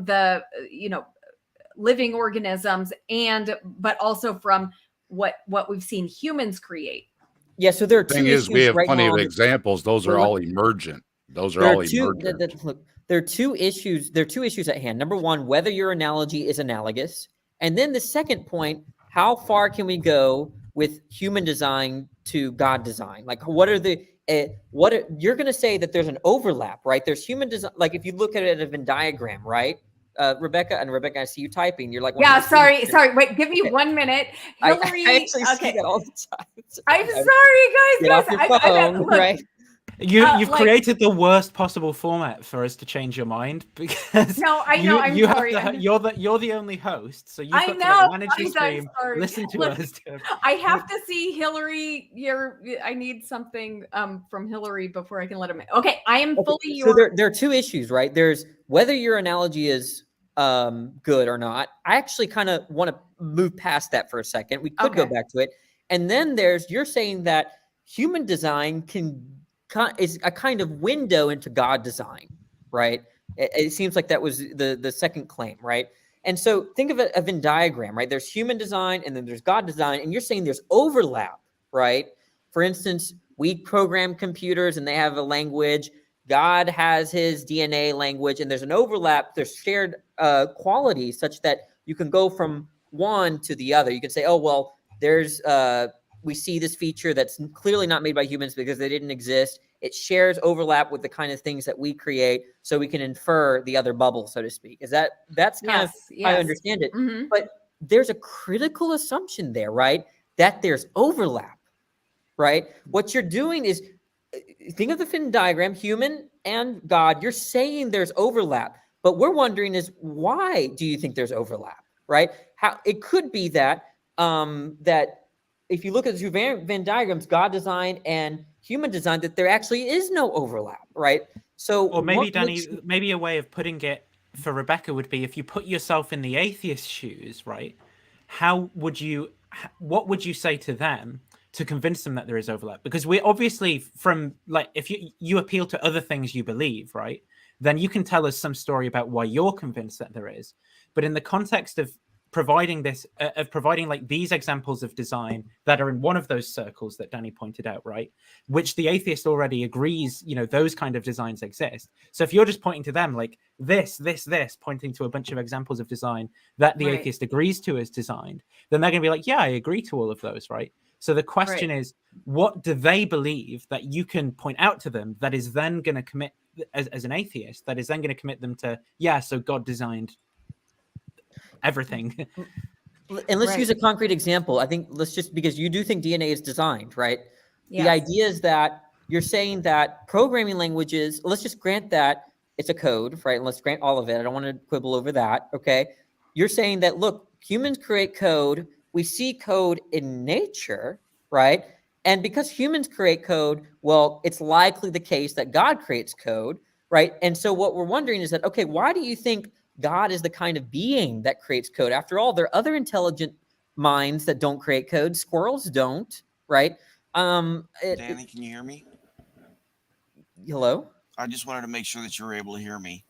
the, living organisms, but also from what we've seen humans create. Yeah, so there are two Thing is, we issues have right plenty now. of examples. Those are all emergent. Those are There all are two. emergent. Look, there are two issues. There are two issues at hand. Number one, whether your analogy is analogous, and then the second point: how far can we go with human design to God design? Like, what are the you're going to say that there's an overlap, right? There's human design. Like, if you look at it as a Venn diagram, right? Rebecca, I see you typing. You're like, Yeah, sorry. Wait, give me 1 minute. Hillary, I actually see that all the time. I'm sorry, Get off your phone, right? You've like- created the worst possible format for us to change your mind, because No, I know. I'm sorry. you're the only host, so you've I got to know, manage the I'm stream, sorry. listen to Look, us. I have to see Hillary. I need something from Hillary before I can let him in. Okay, I am fully So there are two issues, right? There's whether your analogy is good or not. I actually kind of want to move past that for a second. We could go back to it. And then you're saying that human design is a kind of window into God design, right? It seems like that was the second claim, right? And so think of a Venn diagram, right? There's human design and then there's God design, and you're saying there's overlap, right? For instance, we program computers and they have a language. God has his DNA language, and there's an overlap. There's shared qualities such that you can go from one to the other. You can say, oh, well, we see this feature that's clearly not made by humans because they didn't exist. It shares overlap with the kind of things that we create, so we can infer the other bubble, so to speak. That's kind of how I understand it. Mm-hmm. But there's a critical assumption there, right? That there's overlap, right? What you're doing is, think of the Venn diagram, human and God. You're saying there's overlap, but we're wondering is, why do you think there's overlap, right? How it could be that that if you look at the two Venn diagrams, God design and human design, that there actually is no overlap, right? So, or maybe Danny, maybe a way of putting it for Rebecca would be, if you put yourself in the atheist shoes, right? What would you say to them to convince them that there is overlap? Because we're obviously, from, like, if you appeal to other things you believe, right, then you can tell us some story about why you're convinced that there is. But in the context of providing like these examples of design that are in one of those circles that Danny pointed out, right, which the atheist already agrees, those kind of designs exist. So if you're just pointing to them like this, pointing to a bunch of examples of design that the atheist agrees to as designed, then they're going to be like, yeah, I agree to all of those, right? So the question is, what do they believe that you can point out to them that is then going to commit, as an atheist, that is then going to commit them to, yeah, so God designed everything. And let's use a concrete example. I think because you do think DNA is designed, right? Yes. The idea is that you're saying that programming languages, let's just grant that it's a code, right? And let's grant all of it. I don't want to quibble over that, okay? You're saying that, look, humans create code. We see code in nature, right? And because humans create code, well, it's likely the case that God creates code, right? And so what we're wondering is that, okay, why do you think God is the kind of being that creates code? After all, there are other intelligent minds that don't create code. Squirrels don't, right? Danny, can you hear me? Hello? I just wanted to make sure that you were able to hear me.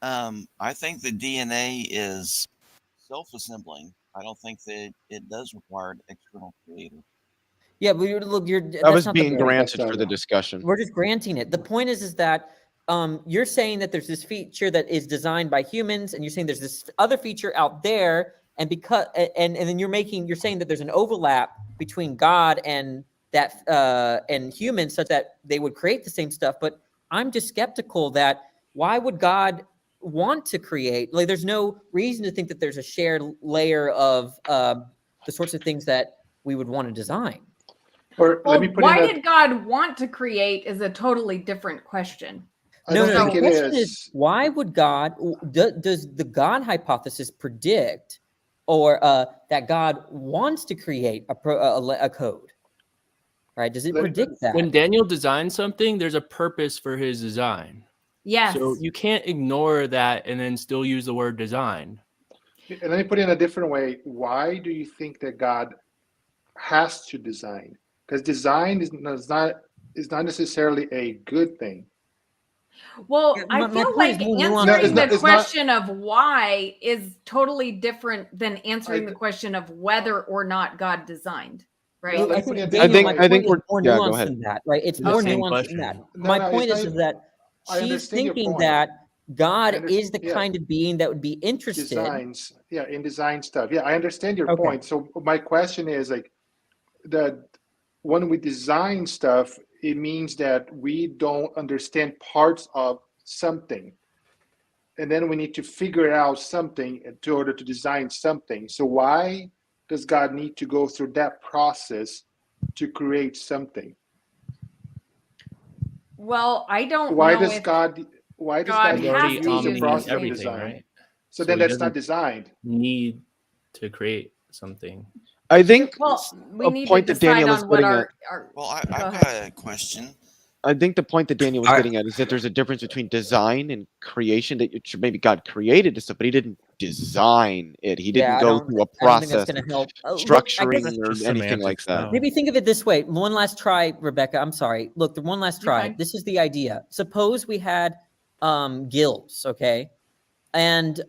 I think the DNA is self-assembling. I don't think that it does require an external creator. Yeah, but that was being granted for the discussion. We're just granting it. The point is that you're saying that there's this feature that is designed by humans, and you're saying there's this other feature out there, and then you're saying that there's an overlap between God and that and humans, such that they would create the same stuff. But I'm just skeptical that why would God want to create? Like, there's no reason to think that there's a shared layer of the sorts of things that we would want to design. Or well, why did God want to create is a totally different question. No, the question is, why would God, does the God hypothesis predict or that God wants to create a code? Right? Does it predict that? When Daniel designs something, there's a purpose for his design. Yes. So you can't ignore that and then still use the word design. And let me put it in a different way. Why do you think that God has to design? Because design is not necessarily a good thing. Well, Yeah, I my feel point like is more nuanced No, answering it's than not. the It's not. question of why is totally different than answering I, the question of whether or not God designed, no, right? I let's put think, it I this Daniel, think my way. I point think is we're more yeah. Go nuanced ahead. than that, right? It's The more Okay. same nuanced than that. question. No, My no, point it's is not. that I she's understand your thinking point. that God I understand. is the Yeah, kind of being that would be interested. designs. Yeah, in design stuff. Yeah, I understand your Okay. point. So my question is like that when we design stuff, it means that we don't understand parts of something, and then we need to figure out something in order to design something. So why does God need to go through that process to create something? Well, I don't Why know does if God why does God God He's need to has already to use the use omni process of something. everything, design? right? So So then he that's not doesn't designed. need to create something. I think Well, we a need to point that decide Daniel is on what getting at. our Well, go I've ahead. got a question. I think the point that Daniel was I, getting at is that there's a difference between design and creation. That maybe God created this stuff, but He didn't design it. He Yeah, didn't go through a I don't think that's process going of to help. Look, I guess structuring That's or just anything like semantics, that. though. maybe think of it this way. One last try, Rebecca. I'm sorry. Look, the one last You're try. fine. This is the idea. Suppose we had gills, okay? And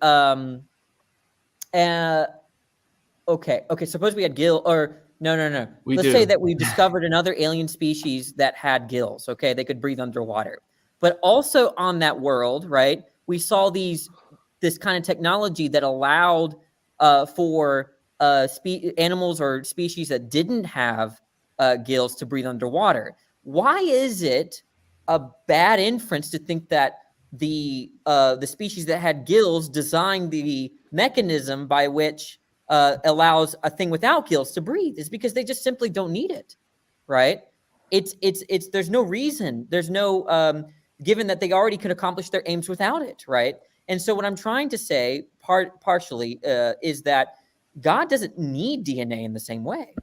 okay, suppose we had no. We Let's say do. that we discovered another alien species that had gills, okay? They could breathe underwater. But also on that world, right? We saw this kind of technology that allowed for animals or species that didn't have gills to breathe underwater. Why is it a bad inference to think that the species that had gills designed the mechanism by which allows a thing without gills to breathe? Is because they just simply don't need it, right? It's there's no reason, there's no given that they already could accomplish their aims without it, right? And so what I'm trying to say partially is that God doesn't need DNA in the same way,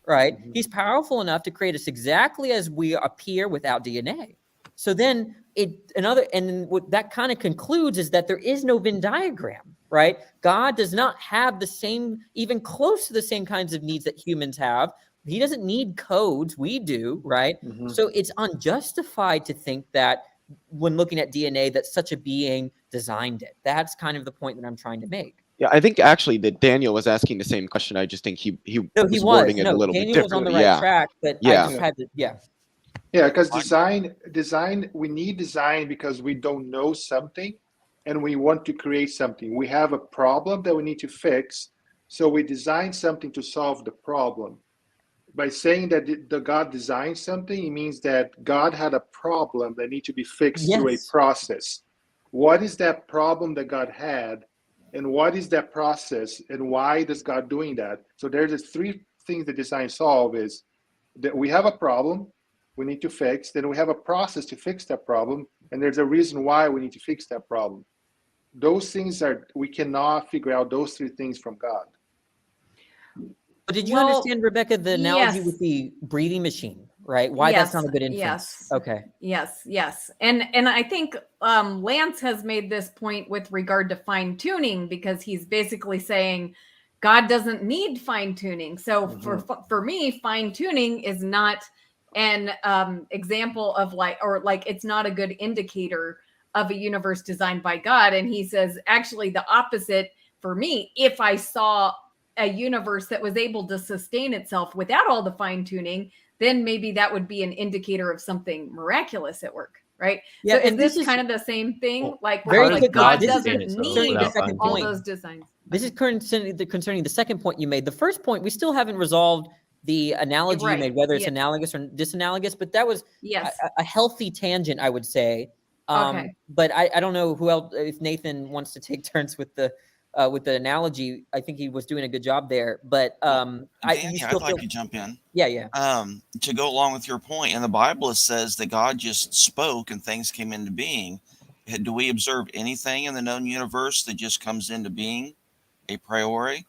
right? Mhm. He's powerful enough to create us exactly as we appear without DNA. So then what that kind of concludes is that there is no Venn diagram, right? God does not have the same, even close to the same kinds of needs that humans have. He doesn't need codes. We do, right? Mhm. So it's unjustified to think that when looking at DNA, that such a being designed it. That's kind of the point that I'm trying to make. Yeah, I think actually that Daniel was asking the same question. I just think he No, he was wording was. it a No, little bit Daniel was on the differently. right Yeah, track, but I yeah. just had to, yeah. Yeah, because design, we need design because we don't know something and we want to create something. We have a problem that we need to fix, so we design something to solve the problem. By saying that the God designed something, it means that God had a problem that need to be fixed through a Yes. process. What is that problem that God had, and what is that process, and why does God doing that? So there's just three things that design solve is that we have a problem we need to fix, then we have a process to fix that problem, and there's a reason why we need to fix that problem. Those things we cannot figure out those three things from God. But did you Well, understand, Rebecca, the analogy yes. with the breathing machine, right? Why that's not a good inference? Yes. Okay. Yes. And I think Lance has made this point with regard to fine tuning, because he's basically saying God doesn't need fine tuning. So for me, fine tuning is not an example of it's not a good indicator of a universe designed by God. And he says actually the opposite for me. If I saw a universe that was able to sustain itself without all the fine tuning, then maybe that would be an indicator of something miraculous at work, right? Yeah, so is and this kind of the same thing? Well, like very where like quickly, God this is doesn't concerning need the second all point. those designs. This is concerning the second point you made. The first point, we still haven't resolved the analogy you Right. made, whether it's Yeah. analogous or disanalogous, but that was Yes. a healthy tangent, I would say. Okay. But I don't know who else, if Nathan wants to take turns with the analogy. I think he was doing a good job there. But Danny, you I'd still like feel, to jump in. yeah. To go along with your point, in the Bible it says that God just spoke and things came into being. Do we observe anything in the known universe that just comes into being a priori?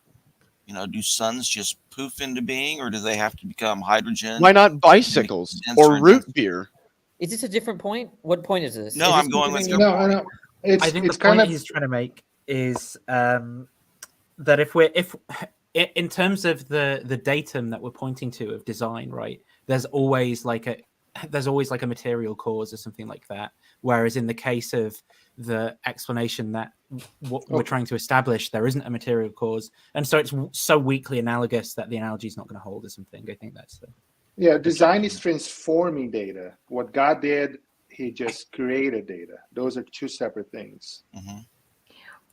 Do suns just poof into being, or do they have to become hydrogen? Why not bicycles or root beer? Is this a different point? What point is this? No, is I'm going with your No, point. no. I think It's the point kind of he's trying to make is that if in terms of the datum that we're pointing to of design, right? There's always like a material cause or something like that. Whereas in the case of the explanation that what we're trying to establish, there isn't a material cause, and so it's so weakly analogous that the analogy is not going to hold or something. I think that's design is transforming data. What God did, he just created data. Those are two separate things. Mm-hmm.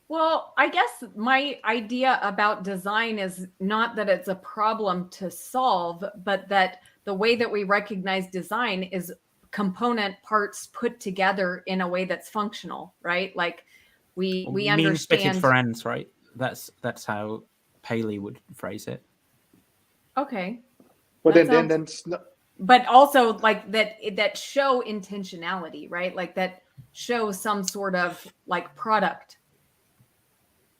Well, I guess my idea about design is not that it's a problem to solve, but that the way that we recognize design is component parts put together in a way that's functional, right? Like we means fitted understand for ends, right? That's how Paley would phrase it. Okay. But That then sounds- it's not, but also like that show intentionality, right? Like that shows some sort of like product.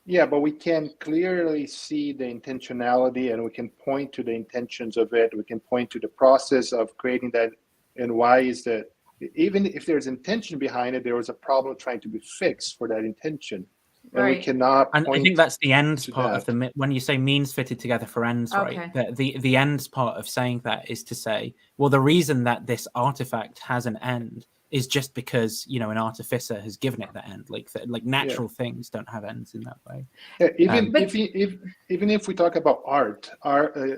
yeah, but we can clearly see the intentionality, and we can point to the intentions of it. We can point to the process of creating that, and why is that? Even if there's intention behind it, there was a problem trying to be fixed for that intention, and we Right. cannot And point. I think that's the ends to part of that. when you say means fitted together for ends, Okay. right? The ends part of saying that is to say, well, the reason that this artifact has an end is just because an artificer has given it that end. Like natural things don't have ends in that way. Yeah, even But- if we talk about art,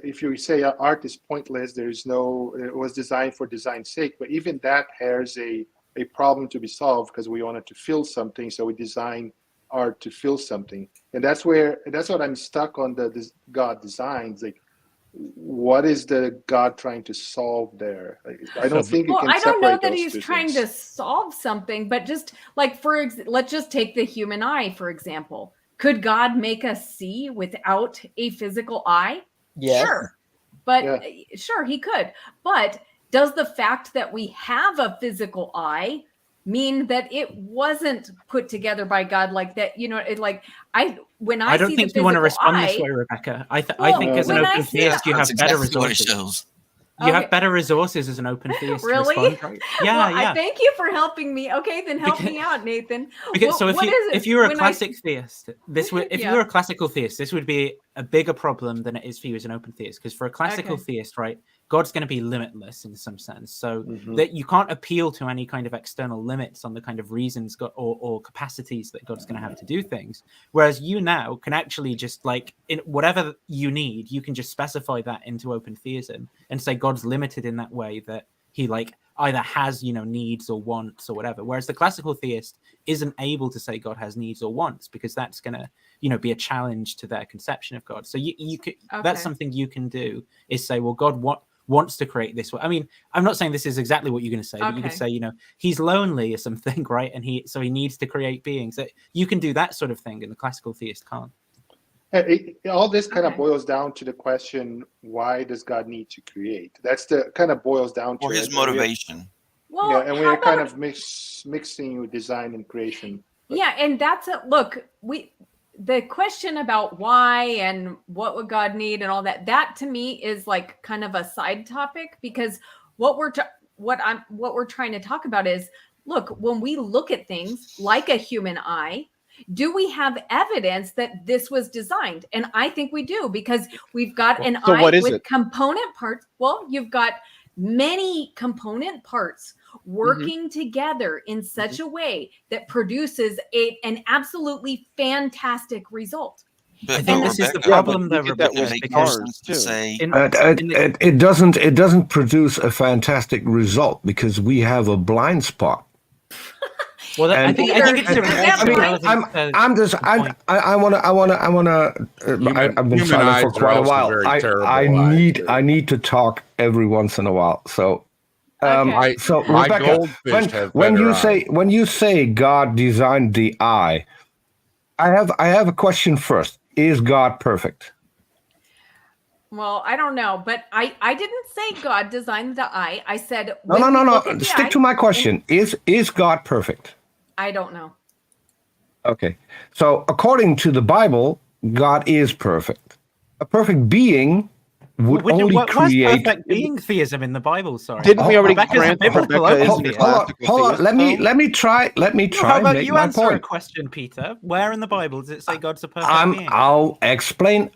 if you say art is pointless, it was designed for design's sake, but even that has a problem to be solved because we wanted to fill something, so we design art to fill something, and that's what I'm stuck on this God designs. Like, what is the God trying to solve there? I don't think you Well, can I don't know separate that those he's two trying things. to solve something, but just like let's just take the human eye, for example. Could God make us see without a physical eye? Yes. Sure. But Yeah. sure, he could. But does the fact that we have a physical eye mean that it wasn't put together by God like that? When I don't see think the you want to physical respond eye, this way, Rebecca. I Well, think as an when I open see theist, you have That's better exactly what it resources. shows. You Okay. have better resources as an open theist Really? to respond, right? Yeah, well, yeah. I thank you for helping me. Okay, then help me out, Nathan. Because so What is it if you were a when classic theist, this would if Yeah. you were a classical theist, this would be a bigger problem than it is for you as an open theist. Because for a classical Okay. theist, right, God's going to be limitless in some sense, so Mhm. that you can't appeal to any kind of external limits on the kind of reasons or capacities that God's going to have to do things. Whereas you now can actually just like in whatever you need, you can just specify that into open theism and say God's limited in that way that he like either has needs or wants or whatever, whereas the classical theist isn't able to say God has needs or wants because that's going to be a challenge to their conception of God. So you could that's Okay. something you can do is say, well, God wants to create this way. I mean, I'm not saying this is exactly what you're going to say, but you could Okay. say he's lonely or something, right? And he needs to create beings. That you can do that sort of thing, and the classical theist can't. All this kind of Okay. boils down to the question: why does God need to create? That's the kind of boils down to Or his it. motivation. Well, Yeah, and how we're kind about- of mixing with design and creation. Yeah, and that's the question about why and what would God need and all that to me is like kind of a side topic, because what we're trying to talk about is, look, when we look at things like a human eye, do we have evidence that this was designed? And I think we do, because we've got an So eye what is with it? component parts. Well, you've got many component parts working together in such a way that produces an absolutely fantastic result. I But think this is the Rebecca, problem, though, you get that Rebecca, with make because more sense to say It doesn't produce a fantastic result because we have a blind spot. well, I think it's I've been Human silent eyes for are quite a also while. very terrible I eyes, need to talk every once in a while. So Okay. so my Rebecca, goldfish have when better you say God designed the eye, I have a question first. Is God perfect? Well, I don't know, but I didn't say God designed the eye. I said No. look at the Stick eye, to my question. Is God perfect? I don't know. Okay. So according to the Bible, God is perfect. A perfect being would only where's create. perfect being theism in the Bible? Sorry, Didn't we already Rebecca's a grant that biblical Rebecca open isn't a theist. classical Hold on. theist, Let me try. How about Make you my answer a point. question, Peter? Where in the Bible does it say God's a perfect being? I'll explain.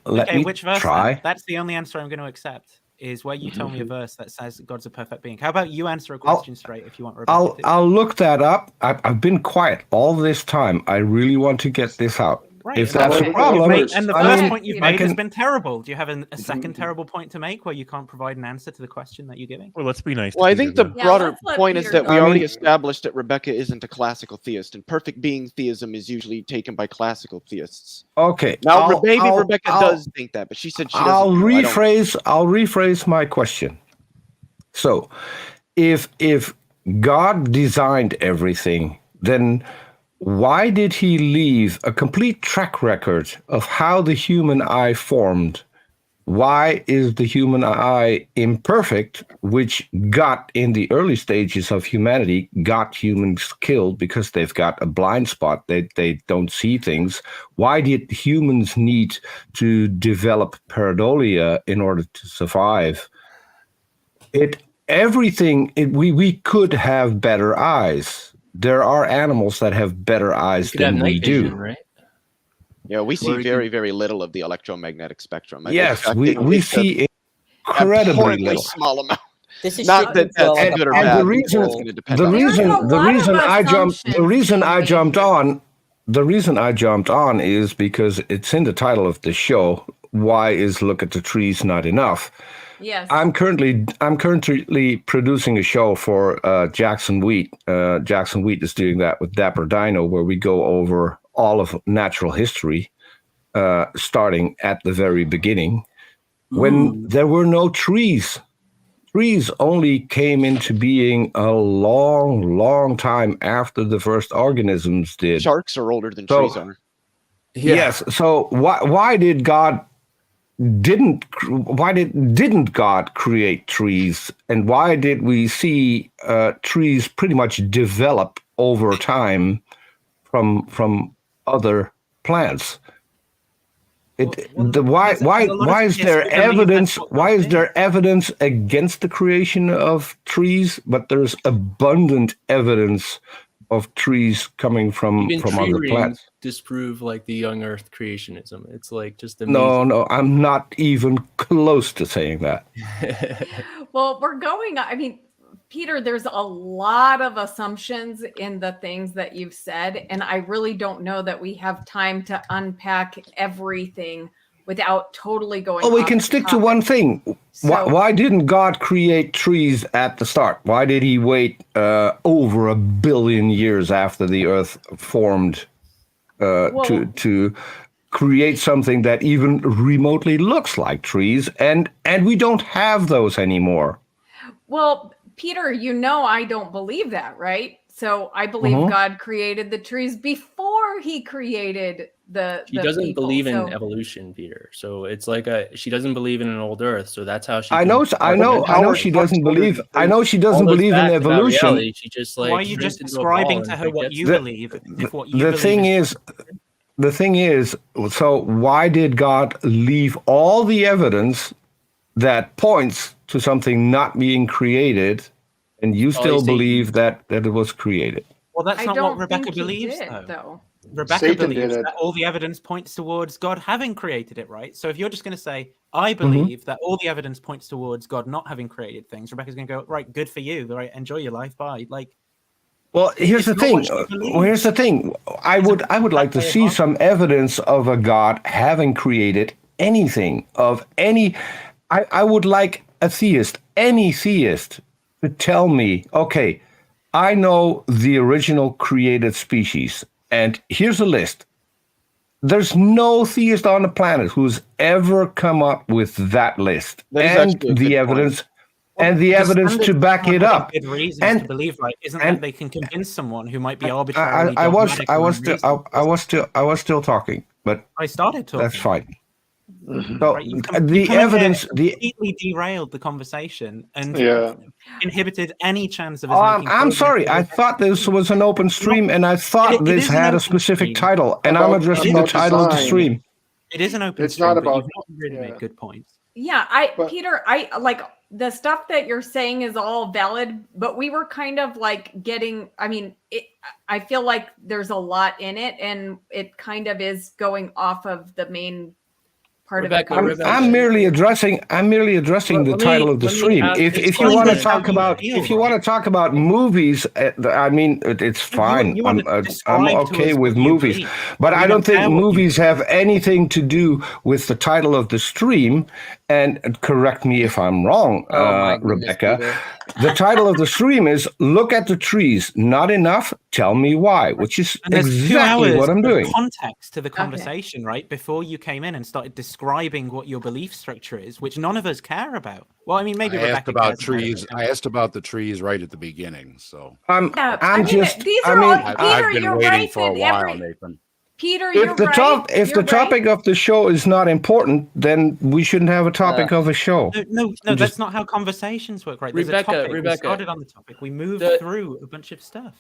Let Okay, me which verse try. then? That's the only answer I'm going to accept. is where you tell me a verse that says God's a perfect being. How about you answer a question straight if you want Rebecca to? I'll look that up. I've been quiet all this time. I really want to get this out. Right, If and that's a the problem, and the I first mean, point you've I made has can. been terrible. Do you have a second terrible point to make where you can't provide an answer to the question that you're giving? Well, let's be nice. Well, to I Peter, think the then. broader let's let point is Peter that we I already mean- established that Rebecca isn't a classical theist, and perfect being theism is usually taken by classical theists. Okay. Now, maybe Rebecca does think that, but she said she doesn't. I'll so I don't- rephrase my question. So, if God designed everything, then why did he leave a complete track record of how the human eye formed? Why is the human eye imperfect, which got in the early stages of humanity, got humans killed because they've got a blind spot, they don't see things? Why did humans need to develop pareidolia in order to survive? We could have better eyes. There are animals that have better eyes could have than we night do. vision, right? Yeah, we see Or you very, very little of the electromagnetic spectrum. In Yes, fact, we it's a see incredibly abhorrently little. small amount. This is Not that shaped into, that's like, a good or And bad. the reason, It's gonna depend the on reason, There's a the lot reason of I jumped, the assumptions reason being I made jumped here. on, the reason I jumped on is because it's in the title of the show. Why is look at the trees not enough? Yes. I'm currently producing a show for Jackson Wheat. Jackson Wheat is doing that with Dapper Dino, where we go over all of natural history, starting at the very beginning, when there were no trees. Trees only came into being a long, long time after the first organisms did. Sharks are older than So- trees are. Yes. So why didn't God create trees, and why did we see trees pretty much develop over time from other plants? Why is there evidence? Why is there evidence against the creation of trees, but there's abundant evidence of trees coming from Even tree other rings plants? disprove like the young Earth creationism. It's like just amazing. No, I'm not even close to saying that. Well, we're going, I mean, Peter, there's a lot of assumptions in the things that you've said, and I really don't know that we have time to unpack everything without totally going. Oh, we off can the stick to topic. one thing. So- Why didn't God create trees at the start? Why did he wait over 1 billion years after the Earth formed to create something that even remotely looks like trees? And we don't have those anymore. Well, Peter, you know I don't believe that, right? So I believe God created the trees before he created the She doesn't people. believe in So- evolution, Peter. So it's like she doesn't believe in an old Earth. So that's how she. I know she doesn't believe. I know she doesn't believe in evolution. Reality, she just like. Why are you just describing to her what you believe? If what you The believe thing is, so why did God leave all the evidence that points to something not being created, and you still believe that it was created? Well, that's I not don't what Rebecca think he believes, did, though. Rebecca Satan believes did it. that all the evidence points towards God having created it, right? So if you're just going to say, I believe that all the evidence points towards God not having created things, Rebecca's going to go, right, good for you, right? Enjoy your life, bye. Like, well, here's the it's not thing. what she believes. Here's the thing. I would like to see some evidence of a God having created anything of any. I would like a theist, any theist, to tell me, okay, I know the original created species, and here's a list. There's no theist on the planet who's ever come up with that list That is and actually a the good evidence. point. And the evidence to back it up. Good reasons And to believe, right? Isn't and- that they can convince someone who might be arbitrarily I was dogmatic or unreasonable? still talking, but I started talking. that's fine. So Right, you the come in evidence, there, completely derailed the conversation and Yeah. inhibited any chance of us making I'm progress. sorry. I thought this was an open stream, and I thought It this is an had a open specific stream. title, and I'm About- addressing the about title of the design. stream. It is an open It's stream, not but about- you've not really yeah. made good points. Yeah, But- Peter, I like the stuff that you're saying is all valid, but we were kind of like getting, I mean, I feel like there's a lot in it, and it kind of is going off of the main part Rebecca, of the conversation. I'm merely addressing the title of the stream. If you want to talk about movies, I mean it's fine. I'm okay with movies, but I don't think movies have anything to do with the title of the stream. And correct me if I'm wrong, Rebecca. The title of the stream is "Look at the Trees. Not enough. Tell me why," which is exactly what I'm doing. Context to the conversation, right? Before you came in and started describing what your belief structure is, which none of us care about. Well, I mean, maybe I asked about trees. I asked about the trees right at the beginning. So I'm just. These are all, Peter, I've been you're waiting right for a that while, Nathan. Peter, If the topic of the show is not important, then we shouldn't have a topic of a show. No, that's not how conversations work, right? There's a topic. We started on the topic. We moved through a bunch of stuff.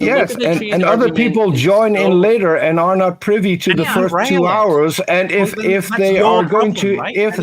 Yes, and other people join in later and are not privy to the first 2 hours. And if they are going to, if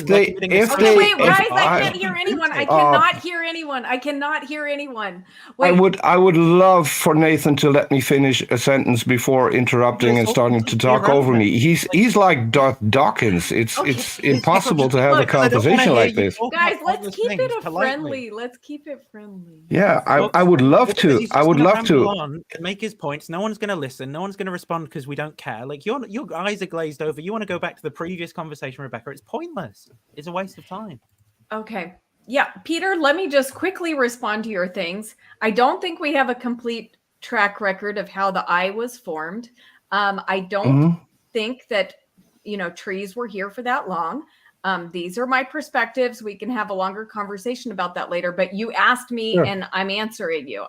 they, wait, guys, I can't hear anyone. I cannot hear anyone. I cannot hear anyone. Wait. I would love for Nathan to let me finish a sentence before interrupting and starting to talk over me. He's like Dawkins. It's impossible to have a conversation like this. Guys, let's keep it friendly. Let's keep it friendly. Yeah, I would love to. I would love to on, make his points. No one's going to listen. No one's going to respond because we don't care. Like your eyes are glazed over. You want to go back to the previous conversation, Rebecca. It's pointless. It's a waste of time. Okay. Yeah, Peter, let me just quickly respond to your things. I don't think we have a complete track record of how the eye was formed. I don't think that, trees were here for that long. These are my perspectives. We can have a longer conversation about that later, but you asked me and I'm answering you.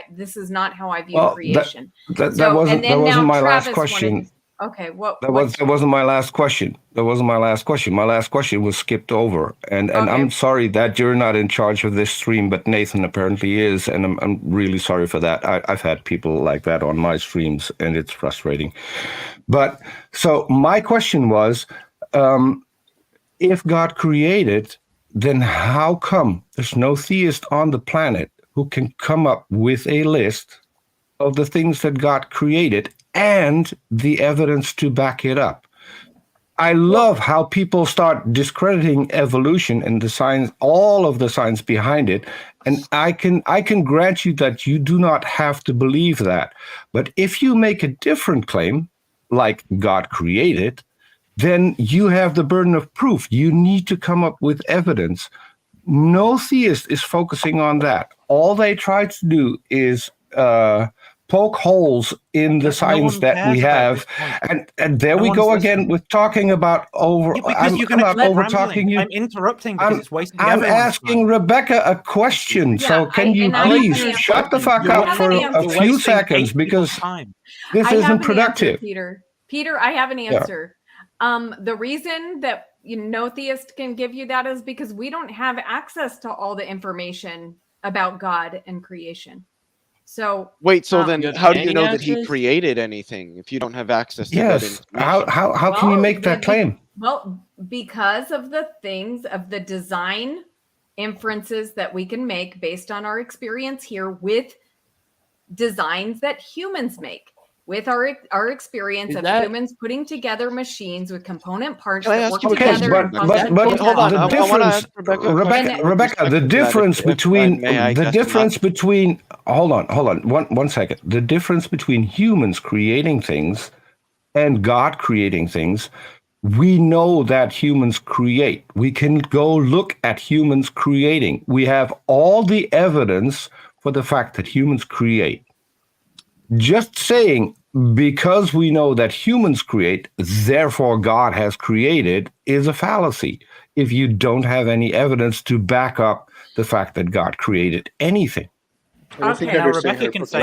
This is not how I view creation. That wasn't my last question. Okay. That wasn't my last question. That wasn't my last question. My last question was skipped over. And I'm sorry that you're not in charge of this stream, but Nathan apparently is. And I'm really sorry for that. I've had people like that on my streams and it's frustrating. But so my question was, if God created, then how come there's no theist on the planet who can come up with a list of the things that God created and the evidence to back it up? I love how people start discrediting evolution and the science, all of the science behind it. And I can grant you that you do not have to believe that. But if you make a different claim, like God created, then you have the burden of proof. You need to come up with evidence. No theist is focusing on that. All they try to do is poke holes in the science that we have. And there we go again with talking about over. I'm not over talking you. I'm interrupting because it's wasting I'm asking Rebecca a question. So can you please shut the fuck up for a few seconds because this isn't productive. Peter, I have an answer. The reason that no theist can give you that is because we don't have access to all the information about God and creation. So wait, so then how do you know that he created anything if you don't have access to that information? How can you make that claim? Well, because of the things of the design inferences that we can make based on our experience here with designs that humans make. With our experience of humans putting together machines with component parts that work together. But hold on, the difference, Rebecca, the difference between hold on, one second. The difference between humans creating things and God creating things, we know that humans create. We can go look at humans creating. We have all the evidence for the fact that humans create. Just saying, because we know that humans create, therefore God has created, is a fallacy. If you don't have any evidence to back up the fact that God created anything. Okay. Now Rebecca can say.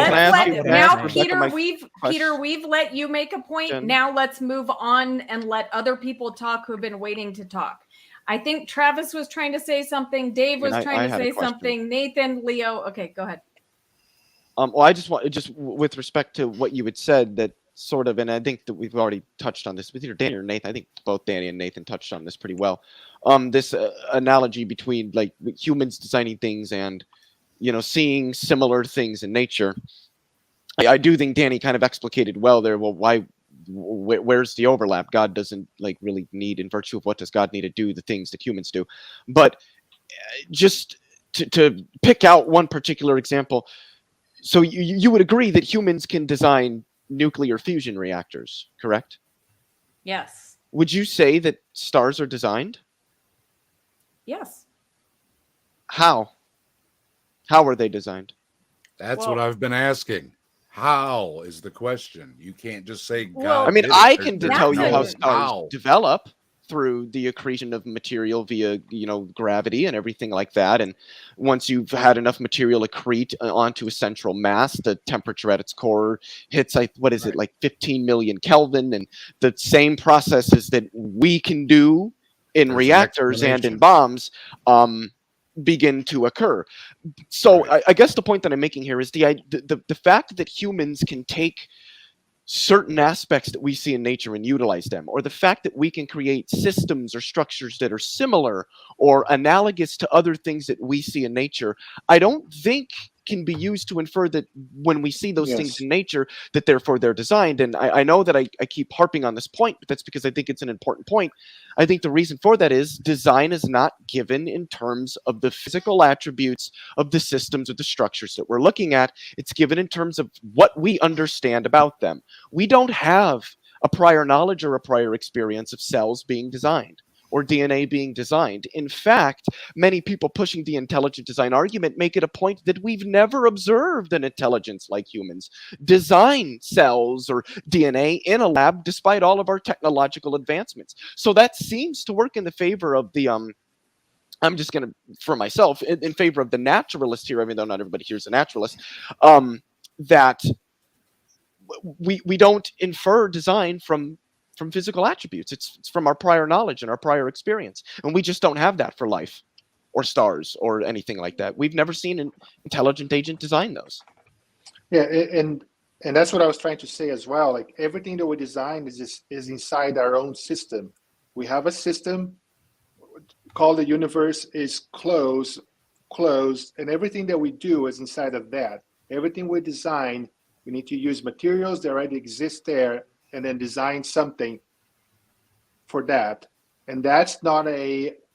Peter, we've let you make a point. Now let's move on and let other people talk who've been waiting to talk. I think Travis was trying to say something. Dave was trying to say something. Nathan, Leo. Okay, go ahead. Well, I just want, with respect to what you had said, that sort of, and I think that we've already touched on this with either Danny or Nathan. I think both Danny and Nathan touched on this pretty well. This analogy between like humans designing things and, seeing similar things in nature. I do think Danny kind of explicated well there. Well, why where's the overlap? God doesn't like really need, in virtue of what does God need to do the things that humans do? But just to pick out one particular example, so you would agree that humans can design nuclear fusion reactors, correct? Yes. Would you say that stars are designed? Yes. How? How are they designed? That's what I've been asking. How is the question? You can't just say God. I mean, did I it. can There's tell you how no stars how. develop through the accretion of material via, you know, gravity and everything like that. And once you've had enough material accrete onto a central mass, the temperature at its core hits, like, what is it, like 15 million Kelvin, and the same processes that we can do in There's an reactors and in explanation. bombs begin to occur. So I guess the point that I'm making here is the fact that humans can take certain aspects that we see in nature and utilize them, or the fact that we can create systems or structures that are similar or analogous to other things that we see in nature, I don't think can be used to infer that when we see those things in nature, that therefore they're designed. And I know that I keep harping on this point, but that's because I think it's an important point. I think the reason for that is design is not given in terms of the physical attributes of the systems or the structures that we're looking at. It's given in terms of what we understand about them. We don't have a prior knowledge or a prior experience of cells being designed or DNA being designed. In fact, many people pushing the intelligent design argument make it a point that we've never observed an intelligence like humans design cells or DNA in a lab despite all of our technological advancements. So that seems to work in the favor of the I'm just going to, for myself, in favor of the naturalist here, even though not everybody here is a naturalist, that we don't infer design from physical attributes. It's from our prior knowledge and our prior experience, and we just don't have that for life or stars or anything like that. We've never seen an intelligent agent design those. Yeah, and that's what I was trying to say as well. Like everything that we design is inside our own system. We have a system called the universe, is closed, and everything that we do is inside of that. Everything we design, we need to use materials that already exist there and then design something for that. And that's not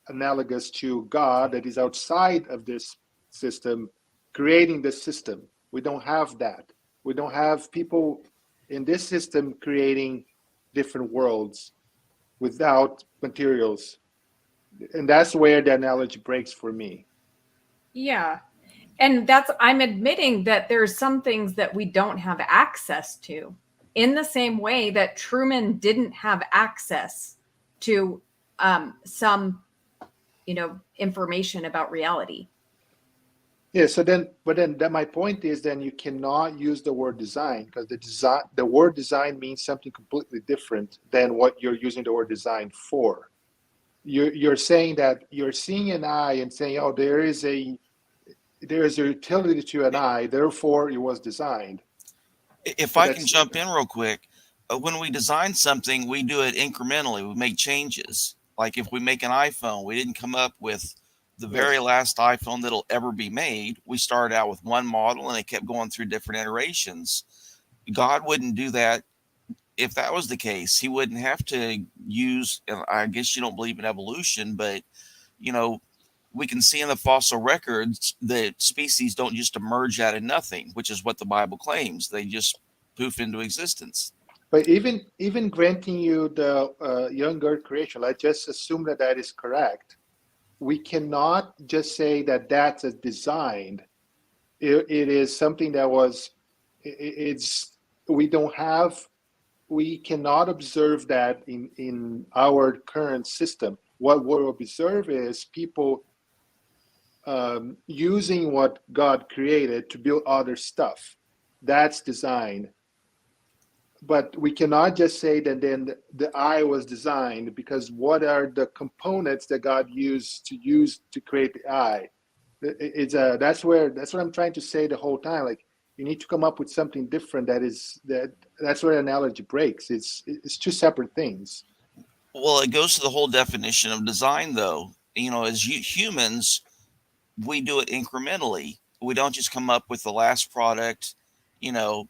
analogous to God that is outside of this system creating the system. We don't have that. We don't have people in this system creating different worlds without materials. And that's where the analogy breaks for me. Yeah. And I'm admitting that there's some things that we don't have access to, in the same way that Truman didn't have access to some, information about reality. Yeah. So then, my point is, then you cannot use the word design, because the word design means something completely different than what you're using the word design for. You're saying that you're seeing an eye and saying, oh, there is a utility to an eye, therefore it was designed. If I can jump in real quick, when we design something, we do it incrementally. We make changes. Like if we make an iPhone, we didn't come up with the very last iPhone that'll ever be made. We started out with one model and it kept going through different iterations. God wouldn't do that. If that was the case, he wouldn't have to use, I guess you don't believe in evolution, but we can see in the fossil records that species don't just emerge out of nothing, which is what the Bible claims. They just poof into existence. But even granting you the young earth creation, let's just assume that is correct. We cannot just say that that's a designed. It is something that was. We cannot observe that in our current system. What we'll observe is people using what God created to build other stuff. That's design. But we cannot just say that then the eye was designed, because what are the components that God used to create the eye? That's what I'm trying to say the whole time. Like, you need to come up with something different. That's where analogy breaks. It's two separate things. Well, it goes to the whole definition of design, though. As humans, we do it incrementally. We don't just come up with the last product, on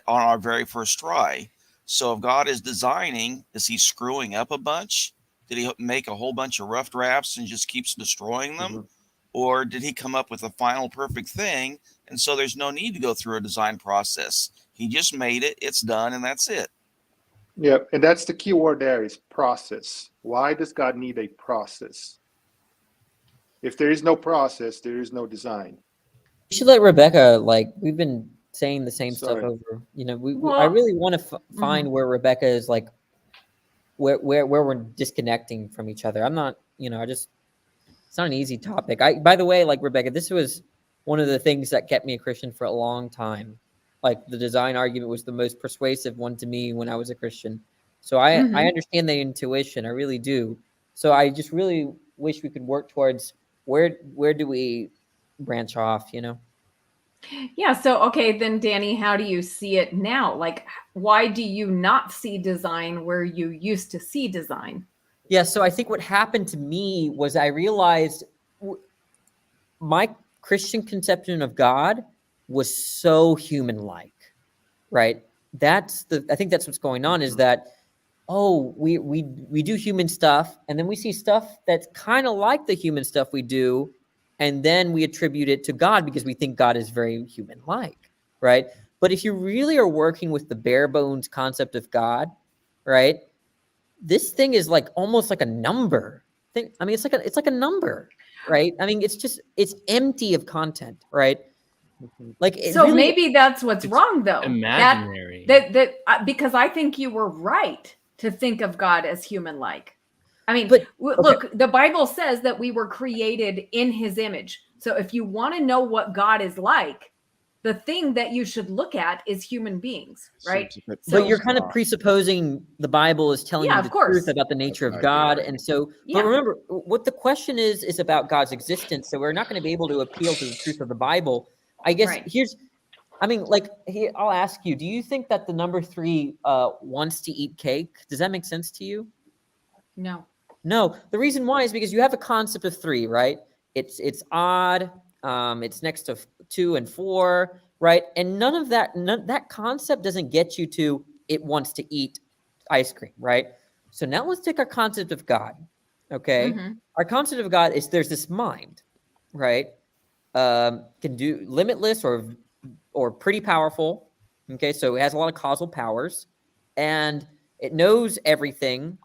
our very first try. So if God is designing, is he screwing up a bunch? Did he make a whole bunch of rough drafts and just keeps destroying them? Or did he come up with a final perfect thing? And so there's no need to go through a design process. He just made it, it's done, and that's it. Yeah, and that's the key word there is process. Why does God need a process? If there is no process, there is no design. You should let Rebecca, like, we've been saying the same stuff Sorry. over, you know, Well, I really want to find where Rebecca is, like, where we're disconnecting from each other. I'm not, you know, it's not an easy topic. By the way, like, Rebecca, this was one of the things that kept me a Christian for a long time. Like, the design argument was the most persuasive one to me when I was a Christian. So I understand the intuition. I really do. So I just really wish we could work towards where do we branch off, you know? Yeah. So, okay, then Danny, how do you see it now? Like, why do you not see design where you used to see design? Yeah. So I think what happened to me was I realized my Christian conception of God was so human-like, right? I think that's what's going on is that, oh, we do human stuff, and then we see stuff that's kind of like the human stuff we do, and then we attribute it to God because we think God is very human-like, right? But if you really are working with the bare bones concept of God, right, this thing is like almost like a number thing. I mean, it's like a number, right? I mean, it's empty of content, right? Like, So really, maybe that's what's wrong, though. Imaginary. That because I think you were right to think of God as human-like. I mean, look, the Bible says that we were created in his image. So if you want to know what God is like, the thing that you should look at is human beings, right? But you're kind of presupposing the Bible is telling you the truth about the nature of God. And so, but remember, what the question is about God's existence. So we're not going to be able to appeal to the truth of the Bible. I guess I'll ask you, do you think that the number 3 wants to eat cake? Does that make sense to you? No. No. The reason why is because you have a concept of 3, right? It's odd. It's next to 2 and 4, right? And none of that concept doesn't get you to it wants to eat ice cream, right? So now let's take our concept of God, okay? Our concept of God is there's this mind, right? Can do limitless or pretty powerful, okay? So it has a lot of causal powers, and it knows everything,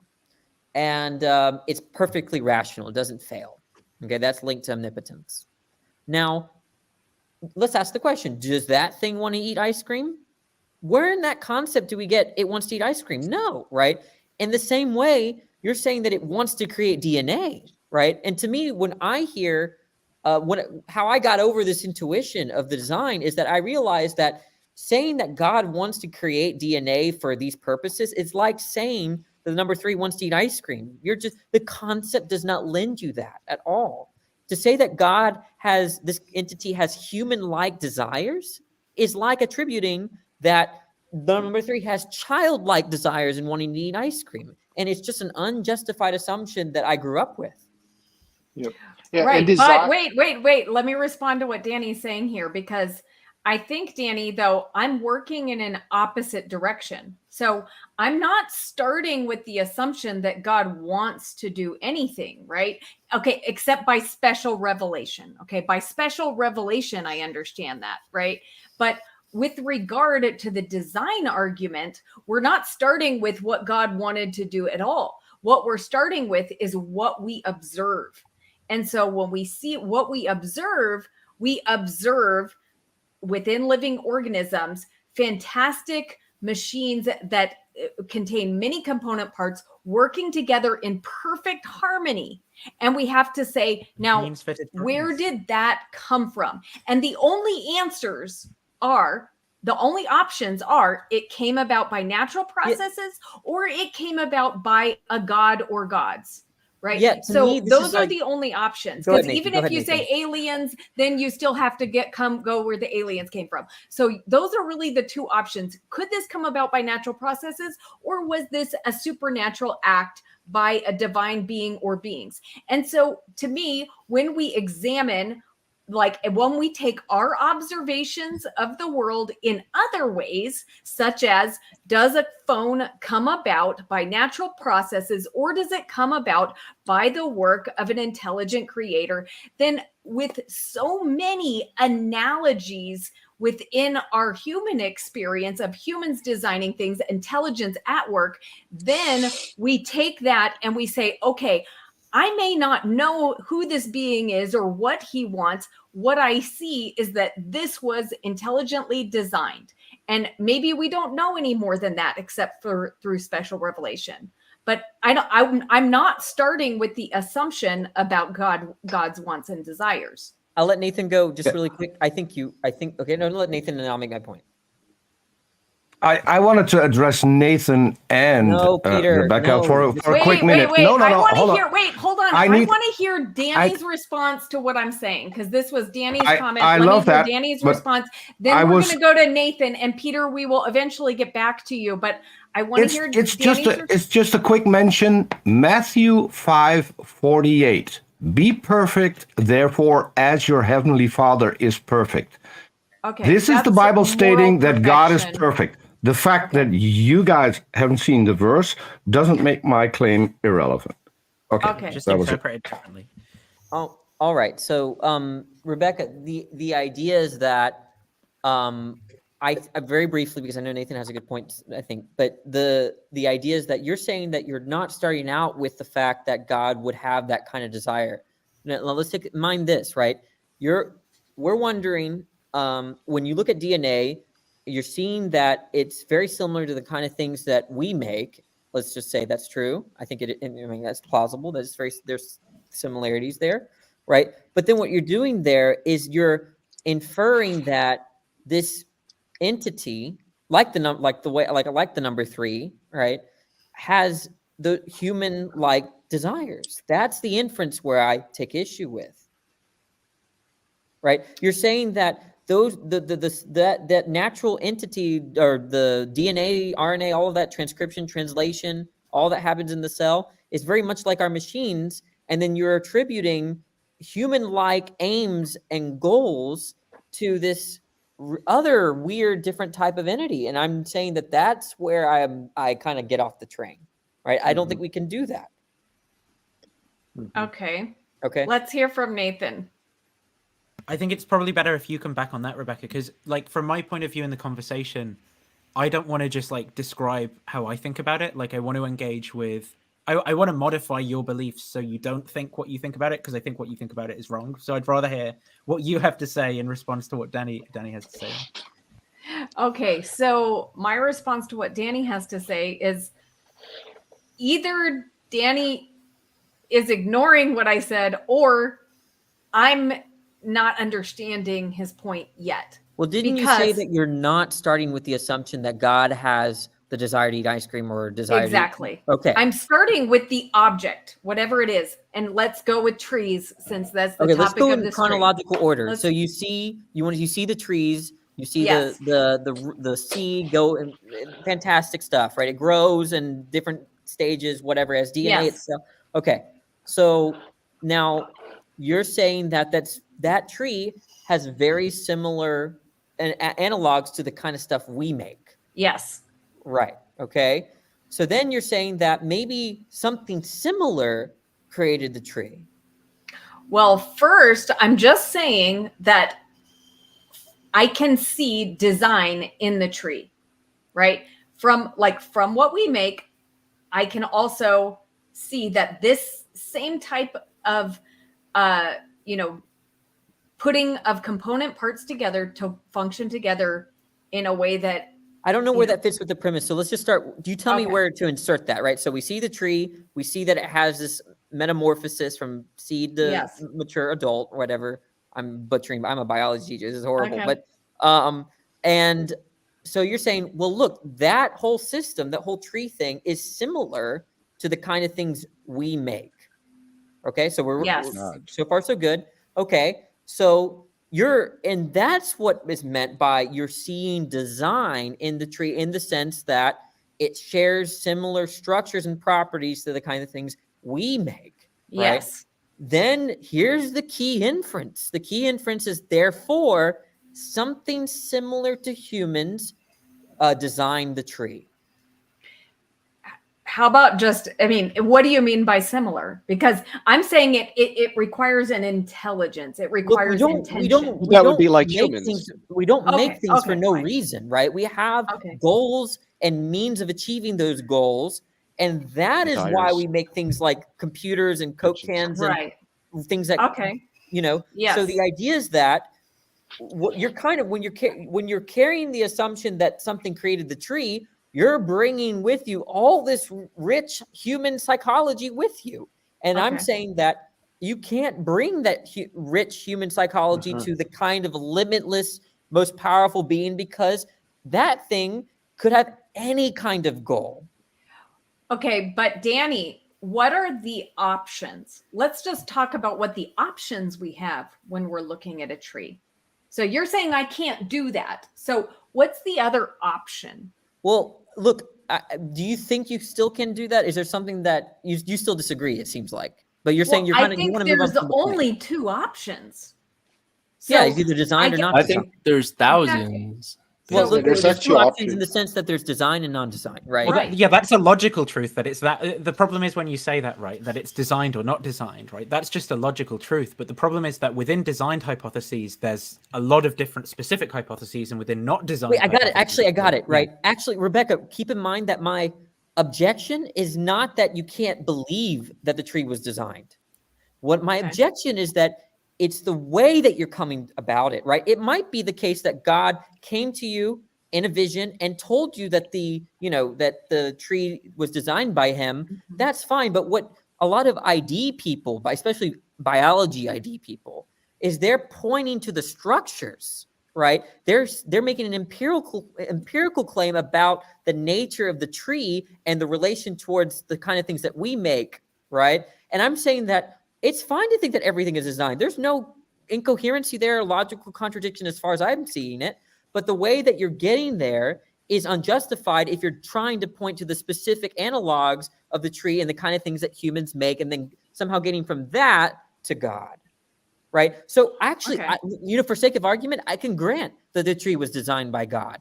and it's perfectly rational. It doesn't fail, okay? That's linked to omnipotence. Now, let's ask the question, does that thing want to eat ice cream? Where in that concept do we get it wants to eat ice cream? No, right? In the same way, you're saying that it wants to create DNA, right? And to me, when I hear how I got over this intuition of the design is that I realized that saying that God wants to create DNA for these purposes is like saying that the number 3 wants to eat ice cream. The concept does not lend you that at all. To say that this entity has human-like desires is like attributing that the number 3 has childlike desires and wanting to eat ice cream. And it's just an unjustified assumption that I grew up with. Yep. Yeah, right. But wait. Let me respond to what Danny's saying here, because I think, Danny, though, I'm working in an opposite direction. So I'm not starting with the assumption that God wants to do anything, right? Okay, except by special revelation. Okay, by special revelation, I understand that, right? But with regard to the design argument, we're not starting with what God wanted to do at all. What we're starting with is what we observe. And so when we see what we observe within living organisms, fantastic machines that contain many component parts working together in perfect harmony. And we have to say, now, where did that come from? And the only options are it came about by natural processes or it came about by a god or gods. Right. Yeah, so those are the only options. Because even if you say aliens, then you still have to go where the aliens came from. So those are really the 2 options. Could this come about by natural processes, or was this a supernatural act by a divine being or beings? And so to me, when we examine like when we take our observations of the world in other ways, such as, does a phone come about by natural processes, or does it come about by the work of an intelligent creator? Then with so many analogies within our human experience of humans designing things, intelligence at work, then we take that and we say, okay, I may not know who this being is or what he wants. What I see is that this was intelligently designed. And maybe we don't know any more than that, except for through special revelation. But I'm not starting with the assumption about God's wants and desires. I'll let Nathan go just really quick. Okay, no, let Nathan and I'll make my point. I wanted to address Nathan and Rebecca for a quick minute. Wait. No, I want hold to on. hear. Wait, hold on. I want to hear Danny's response to what I'm saying, because this was Danny's comment. I love that. Danny's response. Then we're going to go to Nathan and Peter. We will eventually get back to you, but I want to hear. It's just a quick mention. Matthew 5:48. Be perfect, therefore, as your heavenly Father is perfect. Okay. This is the Bible stating that God is perfect. The fact that you guys haven't seen the verse doesn't make my claim irrelevant. Okay. Just interpreted differently. Oh, all right. So, Rebecca, the idea is that I very briefly, because I know Nathan has a good point, I think, but the idea is that you're saying that you're not starting out with the fact that God would have that kind of desire. Now, let's take in mind this, right? We're wondering, when you look at DNA, you're seeing that it's very similar to the kind of things that we make. Let's just say that's true. I mean, that's plausible. There's similarities there, right? But then what you're doing there is you're inferring that this entity, like the number 3, right, has the human-like desires. That's the inference where I take issue with. Right? You're saying that that natural entity, or the DNA, RNA, all of that transcription, translation, all that happens in the cell is very much like our machines, and then you're attributing human-like aims and goals to this other weird, different type of entity. And I'm saying that that's where I kind of get off the train, right? I don't think we can do that. Okay. Let's hear from Nathan. I think it's probably better if you come back on that, Rebecca, because like from my point of view in the conversation, I don't want to just like describe how I think about it. Like I want to engage with, I want to modify your beliefs so you don't think what you think about it, because I think what you think about it is wrong. So I'd rather hear what you have to say in response to what Danny has to say. Okay, so my response to what Danny has to say is either Danny is ignoring what I said, or I'm not understanding his point yet. Well, didn't you say that you're not starting with the assumption that God has the desire to eat ice cream or desire exactly to eat? Okay. I'm starting with the object, whatever it is, and let's go with trees, since that's the topic let's go of in this chronological order. So you see the trees, you see the seed go, and fantastic stuff, right? It grows in different stages, whatever, as DNA itself. Okay, so now you're saying that tree has very similar analogs to the kind of stuff we make. Yes. Right. Okay. So then you're saying that maybe something similar created the tree. Well, first, I'm just saying that I can see design in the tree, right? From what we make, I can also see that this same type of, putting of component parts together to function together in a way that I don't know where that fits with the premise. So let's just start. Do you tell me where to insert that, right? So we see the tree, we see that it has this metamorphosis from seed to mature adult, or whatever. I'm butchering. I'm a biology teacher. This is horrible. Okay. But and so you're saying, well, look, that whole system, that whole tree thing is similar to the kind of things we make. Okay, so we're so far so good. Okay, so and that's what is meant by you're seeing design in the tree, in the sense that it shares similar structures and properties to the kind of things we make. Right? Yes. then here's the key inference. The key inference is therefore something similar to humans designed the tree. How about just, I mean, what do you mean by similar? Because I'm saying it requires an intelligence. It requires intention. That would be like humans. We don't make things for no fine. reason, right? We have goals and means of achieving those goals. And that is why we make things like computers and Coke cans and things that, you know, so the idea is that what you're kind of, when you're carrying the assumption that something created the tree, you're bringing with you all this rich human psychology with you. And I'm saying that you can't bring that rich human psychology to the kind of limitless, most powerful being, because that thing could have any kind of goal. Okay, but Danny, what are the options? Let's just talk about what the options we have when we're looking at a tree. So you're saying I can't do that. So what's the other option? Well, look, do you think you still can do that? Is there something that you still disagree, it seems like? But you're saying you want to move on. There's only two options. So yeah, it's either designed or not designed. I think there's thousands. Well, look, there's two options in the sense that there's design and non-design, right? Well, yeah, that's a logical truth that it's that. The problem is when you say that, right, that it's designed or not designed, right? That's just a logical truth. But the problem is that within designed hypotheses, there's a lot of different specific hypotheses, and within not designed. Wait, I got it. Actually, I got it, right? Actually, Rebecca, keep in mind that my objection is not that you can't believe that the tree was designed. What my objection is that it's the way that you're coming about it, right? It might be the case that God came to you in a vision and told you that the tree was designed by him. Mm-hmm. That's fine. But what a lot of ID people, especially biology ID people, is they're pointing to the structures, right? They're making an empirical claim about the nature of the tree and the relation towards the kind of things that we make, right? And I'm saying that it's fine to think that everything is designed. There's no incoherency there, logical contradiction as far as I'm seeing it. But the way that you're getting there is unjustified if you're trying to point to the specific analogs of the tree and the kind of things that humans make, and then somehow getting from that to God, right? So actually, for sake of argument, I can grant that the tree was designed by God.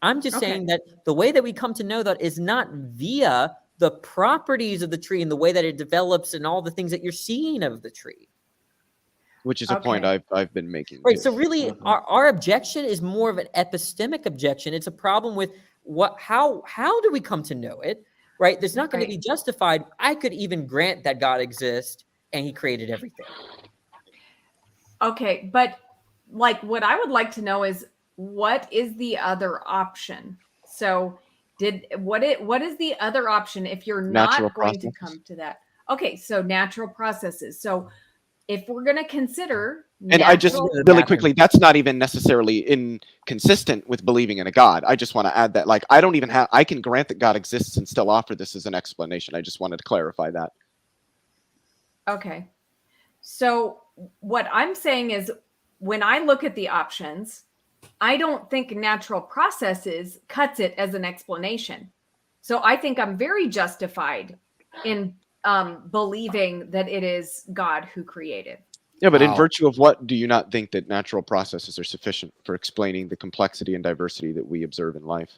I'm just saying that the way that we come to know that is not via the properties of the tree and the way that it develops and all the things that you're seeing of the tree. Which is a point I've been making. Right. So really our objection is more of an epistemic objection. It's a problem with how do we come to know it? Right. There's not going to be justified. I could even grant that God exists and he created everything. Okay. But like what I would like to know is what is the other option? So what is the other option if you're not going to come to that? Okay, so natural processes. So if we're going to consider, and I just really quickly, that's not even necessarily inconsistent with believing in a God. I just want to add that, like, I can grant that God exists and still offer this as an explanation. I just wanted to clarify that. Okay, so what I'm saying is, when I look at the options, I don't think natural processes cuts it as an explanation. So I think I'm very justified in believing that it is God who created. Yeah, but in virtue of what do you not think that natural processes are sufficient for explaining the complexity and diversity that we observe in life?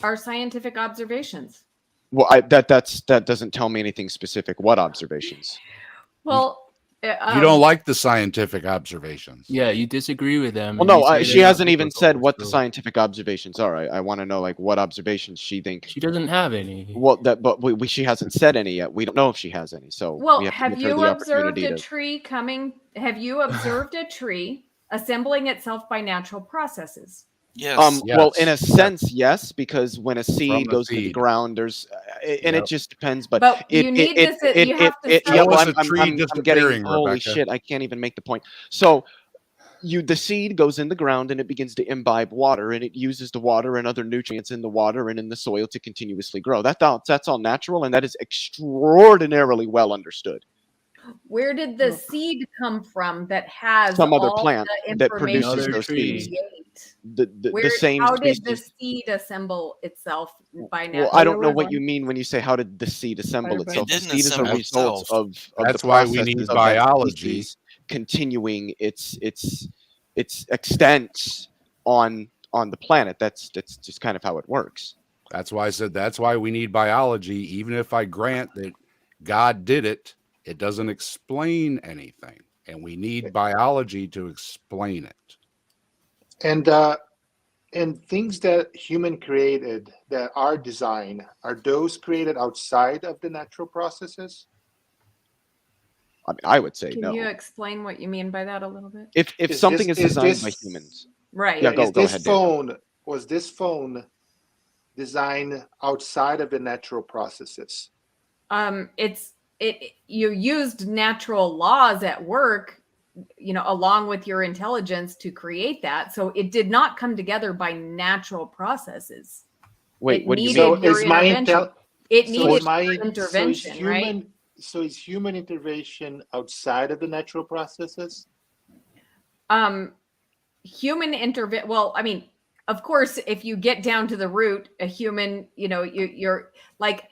Our scientific observations. Well, that doesn't tell me anything specific. What observations? Well, you don't like the scientific observations. Yeah, you disagree with them. Well, no, she hasn't even said what the scientific observations are. I want to know, like, what observations she thinks. She doesn't have any. Well, she hasn't said any yet. We don't know if she has any. So, well, have you observed a tree coming? Have you observed a tree assembling itself by natural processes? Yes. Well, in a sense, yes, because when a seed goes into the ground, there's, and it just depends. But you need this. You have to. I'm getting. Holy shit! I can't even make the point. So, the seed goes in the ground and it begins to imbibe water, and it uses the water and other nutrients in the water and in the soil to continuously grow. That's all natural, and that is extraordinarily well understood. Where did the seed come from that has Some other all plant the that information produces Another those to seeds. tree. create? The same How did the species. seed assemble itself by Well, natural? I don't know what you mean when you say how did the seed assemble It itself. The didn't seed is a assemble result itself. of the That's why we processes need of that biology. species continuing its extent on the planet. That's just kind of how it works. That's why I said that's why we need biology. Even if I grant that God did it, it doesn't explain anything. And we need biology to explain it. And things that human created that are design, are those created outside of the natural processes? I mean, I would say Can no. you explain what you mean by that a little bit? If something is designed by humans, right? Yeah, go this ahead, Dave. phone was this phone designed outside of the natural processes? You used natural laws at work, along with your intelligence to create that. So it did not come together by natural processes. Wait, what do you needed mean? your intervention. It needed your intervention, right? So is human intervention outside of the natural processes? Human intervention. Well, I mean, of course, if you get down to the root, a human, you're like,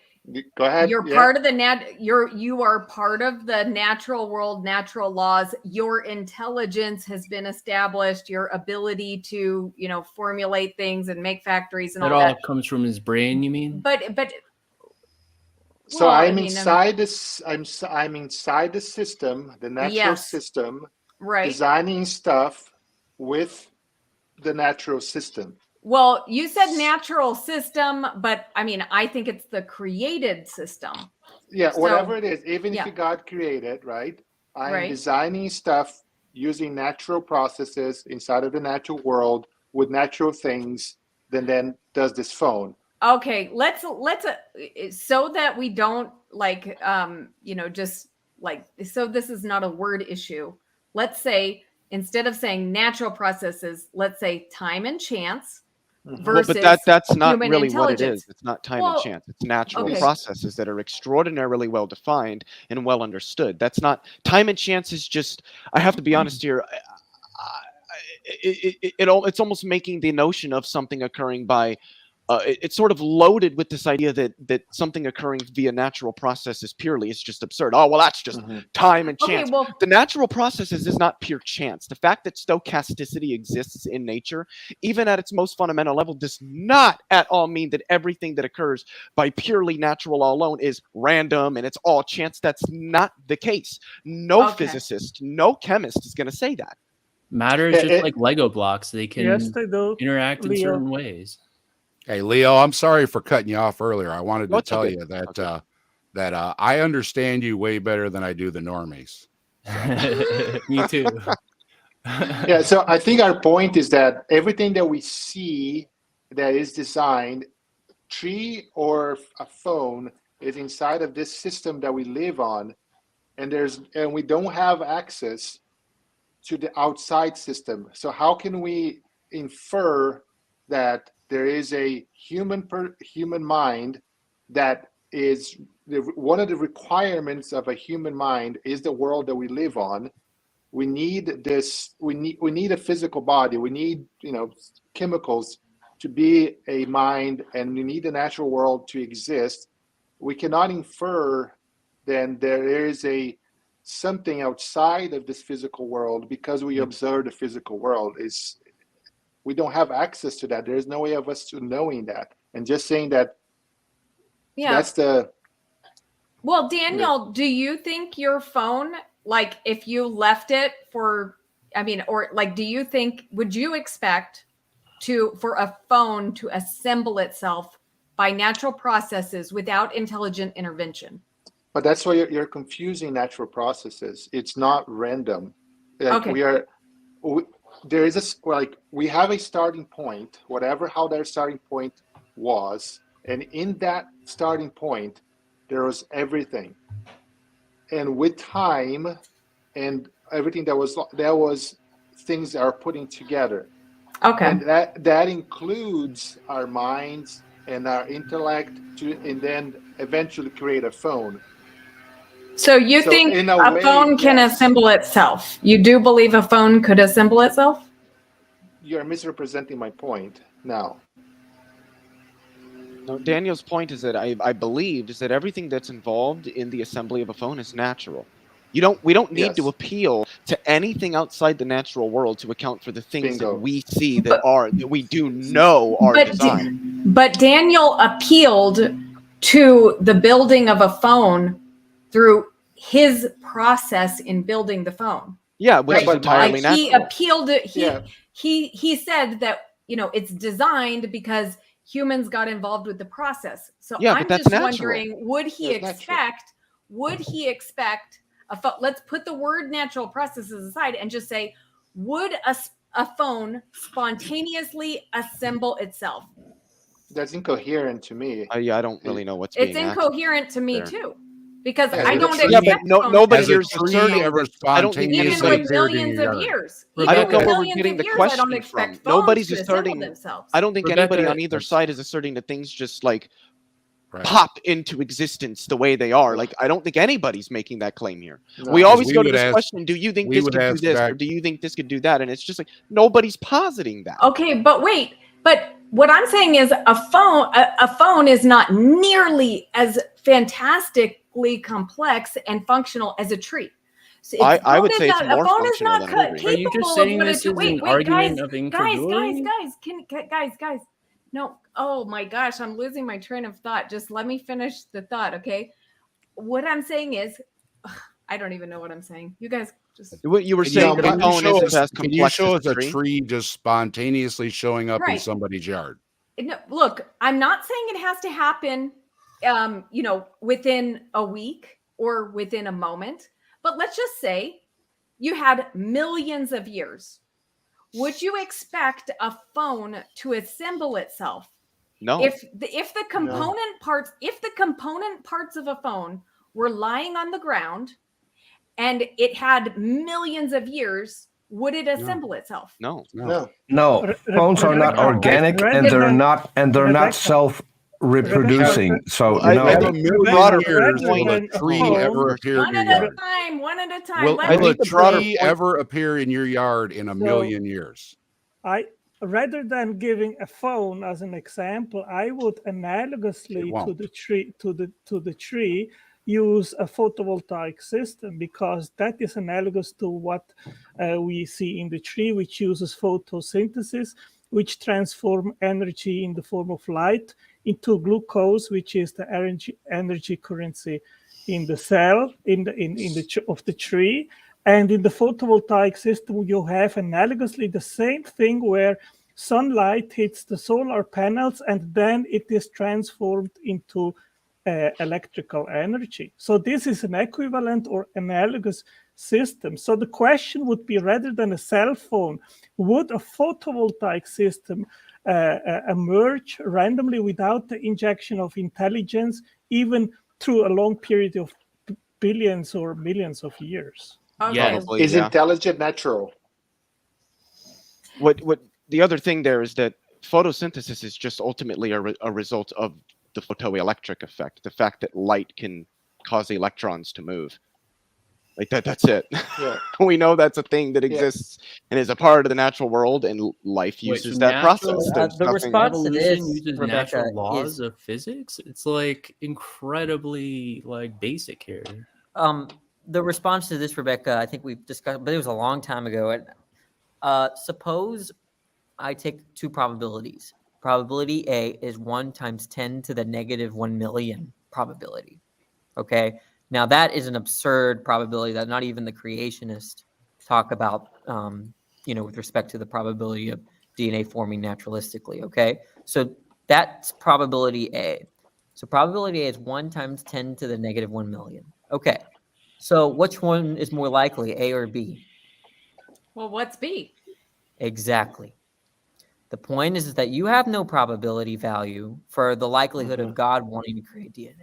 go ahead. You're part of the you are part of the natural world, natural laws. Your intelligence has been established. Your ability to, formulate things and make factories and That all that all comes from his brain, you mean? But so well, I'm inside this. I'm inside the system, the natural system, right? Designing stuff with the natural system. Well, you said natural system, but I mean, I think it's the created system. Yeah, so, whatever it is, even if you God created, right? I'm designing stuff using natural processes inside of the natural world with natural things. Then does this phone? Okay, let's so that we don't just so this is not a word issue. Let's say instead of saying natural processes, let's say time and chance. Versus but that's not really what it is. It's not time and chance. It's natural processes that are extraordinarily well defined and well understood. That's not time and chance. Is just, I have to be honest here. It's almost making the notion of something occurring by it's sort of loaded with this idea that something occurring via natural processes purely is just absurd. Oh, well, that's just time and chance. Well, the natural processes is not pure chance. The fact that stochasticity exists in nature, even at its most fundamental level, does not at all mean that everything that occurs by purely natural alone is random and it's all chance. That's not the case. No physicist, no chemist is going to say that. Matter is just like Lego blocks. They can interact in Leo. certain ways. Hey, Leo, I'm sorry for cutting you off earlier. I wanted to tell you that that I understand you way better than I do the normies. So. Me too. Yeah, so I think our point is that everything that we see that is designed, tree or a phone, is inside of this system that we live on, and we don't have access to the outside system. So how can we infer that there is a human mind that is one of the requirements of a human mind is the world that we live on? We need this. We need a physical body. We need chemicals to be a mind, and we need the natural world to exist. We cannot infer then there is something outside of this physical world because we observe the physical world. We don't have access to that. There's no way of us to knowing that. And just saying that, that's the... Well, Daniel, do you think your phone, like if you left it would you expect for a phone to assemble itself by natural processes without intelligent intervention? But that's why you're confusing natural processes. It's not random. Like we have a starting point, how their starting point was, and in that starting point, there was everything. And with time and everything that was things that are putting together. Okay. And that includes our minds and our intellect and then eventually create a phone. So you So think in a a way, phone can yes. assemble itself? You do believe a phone could assemble itself? You're misrepresenting my point now. No, Daniel's point is that I believed is that everything that's involved in the assembly of a phone is natural. We don't need to Yes. appeal to anything outside the natural world to account for the things that Bingo. we see that we do know are But, designed. but Daniel appealed to the building of a phone through his process in building the phone. Yeah, which is but entirely Like he natural. appealed Yeah. he said that, you know, it's designed because humans got involved with the process. So Yeah, but I'm that's just natural. wondering, would he expect let's put the word natural processes aside and just say, would a phone spontaneously assemble itself? That's incoherent to me. Yeah, I don't really know what's It's being asked incoherent to me there. too, because As I a don't tree- Yeah, but expect phones nobody Has to a here is tree asserting ever that. I don't think even spontaneously with appeared in millions your of yard? years. I Even don't know with where we're millions getting of the years, I don't question expect from. phones Nobody's to assemble asserting. themselves. I don't think Rebecca, anybody on either That's side is asserting that things just like right. pop into existence the way they are. Like, I don't think anybody's making that claim here. No. We 'Cause always we go to would this ask- question: do you think we this would could do ask this, or back- do you think this could do that? And it's just like nobody's positing that. Okay, but wait. But what I'm saying is a phone is not nearly as fantastically complex and functional as a tree. So I would say it's a more phone is functional not than a tree. Are you just capable of saying what a this tree. is Wait, an wait, argument guys, of incredulity? guys. No. Oh my gosh, I'm losing my train of thought. Just let me finish the thought, okay? What I'm saying is, I don't even know what I'm saying. You guys just What you were Can saying you- that a can you phone show isn't us- as Can you complex show as us a tree just spontaneously showing up in Right. somebody's yard? No, look, I'm not saying it has to happen, you know, within a week or within a moment, but let's just say you had millions of years. Would you expect a phone to assemble itself? No. If the component parts of a phone were lying on the ground and it had millions of years, would it assemble itself? No. No, phones are not organic, and they're not self-reproducing. So I no. think the broader Will a point. tree ever appear in One your at a yard? time, one at a time. Will Let me a the broader tree point- ever appear in your yard in a million years? Rather than giving a phone as an example, I would analogously to the tree use a photovoltaic system, because that is analogous to what we see in the tree, which uses photosynthesis, which transform energy in the form of light into glucose, which is the energy currency in the cell of the tree. And in the photovoltaic system, you have analogously the same thing, where sunlight hits the solar panels and then it is transformed into electrical energy. So this is an equivalent or analogous system. So the question would be, rather than a cell phone, would a photovoltaic system emerge randomly without the injection of intelligence, even through a long period of billions or millions of years? Okay. Probably, Is yeah. intelligent natural? What the other thing there is that photosynthesis is just ultimately a result of the photoelectric effect, the fact that light can cause electrons to move. Like that's it. Yeah. We know that's a thing that exists and is a part of the natural world, and life uses that process. There's the nothing. response to this, Evolution uses Rebecca, natural laws is of physics. It's like incredibly like basic here. the response to this, Rebecca, I think we've discussed, but it was a long time ago. And suppose I take two probabilities. Probability A is 1 times 10 to the negative 1 million probability. Okay. Now that is an absurd probability that not even the creationists talk about, with respect to the probability of DNA forming naturalistically. Okay. So that's probability A. So probability A is 1 times 10 to the negative 1 million. Okay. So which one is more likely, A or B? Well, what's B? Exactly. The point is that you have no probability value for the likelihood of God wanting to create DNA.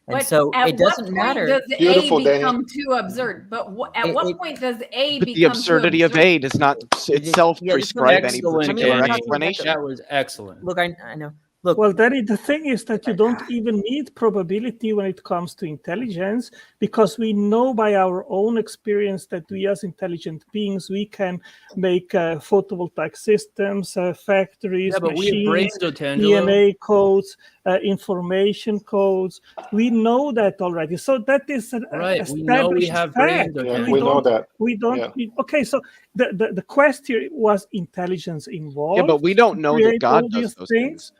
And But so at it doesn't what point matter. does Beautiful, A Danny. become too absurd? But at what point does A But become the absurdity too of absurd? A does not itself Yeah, just prescribe any Excellent, particular Danny. explanation. That was excellent. Look, I know. Look, well, Danny, the thing is that you don't even need probability when it comes to intelligence, because we know by our own experience that we as intelligent beings, we can make photovoltaic systems, factories, Yeah, but we have brains, machines, Otangelo. DNA codes, information codes. We know that already. So that is an Right, we know we established have fact. brains, Yeah, Otangelo. we know that. We don't. Yeah. Okay, so the quest here was intelligence involved. Yeah, but we don't to know that create God all does these those things.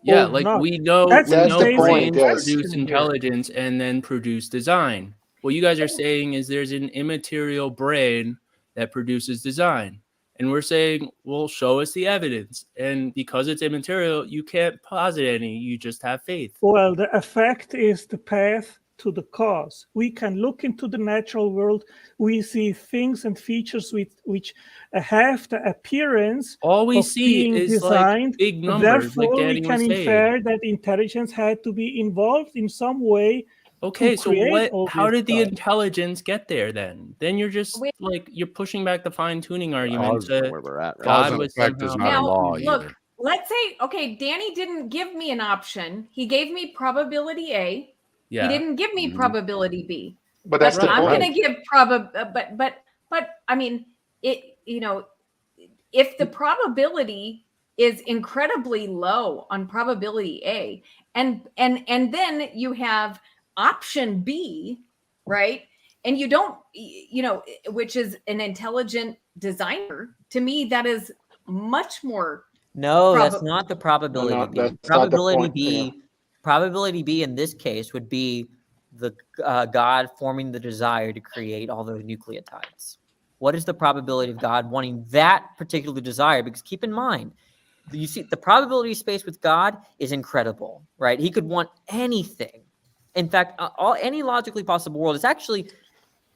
Yeah, Or like not. we know That's we the know basic point, brains yes. produce question here. intelligence and then produce design. What you guys are saying is there's an immaterial brain that produces design. And we're saying, well, show us the evidence. And because it's immaterial, you can't posit any. You just have faith. Well, the effect is the path to the cause. We can look into the natural world. We see things and features which have the appearance All we of see being is like designed. big numbers, like Therefore, we Danny can was saying. infer that intelligence had to be involved in some way Okay, to so create what? all How this did the stuff. intelligence get there then? Then you're just Wait. like you're pushing back the fine tuning argument Cause is to where we're at. Right? Cause God and was effect is somehow. not a Now, law look, either. let's say, okay, Danny didn't give me an option. He gave me probability A. Yeah. He didn't give me Mhm. probability B. But that's the I'm point. going to give but I mean, it, you know, if the probability is incredibly low on probability A, and then you have option B, right? And you don't, you know, which is an intelligent designer, to me that is much more. No, that's not the probability No, B. that's not the Probability point, B, yeah. probability B in this case would be the God forming the desire to create all those nucleotides. What is the probability of God wanting that particular desire? Because keep in mind, you see, the probability space with God is incredible, right? He could want anything. In fact, any logically possible world is actually,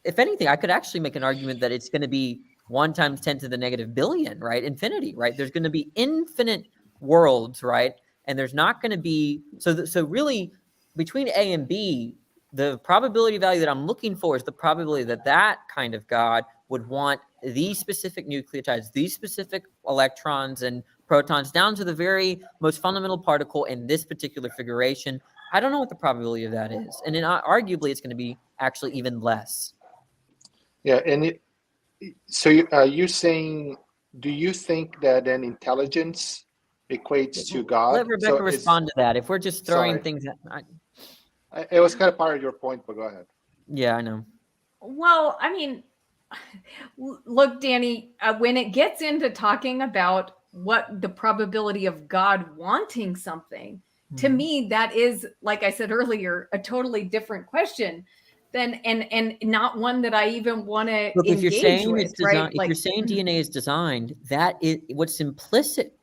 if anything, I could actually make an argument that it's going to be 1 times 10 to the negative billion, right? Infinity, right? There's going to be infinite worlds, right? And there's not going to be, so really between A and B, the probability value that I'm looking for is the probability that that kind of God would want these specific nucleotides, these specific electrons and protons down to the very most fundamental particle in this particular configuration. I don't know what the probability of that is. And then arguably it's going to be actually even less. Yeah, and so you're saying, do you think that an intelligence equates to God? Let Rebecca respond to that. If we're just throwing sorry. things at, It was kind of part of your point, but go ahead. Yeah, I know. Well, I mean, look, Danny, when it gets into talking about what the probability of God wanting something, to me, that is, like I said earlier, a totally different question than and not one that I even want to Look, if you're engage saying with, it's designed, right? if you're saying DNA is designed, that is what's implicit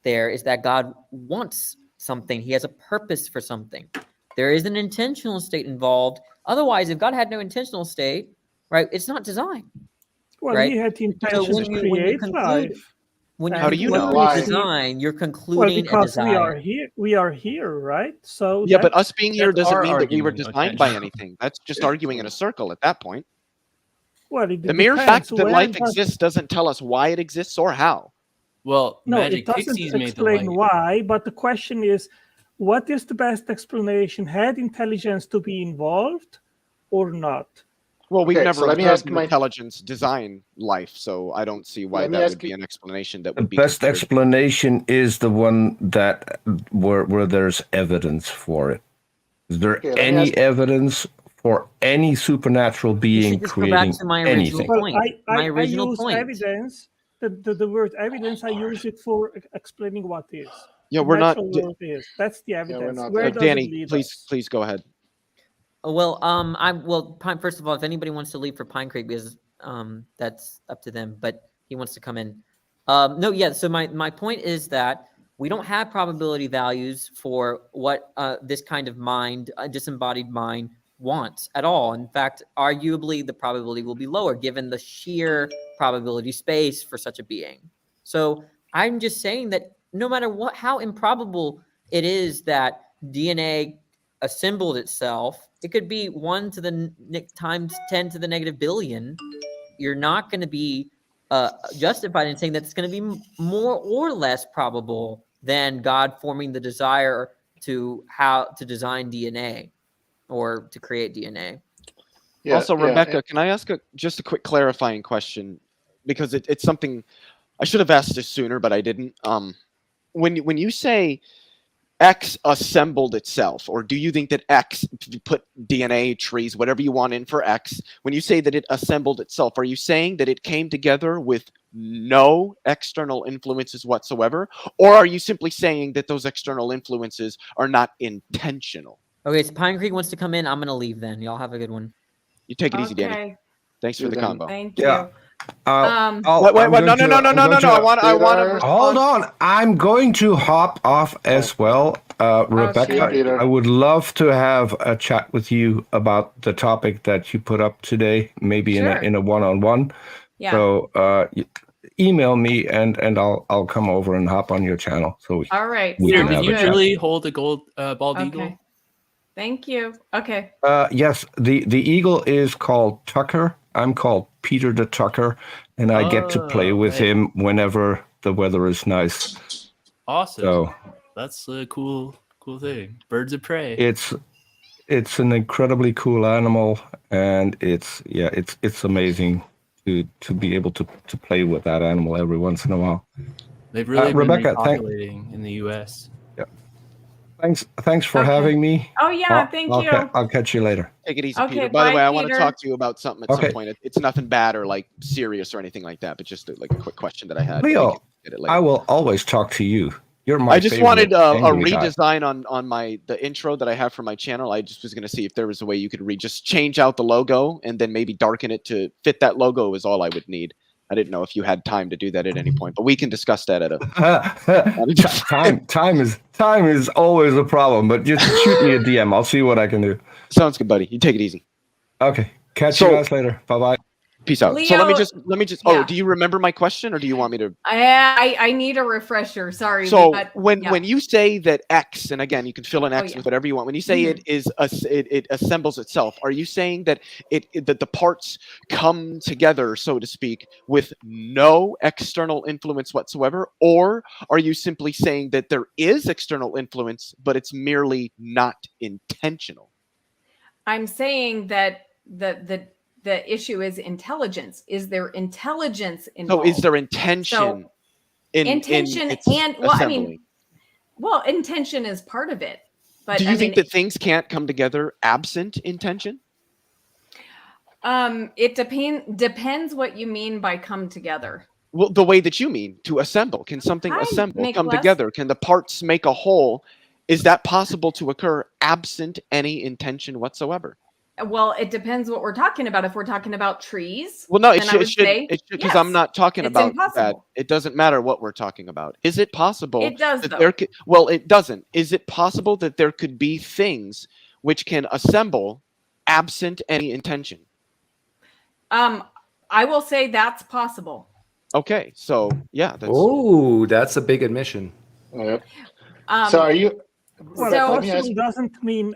there is that God wants something. He has a purpose for something. There is an intentional state involved. Otherwise, if God had no intentional state, right, it's not design. Well, right? he had the intention to create life. How do you know? Design, you're Well, concluding a because desire. we are here, right? So Yeah, but us being here doesn't our mean that we were argument, designed by anything. That's just arguing in a circle at that point. Well, it The mere depends fact that when, life but- exists doesn't tell us why it exists or how. Well, No, Magic it doesn't Pixies made the light. explain why, but the question is, what is the best explanation? Had intelligence to be involved or not? Well, we've Okay, never so let me observed ask an my- intelligence design life, so I don't see why Let me that ask would be you- an explanation that The would be best considered. explanation is the one that where there's evidence for it. Is there Okay, let me any ask- evidence for any supernatural You being should just go back creating to my original anything? Well, point. I My original use point. evidence. The word evidence, I use it for explaining what is. Yeah, the we're not. natural world is. That's the evidence. not Where there. does Danny, it lead please, us? please go ahead. Well, first of all, if anybody wants to leave for Pine Creek, because that's up to them, but he wants to come in. No, yeah. So my point is that we don't have probability values for what this kind of mind, a disembodied mind, wants at all. In fact, arguably, the probability will be lower given the sheer probability space for such a being. So I'm just saying that no matter how improbable it is that DNA assembled itself, it could be 1 to the times 10 to the negative billion. You're not going to be justified in saying that it's going to be more or less probable than God forming the desire to how to design DNA or to create DNA. Yeah, Also, yeah. Rebecca, can I ask just a quick clarifying question? Because it's something I should have asked this sooner, but I didn't. When you say X assembled itself, or do you think that X, put DNA, trees, whatever you want in for X, when you say that it assembled itself, are you saying that it came together with no external influences whatsoever? Or are you simply saying that those external influences are not intentional? Okay, so Pine Creek wants to come in. I'm going to leave then. Y'all have a good one. You take it easy, Danny. Okay. Thanks for the convo. Thank Yeah. you. I'm Wait, going no. to- I want to Hold on. I'm going to hop off as well. Rebecca, See you, Peter. I would love to have a chat with you about the topic that you put up today, maybe Sure. in a one-on-one. Yeah. So email me and I'll come over and hop on your channel. So All right. we Peter, can can have you a chat. really hold a gold bald Okay. eagle? Thank you. Okay. Yes, the eagle is called Tucker. I'm called Peter the Tucker, and I get to play with right. him whenever the weather is nice. Awesome. So That's a cool thing. Birds of prey. it's an incredibly cool animal, and it's amazing to be able to play with that animal every once in a while. They've really been Rebecca, repopulating in the U.S. Yeah. Thanks for having me. Oh yeah, thank you. I'll catch you later. Take it easy, Okay, Peter. By the bye, way, I want to Peter. talk to you about something at Okay. some point. It's nothing bad or like serious or anything like that, but just like a quick question that I had. Leo, We can get it later. I will always talk to you. You're my I just favorite wanted a angry guy. redesign on the intro that I have for my channel. I just was going to see if there was a way you could just change out the logo and then maybe darken it to fit that logo is all I would need. I didn't know if you had time to do that at any point, but we can discuss that at a time is always a problem, but just shoot me a DM. I'll see what I can do. Sounds good, buddy. You take it easy. Okay. Catch you guys later. Bye-bye. Peace out. So Leo, let me just yeah. Oh, do you remember my question or do you want me to I need a refresher. Sorry. So but, when yeah. you say that X, and again, you can fill in X yeah. with whatever you want. When you say it assembles itself, are you saying that that the parts come together, so to speak, with no external influence whatsoever, or are you simply saying that there is external influence, but it's merely not intentional? I'm saying that the issue is intelligence. Is there intelligence involved? So is there intention? So, intention its and well, assembling? I mean, well, intention is part of it. But do you I think mean, that things can't come together absent intention? It depends what you mean by come together. Well, the way that you mean, to assemble. Can something assemble, come together? Can the parts make a whole? Is that possible to occur absent any intention whatsoever? Well, it depends what we're talking about. If we're talking about trees, well, no, it then should, I would say because yes, I'm not talking it's about impossible. that. It doesn't matter what we're talking about. Is it possible? It does, that though. there could, well, it doesn't. Is it possible that there could be things which can assemble absent any intention? I will say that's possible. Okay, so yeah, that's a big admission. So are you? Well, So- possible doesn't mean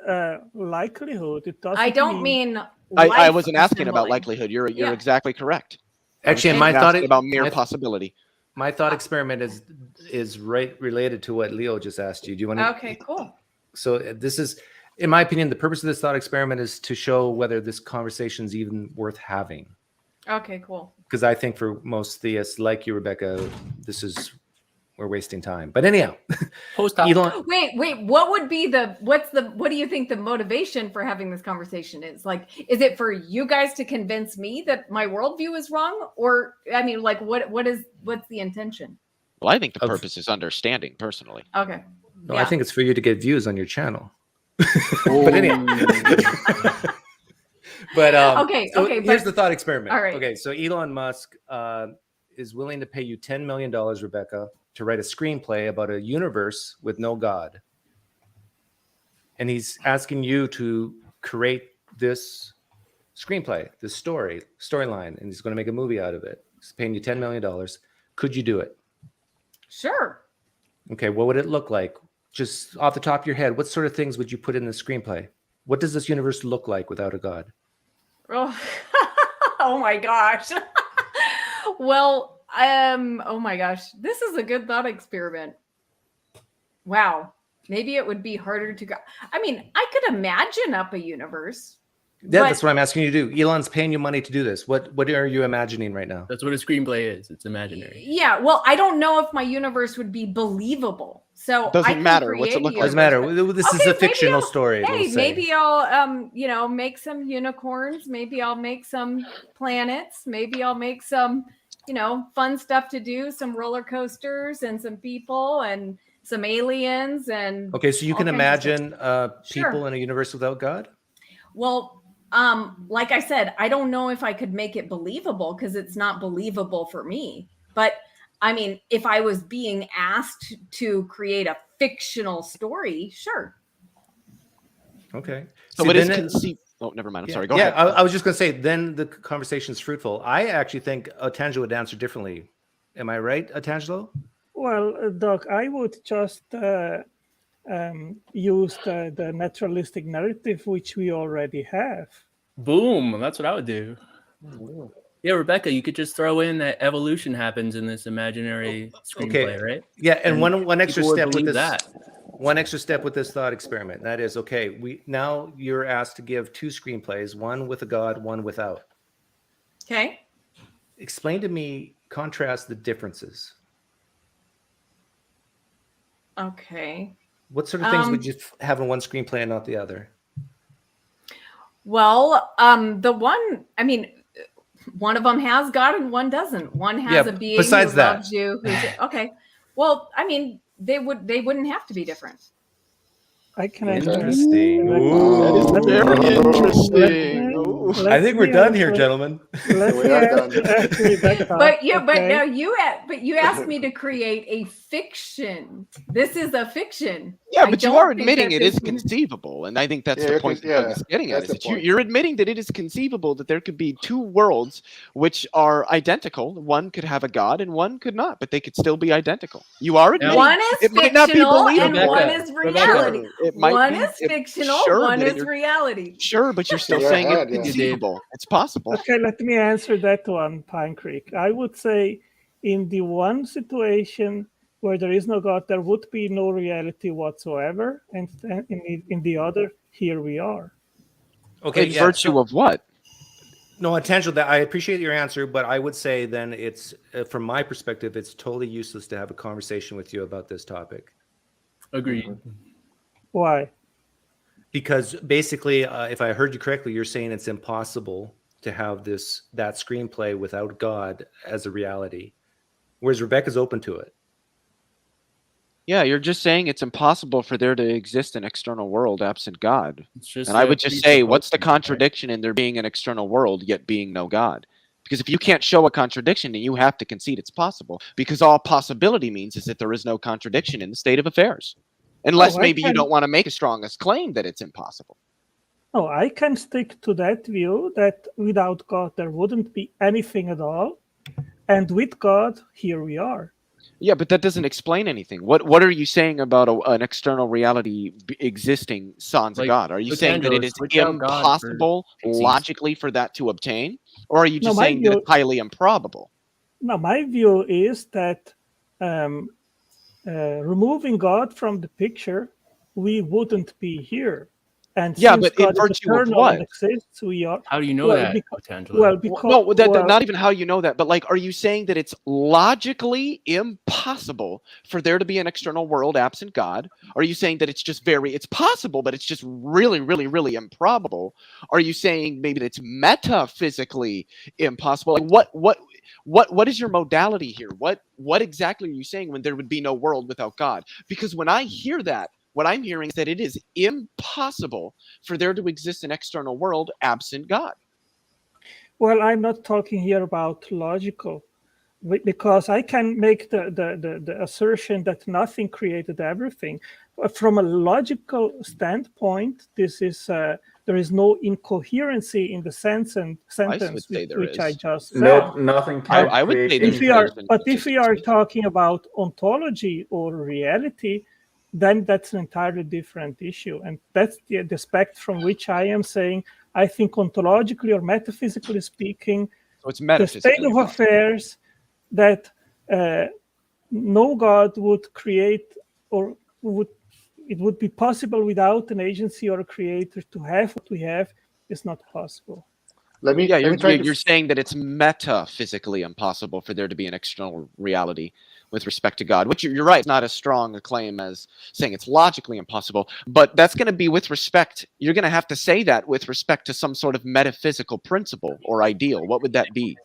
likelihood. It doesn't. I don't mean. I wasn't asking about assembling. likelihood. You're Yeah. exactly correct. Actually, I was my thought asking about mere possibility. My thought experiment is right related to what Leo just asked you. Do you want to? Okay, cool. So this is, in my opinion, the purpose of this thought experiment is to show whether this conversation is even worth having. Okay, cool. Because I think for most theists like you, Rebecca, we're wasting time. But anyhow, Elon. Wait. What would be what do you think the motivation for having this conversation is? Like, is it for you guys to convince me that my worldview is wrong? Or, I mean, like, what's the intention? Well, I think the purpose is understanding, personally. Okay. No, yeah. I think it's for you to get views on your channel. But anyhow. But here's the thought experiment. All right. Okay, so Elon Musk is willing to pay you $10 million, Rebecca, to write a screenplay about a universe with no God. And he's asking you to create this screenplay, this storyline, and he's going to make a movie out of it. He's paying you $10 million. Could you do it? Sure. Okay, what would it look like? Just off the top of your head, what sort of things would you put in the screenplay? What does this universe look like without a God? Oh, oh my gosh. Well, oh my gosh, this is a good thought experiment. wow, maybe it would be harder to go. I mean, I could imagine up a universe. Yeah, that's what I'm asking you to do. Elon's paying you money to do this. What are you imagining right now? That's what a screenplay is. It's imaginary. Yeah, well, I don't know if my universe would be believable. So Doesn't I can matter. What's it create a look like? Doesn't matter. universe, This is a fictional story. Hey, we'll say. maybe I'll you know, make some unicorns. Maybe I'll make some planets. Maybe I'll make some, you know, fun stuff to do, some roller coasters and some people and some aliens and Okay, so you all can kinds of imagine people in a universe without God? Well, like I said, I don't know if I could make it believable because it's not believable for me. But I mean, if I was being asked to create a fictional story, sure. Okay. So See, it is then conceived. Oh, never mind. I'm sorry. Go yeah, ahead. I was just going to say, then the conversation's fruitful. I actually think Otangelo would answer differently. Am I right, Otangelo? Well, Doc, I would just use the naturalistic narrative, which we already have. Boom. That's what I would do. Yeah, Rebecca, you could just throw in that evolution happens in this imaginary screenplay, right? Yeah, and one extra people would step with believe this. that. One extra step with this thought experiment. That is, okay, now you're asked to give 2 screenplays, one with a God, one without. Okay. Explain to me, contrast the differences. Okay. What sort of things would you have in one screenplay and not the other? Well, the one, I mean, one of them has God and one doesn't. One has a being who loves you. Okay. Well, I mean, they wouldn't have to be different. I can Interesting. That is very interesting. I think we're done here, gentlemen. We are done. But you asked me to create a fiction. This is a fiction. Yeah, but you are admitting it is conceivable, and I think that's the point that Doug is getting at. Is that you're admitting that it is conceivable that there could be 2 worlds which are identical. One could have a God and one could not, but they could still be identical. You are admitting one is it might not be fictional believable. and one is reality. One is be, fictional, sure, one but is reality. Sure, but you're still saying it's conceivable. It's possible. Okay, let me answer that one, Pine Creek. I would say in the one situation where there is no God, there would be no reality whatsoever. And in the other, here we are. Okay, in virtue of what? No, Otangelo, I appreciate your answer, but I would say then it's, from my perspective, it's totally useless to have a conversation with you about this topic. Agreed. Why? Because basically, if I heard you correctly, you're saying it's impossible to have that screenplay without God as a reality, whereas Rebecca's open to it. Yeah, you're just saying it's impossible for there to exist an external world absent God. And I would just say, what's the contradiction in there being an external world yet being no God? Because if you can't show a contradiction, then you have to concede it's possible. Because all possibility means is that there is no contradiction in the state of affairs. Unless maybe you don't want to make a strongest claim that it's impossible. Oh, I can stick to that view that without God, there wouldn't be anything at all. And with God, here we are. Yeah, but that doesn't explain anything. What are you saying about an external reality existing sans God? Are you saying that it is impossible logically for that to obtain? Or are you just saying that it's highly improbable? No, my view is that removing God from the picture, we wouldn't be here. And yeah, but in virtue of what? Exists, we are. How do you know that, Otangelo? Well, because not even how you know that, but like, are you saying that it's logically impossible for there to be an external world absent God? Are you saying that it's just it's possible, but it's just really, really, really improbable? Are you saying maybe that it's metaphysically impossible? Like what is your modality here? What exactly are you saying when there would be no world without God? Because when I hear that, what I'm hearing is that it is impossible for there to exist an external world absent God. Well, I'm not talking here about logical, because I can make the assertion that nothing created everything. From a logical standpoint, this is there is no incoherency in the sentence which I just said. No, nothing can I would say if we are talking about ontology or reality, then that's an entirely different issue. And that's the aspect from which I am saying, I think ontologically or metaphysically speaking, so it's the state of affairs that no God would create or would be possible without an agency or a creator to have what we have is not possible. You're saying that it's metaphysically impossible for there to be an external reality with respect to God, which you're right, it's not as strong a claim as saying it's logically impossible, but that's going to be with respect, you're going to have to say that with respect to some sort of metaphysical principle or ideal. What would that be?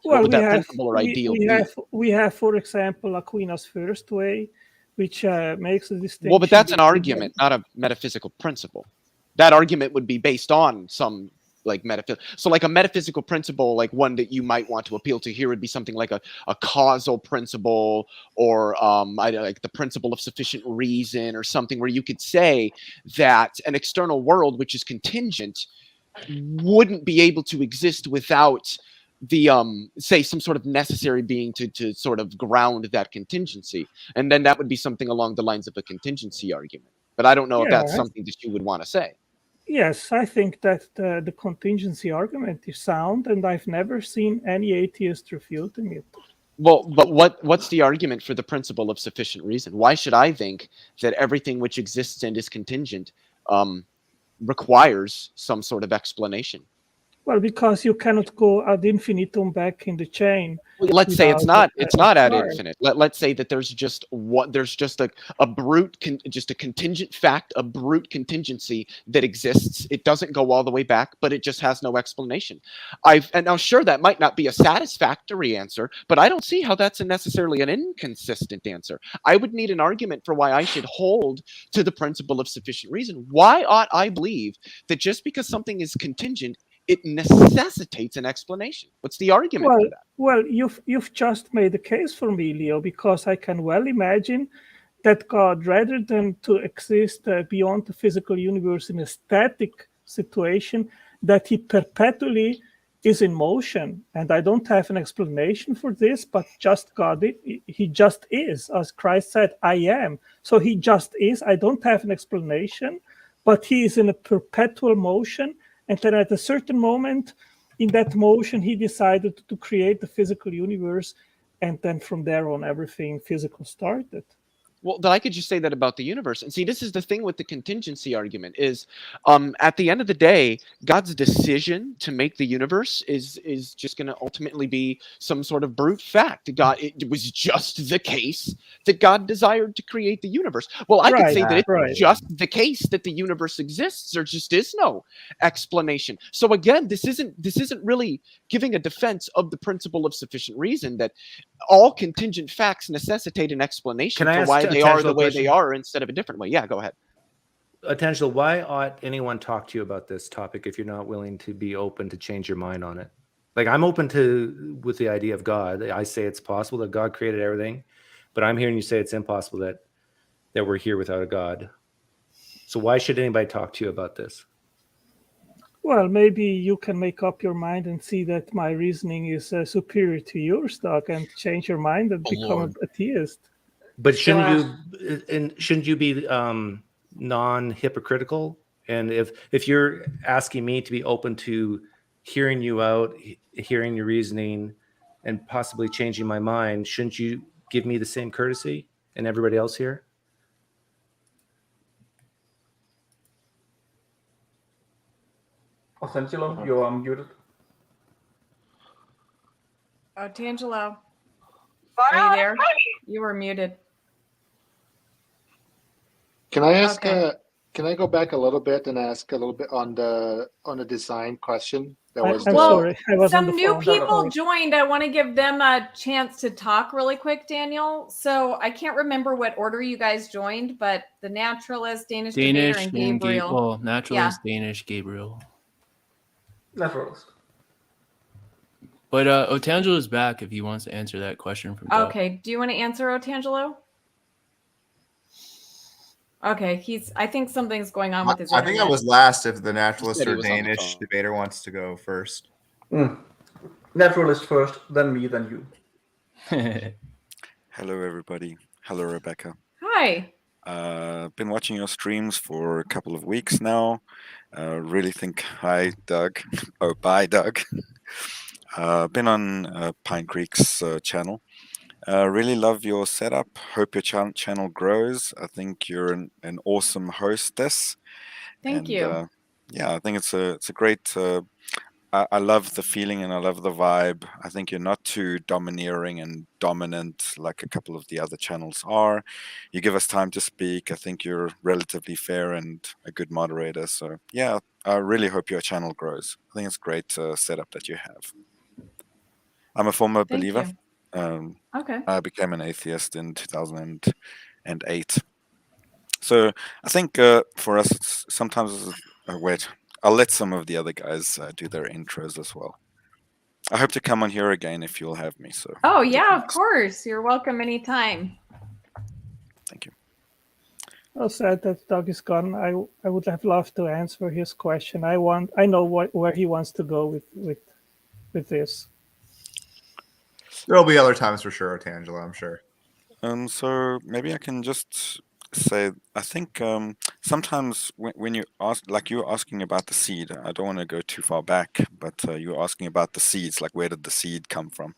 Well, what would that principle or ideal be? We have, for example, Aquina's first way, which makes a distinction. Well, but that's an argument, not a metaphysical principle. That argument would be based on some like metaphysical. So like a metaphysical principle, like one that you might want to appeal to here would be something like a causal principle, or like the principle of sufficient reason, or something where you could say that an external world, which is contingent, wouldn't be able to exist without the say some sort of necessary being to sort of ground that contingency, and then that would be something along the lines of a contingency argument. But I don't know if that's something that you would want to say. Yes, I think that the contingency argument is sound, and I've never seen any atheist refuting it. Well, but what's the argument for the principle of sufficient reason? Why should I think that everything which exists and is contingent requires some sort of explanation? Well, because you cannot go ad infinitum back in the chain. Let's say it's not ad infinite. Let's say that there's just a brute just a contingent fact, a brute contingency that exists. It doesn't go all the way back, but it just has no explanation. And now sure, that might not be a satisfactory answer, but I don't see how that's necessarily an inconsistent answer. I would need an argument for why I should hold to the principle of sufficient reason. Why ought I believe that just because something is contingent, it necessitates an explanation? What's the argument for that? Well, you've just made a case for me, Leo, because I can well imagine that God, rather than to exist beyond the physical universe in a static situation, that he perpetually is in motion. And I don't have an explanation for this, but just God, he just is. As Christ said, I am. So he just is. I don't have an explanation, but he is in a perpetual motion. And then at a certain moment in that motion, he decided to create the physical universe. And then from there on, everything physical started. Well, then I could just say that about the universe. And see, this is the thing with the contingency argument is, at the end of the day, God's decision to make the universe is just going to ultimately be some sort of brute fact. It was just the case that God desired to create the universe. Well, I could say that it's just the case that the universe exists. There just is no explanation. So again, this isn't really giving a defense of the principle of sufficient reason, that all contingent facts necessitate an explanation for why they are the way they are instead of a different way. Yeah, go ahead. Attentional, why ought anyone talk to you about this topic if you're not willing to be open to change your mind on it? Like, I'm open to with the idea of God. I say it's possible that God created everything, but I'm hearing you say it's impossible that we're here without a God. So why should anybody talk to you about this? Well, maybe you can make up your mind and see that my reasoning is superior to yours, Doc, and change your mind and become a theist. But shouldn't you be non-hypocritical? And if you're asking me to be open to hearing you out, hearing your reasoning, and possibly changing my mind, shouldn't you give me the same courtesy and everybody else here? Tangelo, you are muted. Tangelo, are you there? You were muted. Can I ask? Can I go back a little bit and ask a little bit on the design question? Some new people joined. I want to give them a chance to talk really quick, Daniel. So I can't remember what order you guys joined, but the naturalist, Danish debater, and Gabriel. Naturalist, Danish, Gabriel. Naturalist. But Otangelo is back if he wants to answer that question from Doug. Okay. Do you want to answer, Otangelo? Okay, I think something's going on with his internet. I think I was last if the naturalist or Danish debater wants to go first. Naturalist first, then me, then you. Hello, everybody. Hello, Rebecca. Hi. Been watching your streams for a couple of weeks now. Really think hi, Doug. Bye, Doug. Been on Pine Creek's channel. Really love your setup. Hope your channel grows. I think you're an awesome hostess. Thank you. Yeah, I think it's a great. I love the feeling and I love the vibe. I think you're not too domineering and dominant like a couple of the other channels are. You give us time to speak. I think you're relatively fair and a good moderator. So yeah, I really hope your channel grows. I think it's a great setup that you have. I'm a former Thank believer. you. Okay. I became an atheist in 2008. So I think for us, it's sometimes wait. I'll let some of the other guys do their intros as well. I hope to come on here again if you'll have me. So. Oh yeah, of course. You're welcome anytime. Thank you. Well, sad that Doug is gone. I would have loved to answer his question. I know where he wants to go with this. There'll be other times for sure, Tangela, I'm sure. So maybe I can just say, I think sometimes when you ask, like you were asking about the seed, I don't want to go too far back, but you were asking about the seeds, like where did the seed come from?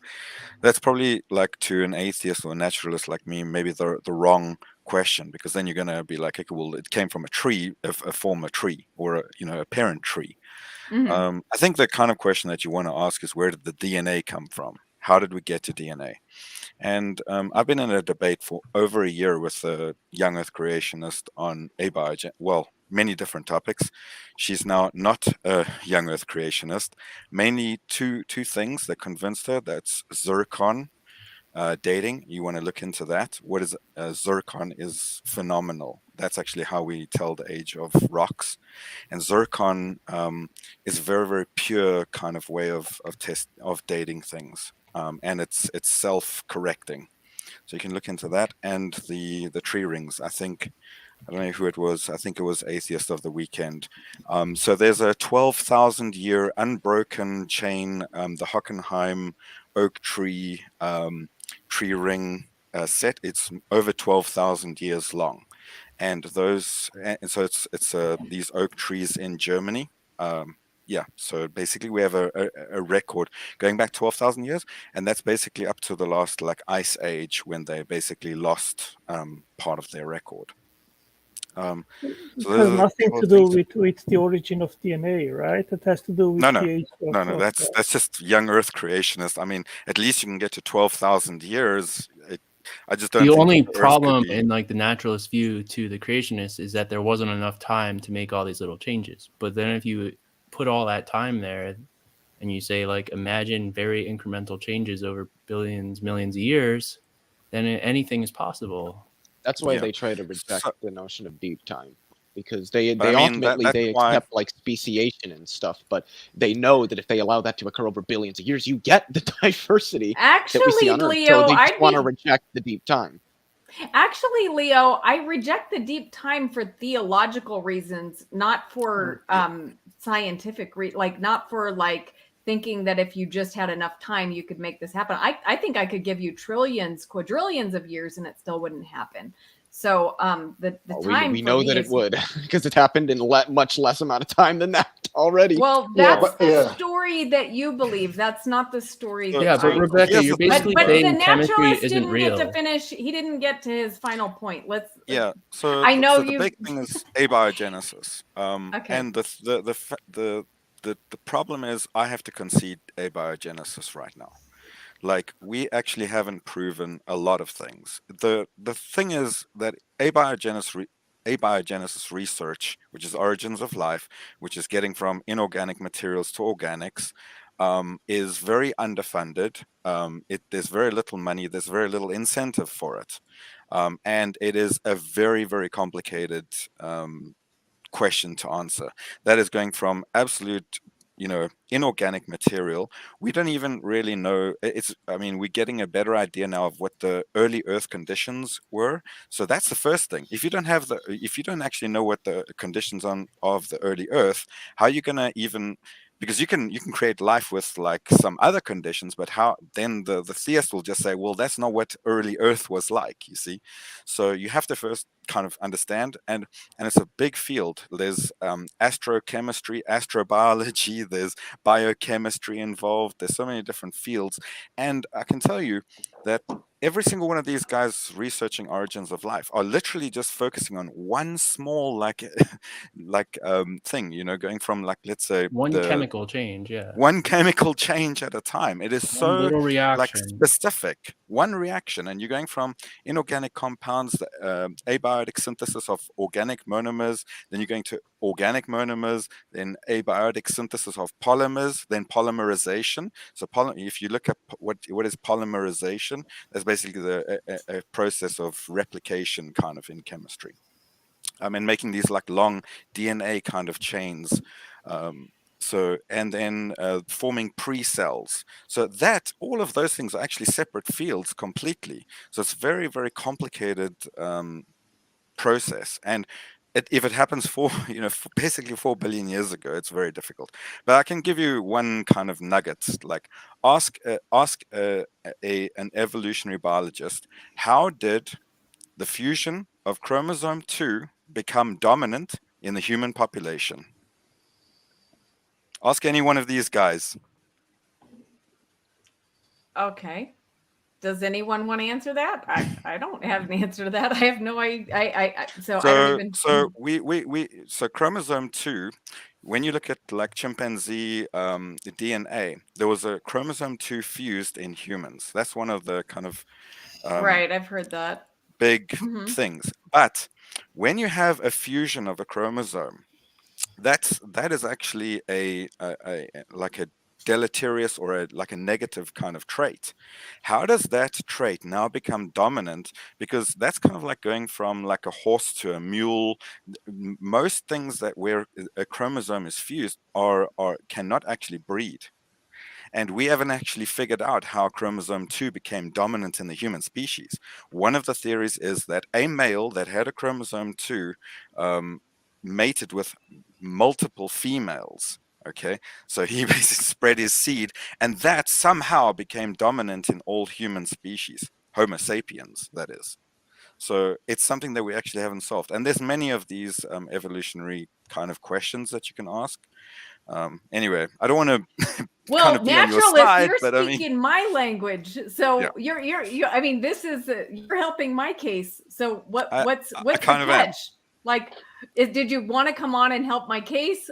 That's probably like to an atheist or a naturalist like me, maybe the wrong question, because then you're going to be like, okay, well, it came from a tree, a former tree, or a parent tree. Mm-hmm. I think the kind of question that you want to ask is, where did the DNA come from? How did we get to DNA? And I've been in a debate for over a year with a young Earth creationist on many different topics. She's now not a young Earth creationist. Mainly two things that convinced her. That's zircon dating. You want to look into that. What is zircon is phenomenal. That's actually how we tell the age of rocks. And zircon is a very, very pure kind of way of dating things. And it's self-correcting, so you can look into that. And the tree rings, I don't know who it was. I think it was Atheist of the Weekend. So there's a 12,000 year unbroken chain, the Hockenheim oak tree tree ring set. It's over 12,000 years long, and so it's these oak trees in Germany. So basically we have a record going back 12,000 years, and that's basically up to the last ice age, when they basically lost part of their record. So it has nothing to do with the origin of DNA, right? It has to do with the age of... No, that's just young Earth creationist. I mean, at least you can get to 12,000 years. I just don't. The think only the problem in the naturalist view to the creationist is that there wasn't enough time to make all these little changes. But then if you put all that time there and you say, imagine very incremental changes over billions, millions of years, then anything is possible. That's why they try to reject the notion of deep time, because they ultimately accept speciation and stuff, but they know that if they allow that to occur over billions of years, you get the diversity that we see on Earth. Leo, so they just want to reject the deep time. Actually, Leo, I reject the deep time for theological reasons, not for scientific not for thinking that if you just had enough time, you could make this happen. I think I could give you trillions, quadrillions of years and it still wouldn't happen. So the time we know that it would, because it happened in much less amount of time than that already. Well, that's the story that you believe. That's not the story. Yeah, but Rebecca, you're basically saying chemistry isn't real. Get to finish. He didn't get to his final point. So I know the big thing is abiogenesis. Okay. And the problem is, I have to concede abiogenesis right now. We actually haven't proven a lot of things. The thing is that abiogenesis research, which is origins of life, which is getting from inorganic materials to organics, is very underfunded. There's very little money, there's very little incentive for it. And it is a very, very complicated question to answer. That is going from absolute inorganic material. We don't even really know. We're getting a better idea now of what the early Earth conditions were. So that's the first thing. If you don't actually know what the conditions of the early Earth, how are you gonna even? Because you can create life with some other conditions, but how then the theist will just say, well, that's not what early Earth was like, you see. So you have to first kind of understand, and it's a big field. There's astrochemistry, astrobiology, there's biochemistry involved. There's so many different fields, and I can tell you that every single one of these guys researching origins of life are literally just focusing on one small thing, going from, like, let's say, one chemical change. Yeah, one chemical change at a time. It is one so little reaction, specific, one reaction, and you're going from inorganic compounds, abiotic synthesis of organic monomers, then you're going to organic monomers, then abiotic synthesis of polymers, then polymerization. So if you look at what is polymerization, that's basically a process of replication kind of in chemistry. And making these like long DNA kind of chains. And then forming pre-cells. So that all of those things are actually separate fields completely. So it's very, very complicated process. And if it happens basically 4 billion years ago, it's very difficult. But I can give you one kind of nugget. Like, ask an evolutionary biologist, how did the fusion of chromosome 2 become dominant in the human population? Ask any one of these guys. Okay. Does anyone want to answer that? I don't have an answer to that. I have no idea. I don't even. So chromosome 2, when you look at like chimpanzee DNA, there was a chromosome 2 fused in humans. That's one of the kind of right. I've heard that. Big things. But when you have a fusion of a chromosome, that is actually a deleterious or like a negative kind of trait. How does that trait now become dominant? Because that's kind of like going from like a horse to a mule. Most things that where a chromosome is fused cannot actually breed. And we haven't actually figured out how chromosome 2 became dominant in the human species. One of the theories is that a male that had a chromosome 2 mated with multiple females. Okay, so he basically spread his seed, and that somehow became dominant in all human species, Homo sapiens, that is. So it's something that we actually haven't solved. And there's many of these evolutionary kind of questions that you can ask. Anyway, I don't want to kind of be on your side, you're but speaking my language, so yeah. you're I mean, this is you're helping my case. So what's the catch? Like, did you want to come on and help my case?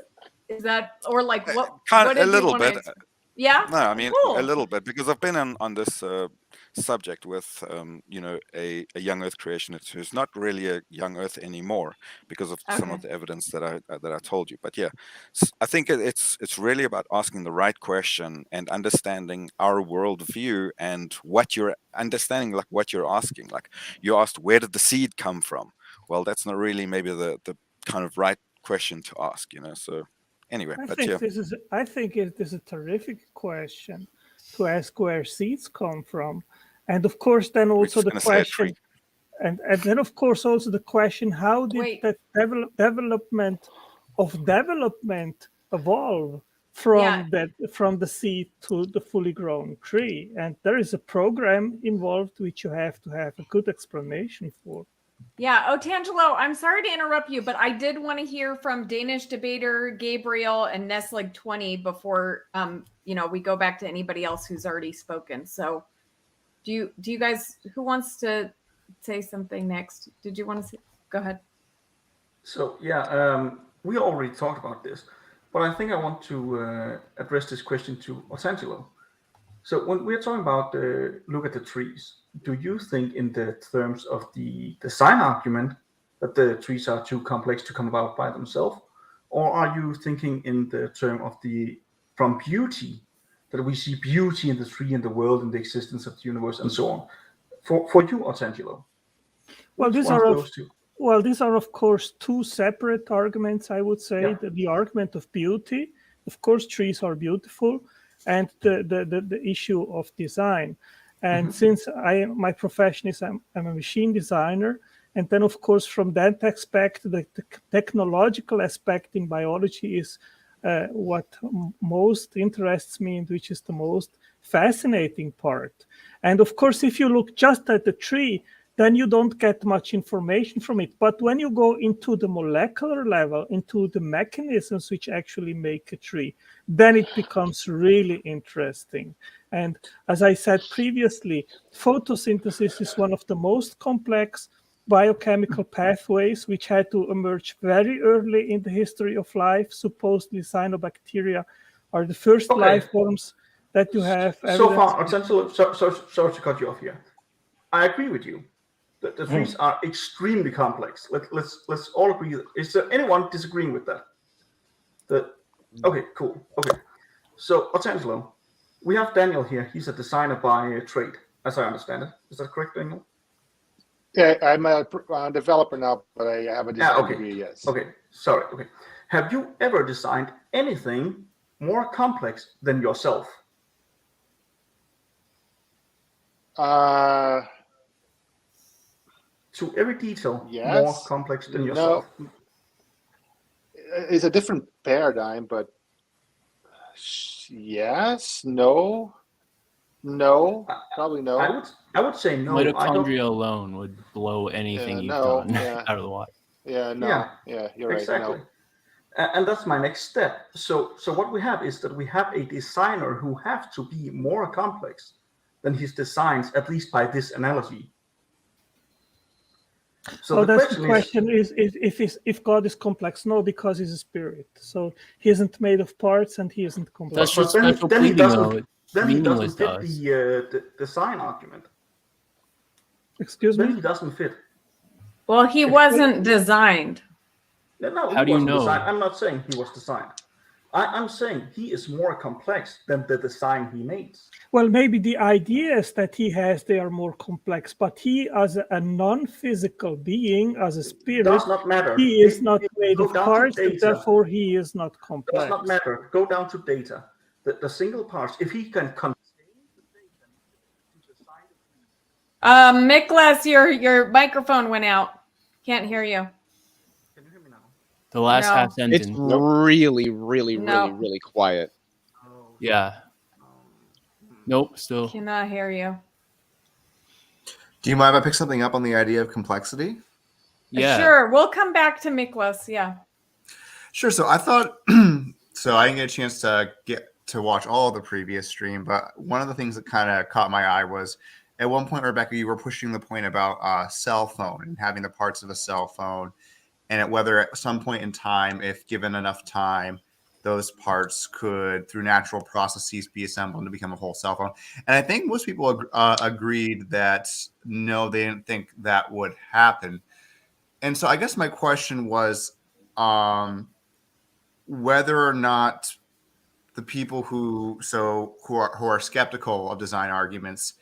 Is that, or like what? Kind of a little bit. Yeah. No, I mean cool. a little bit, because I've been on this subject with a young Earth creationist who's not really a young Earth anymore because of some of the evidence that I told you. But yeah, I think it's really about asking the right question and understanding our worldview and what you're understanding, like what you're asking. Like, you asked, where did the seed come from? Well, that's not really maybe the kind of right question to ask, So anyway, I think it is a terrific question to ask where seeds come from, and of course then also the question, and then of course also the question, how did that development evolve from the seed to the fully grown tree? And there is a program involved which you have to have a good explanation for. Yeah. Oh, Tangelo, I'm sorry to interrupt you, but I did want to hear from Danish debater Gabriel and Nestleg 20 before we go back to anybody else who's already spoken. So do you guys, who wants to say something next? Did you want to go ahead? So yeah, we already talked about this, but I think I want to address this question to Tangelo. So when we're talking about look at the trees, do you think in the terms of the design argument that the trees are too complex to come about by themselves? Or are you thinking in the term of from beauty, that we see beauty in the tree, in the world, in the existence of the universe, and so on? For you, Tangelo? Well, these are of course two separate arguments, I would say. Yeah. The argument of beauty, of course, trees are beautiful, and the issue of design. And since my profession is I'm a machine designer, and then of course from that aspect, the technological aspect in biology is what most interests me, and which is the most fascinating part. And of course, if you look just at the tree, then you don't get much information from it. But when you go into the molecular level, into the mechanisms which actually make a tree, then it becomes really interesting. And as I said previously, photosynthesis is one of the most complex biochemical pathways which had to emerge very early in the history of life. Supposedly cyanobacteria are the first life forms that you have So evidence. far, sorry to cut you off here. I agree with you. The trees are extremely complex. Let's all agree. Is there anyone disagreeing with that? Okay, cool. Okay, so Otangelo, we have Daniel here. He's a designer by trade, as I understand it. Is that correct, Daniel? Yeah, I'm a developer now, but I have a design degree. Yes. Okay. Sorry. Okay. Have you ever designed anything more complex than yourself? To every detail, more complex than yourself. No, it's a different paradigm, but yes, no, probably no. I would say no. Mitochondria alone would blow anything you've done out of the water. Yeah, no, yeah, you're exactly. right. No. And that's my next step. So what we have is that we have a designer who has to be more complex than his designs, at least by this analogy. So that's the question: is if God is complex? No, because he's a spirit. So he isn't made of parts, and he isn't complex. That's just special pleading, though. Then he doesn't fit the design argument. Excuse me? Then he doesn't fit. Well, he wasn't designed. No, how do you know? Designed. I'm not saying he was designed. I'm saying he is more complex than the design he makes. Well, maybe the ideas that he has, they are more complex, but he, as a non-physical being, as a spirit, does not matter. He is not made of parts, and therefore he is not complex. Does not matter. Go down to data. The single parts, if he can contain the data. Miklas, your microphone went out. Can't hear you. Can you hear me now? The last half sentence. It's really quiet. Yeah. Nope, still. Cannot hear you. Do you mind if I pick something up on the idea of complexity? Yeah. Sure. We'll come back to Miklas. Yeah. Sure. So I thought, so I didn't get a chance to get to watch all of the previous stream, but one of the things that kind of caught my eye was at one point, Rebecca, you were pushing the point about cell phone and having the parts of a cell phone, and whether at some point in time, if given enough time, those parts could, through natural processes, be assembled to become a whole cell phone. And I think most people agreed that no, they didn't think that would happen. And so I guess my question was whether or not the people who are skeptical of design arguments,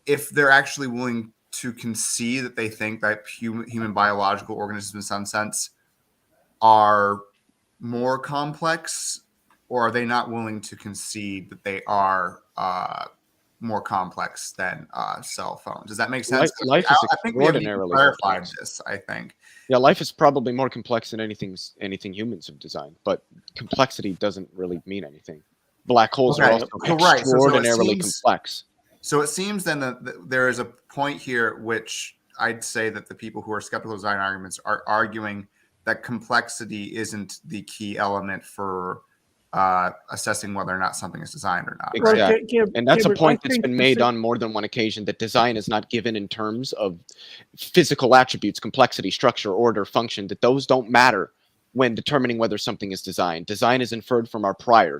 if they're actually willing to concede that they think that human biological organisms in some sense are more complex, or are they not willing to concede that they are more complex than cell phones? Does that make sense? Life is I think we have clarified complex. this, I think. Yeah, life is probably more complex than anything humans have designed, but complexity doesn't really mean anything. Black holes are also extraordinarily complex. So it seems then that there is a point here which I'd say that the people who are skeptical of design arguments are arguing that complexity isn't the key element for assessing whether or not something is designed or not. Exactly. And that's a point that's been made on more than one occasion, that design is not given in terms of physical attributes, complexity, structure, order, function, that those don't matter when determining whether something is designed. Design is inferred from our prior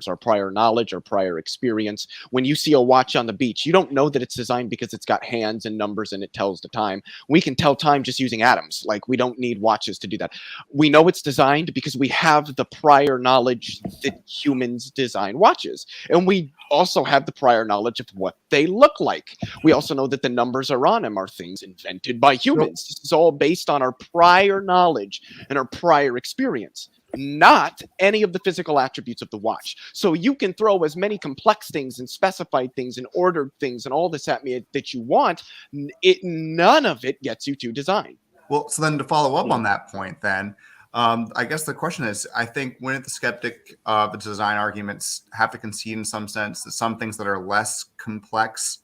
knowledge, our prior experience. When you see a watch on the beach, you don't know that it's designed because it's got hands and numbers and it tells the time. We can tell time just using atoms. Like, we don't need watches to do that. We know it's designed because we have the prior knowledge that humans design watches. And we also have the prior knowledge of what they look like. We also know that the numbers are on them are things invented by humans. This is all based on our prior knowledge and our prior experience, not any of the physical attributes of the watch. So you can throw as many complex things and specified things and ordered things and all this at me that you want. None of it gets you to design. Well, so then to follow up on that point, then, I guess the question is, I think when the skeptic of the design arguments have to concede in some sense that some things that are less complex,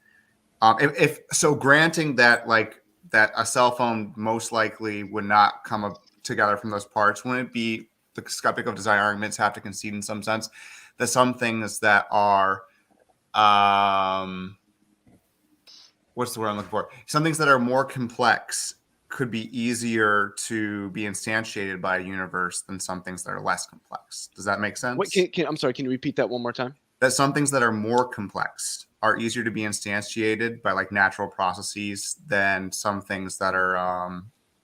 if so, granting that like that a cell phone most likely would not come together from those parts, wouldn't it be the skeptic of design arguments have to concede in some sense that some things that are what's the word I'm looking for? Some things that are more complex could be easier to be instantiated by a universe than some things that are less complex. Does that make sense? Wait, I'm sorry, can you repeat that one more time? That some things that are more complex are easier to be instantiated by like natural processes than some things that are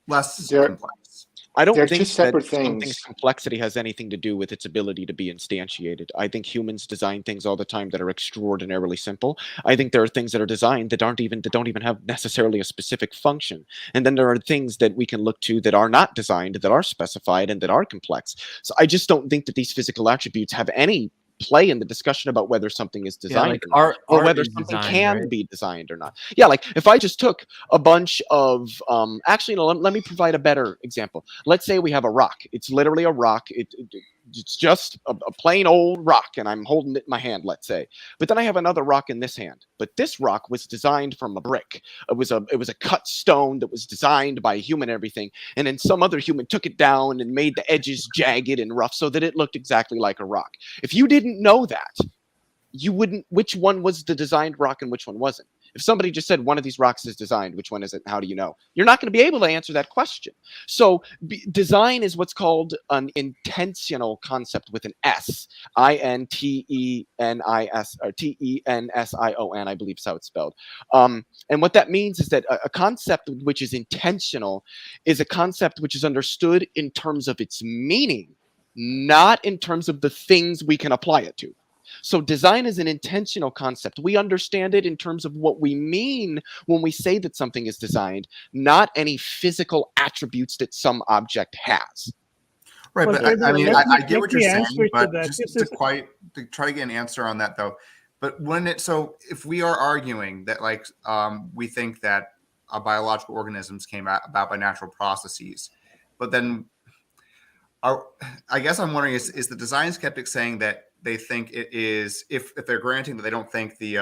less complex. I don't They're think two separate that something's things. complexity has anything to do with its ability to be instantiated. I think humans design things all the time that are extraordinarily simple. I think there are things that are designed that don't even have necessarily a specific function. And then there are things that we can look to that are not designed, that are specified, and that are complex. So I just don't think that these physical attributes have any play in the discussion about whether something is designed like or not, or art whether is something designed, can right? be designed or not. Yeah, like if I just took a bunch of actually no, let me provide a better example. Let's say we have a rock. It's literally a rock. It's just a plain old rock, and I'm holding it in my hand, let's say. But then I have another rock in this hand. But this rock was designed from a brick. It was a cut stone that was designed by a human and everything. And then some other human took it down and made the edges jagged and rough so that it looked exactly like a rock. If you didn't know that, you wouldn't, which one was the designed rock and which one wasn't. If somebody just said one of these rocks is designed, which one is it? How do you know? You're not going to be able to answer that question. So design is what's called an intentional concept with an S, I-N-T-E-N-I-S, or T-E-N-S-I-O-N, I believe is how it's spelled. And what that means is that a concept which is intentional is a concept which is understood in terms of its meaning, not in terms of the things we can apply it to. So design is an intentional concept. We understand it in terms of what we mean when we say that something is designed, not any physical attributes that some object has. Right, Well, but I mean, let I get what you're saying, answer to but that. just This to is try to get an answer on that though. But so if we are arguing that like we think that biological organisms came about by natural processes, but then I guess I'm wondering is the design skeptic saying that they think it is if they're granting that they don't think the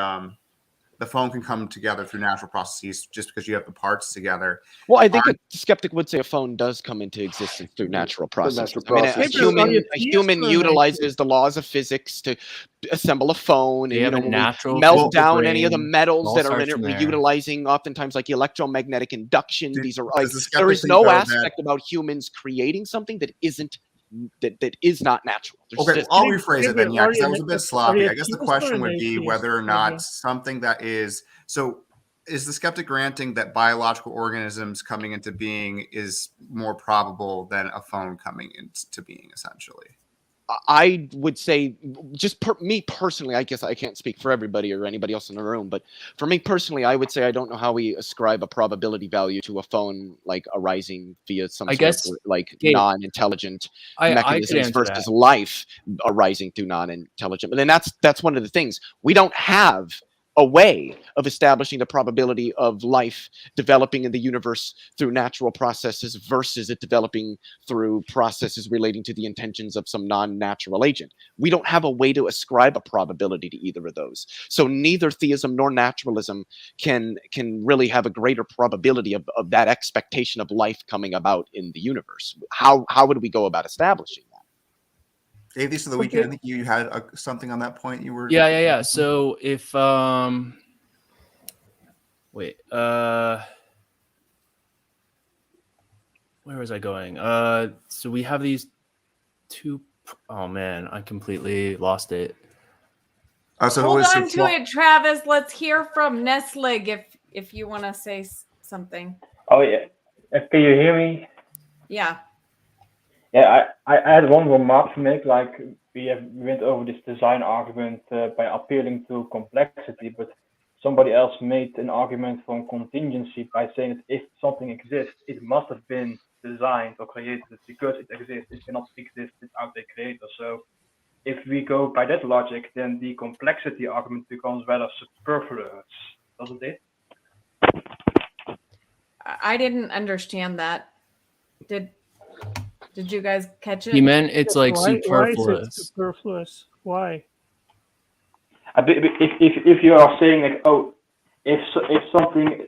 phone can come together through natural processes just because you have the parts together. Well, I think a skeptic would say a phone does come into existence through natural processes. I mean, a human utilizes the laws of physics to assemble a phone, and when we melt down any of the metals that are in it, we're utilizing oftentimes like electromagnetic induction. These are like there is no aspect about humans creating something that isn't that is not natural. Okay, I'll rephrase it then. Yeah, because that was a bit sloppy. I guess the question would be whether or not something that is so. Is the skeptic granting that biological organisms coming into being is more probable than a phone coming into being, essentially? I would say, just me personally, I guess I can't speak for everybody or anybody else in the room, but for me personally, I would say I don't know how we ascribe a probability value to a phone like arising via some sort of like non-intelligent mechanisms versus life arising through non-intelligent. But then that's one of the things. We don't have a way of establishing the probability of life developing in the universe through natural processes versus it developing through processes relating to the intentions of some non-natural agent. We don't have a way to ascribe a probability to either of those. So neither theism nor naturalism can really have a greater probability of that expectation of life coming about in the universe. How would we go about establishing that? Atheists of the Weekend, I think you had something on that point. You were yeah. So if wait, where was I going? So we have these two. Oh man, I completely lost it. Hold on to it, Travis. Let's hear from Neslig if you want to say something. Oh yeah, can you hear me? Yeah. Yeah, I had one remark to make. Like we went over this design argument by appealing to complexity, but somebody else made an argument from contingency by saying that if something exists, it must have been designed or created because it exists. It cannot exist without a creator. So if we go by that logic, then the complexity argument becomes rather superfluous, doesn't it? I didn't understand that. Did you guys catch it? He meant it's like superfluous. Why is it superfluous? Why? If you are saying like, oh, if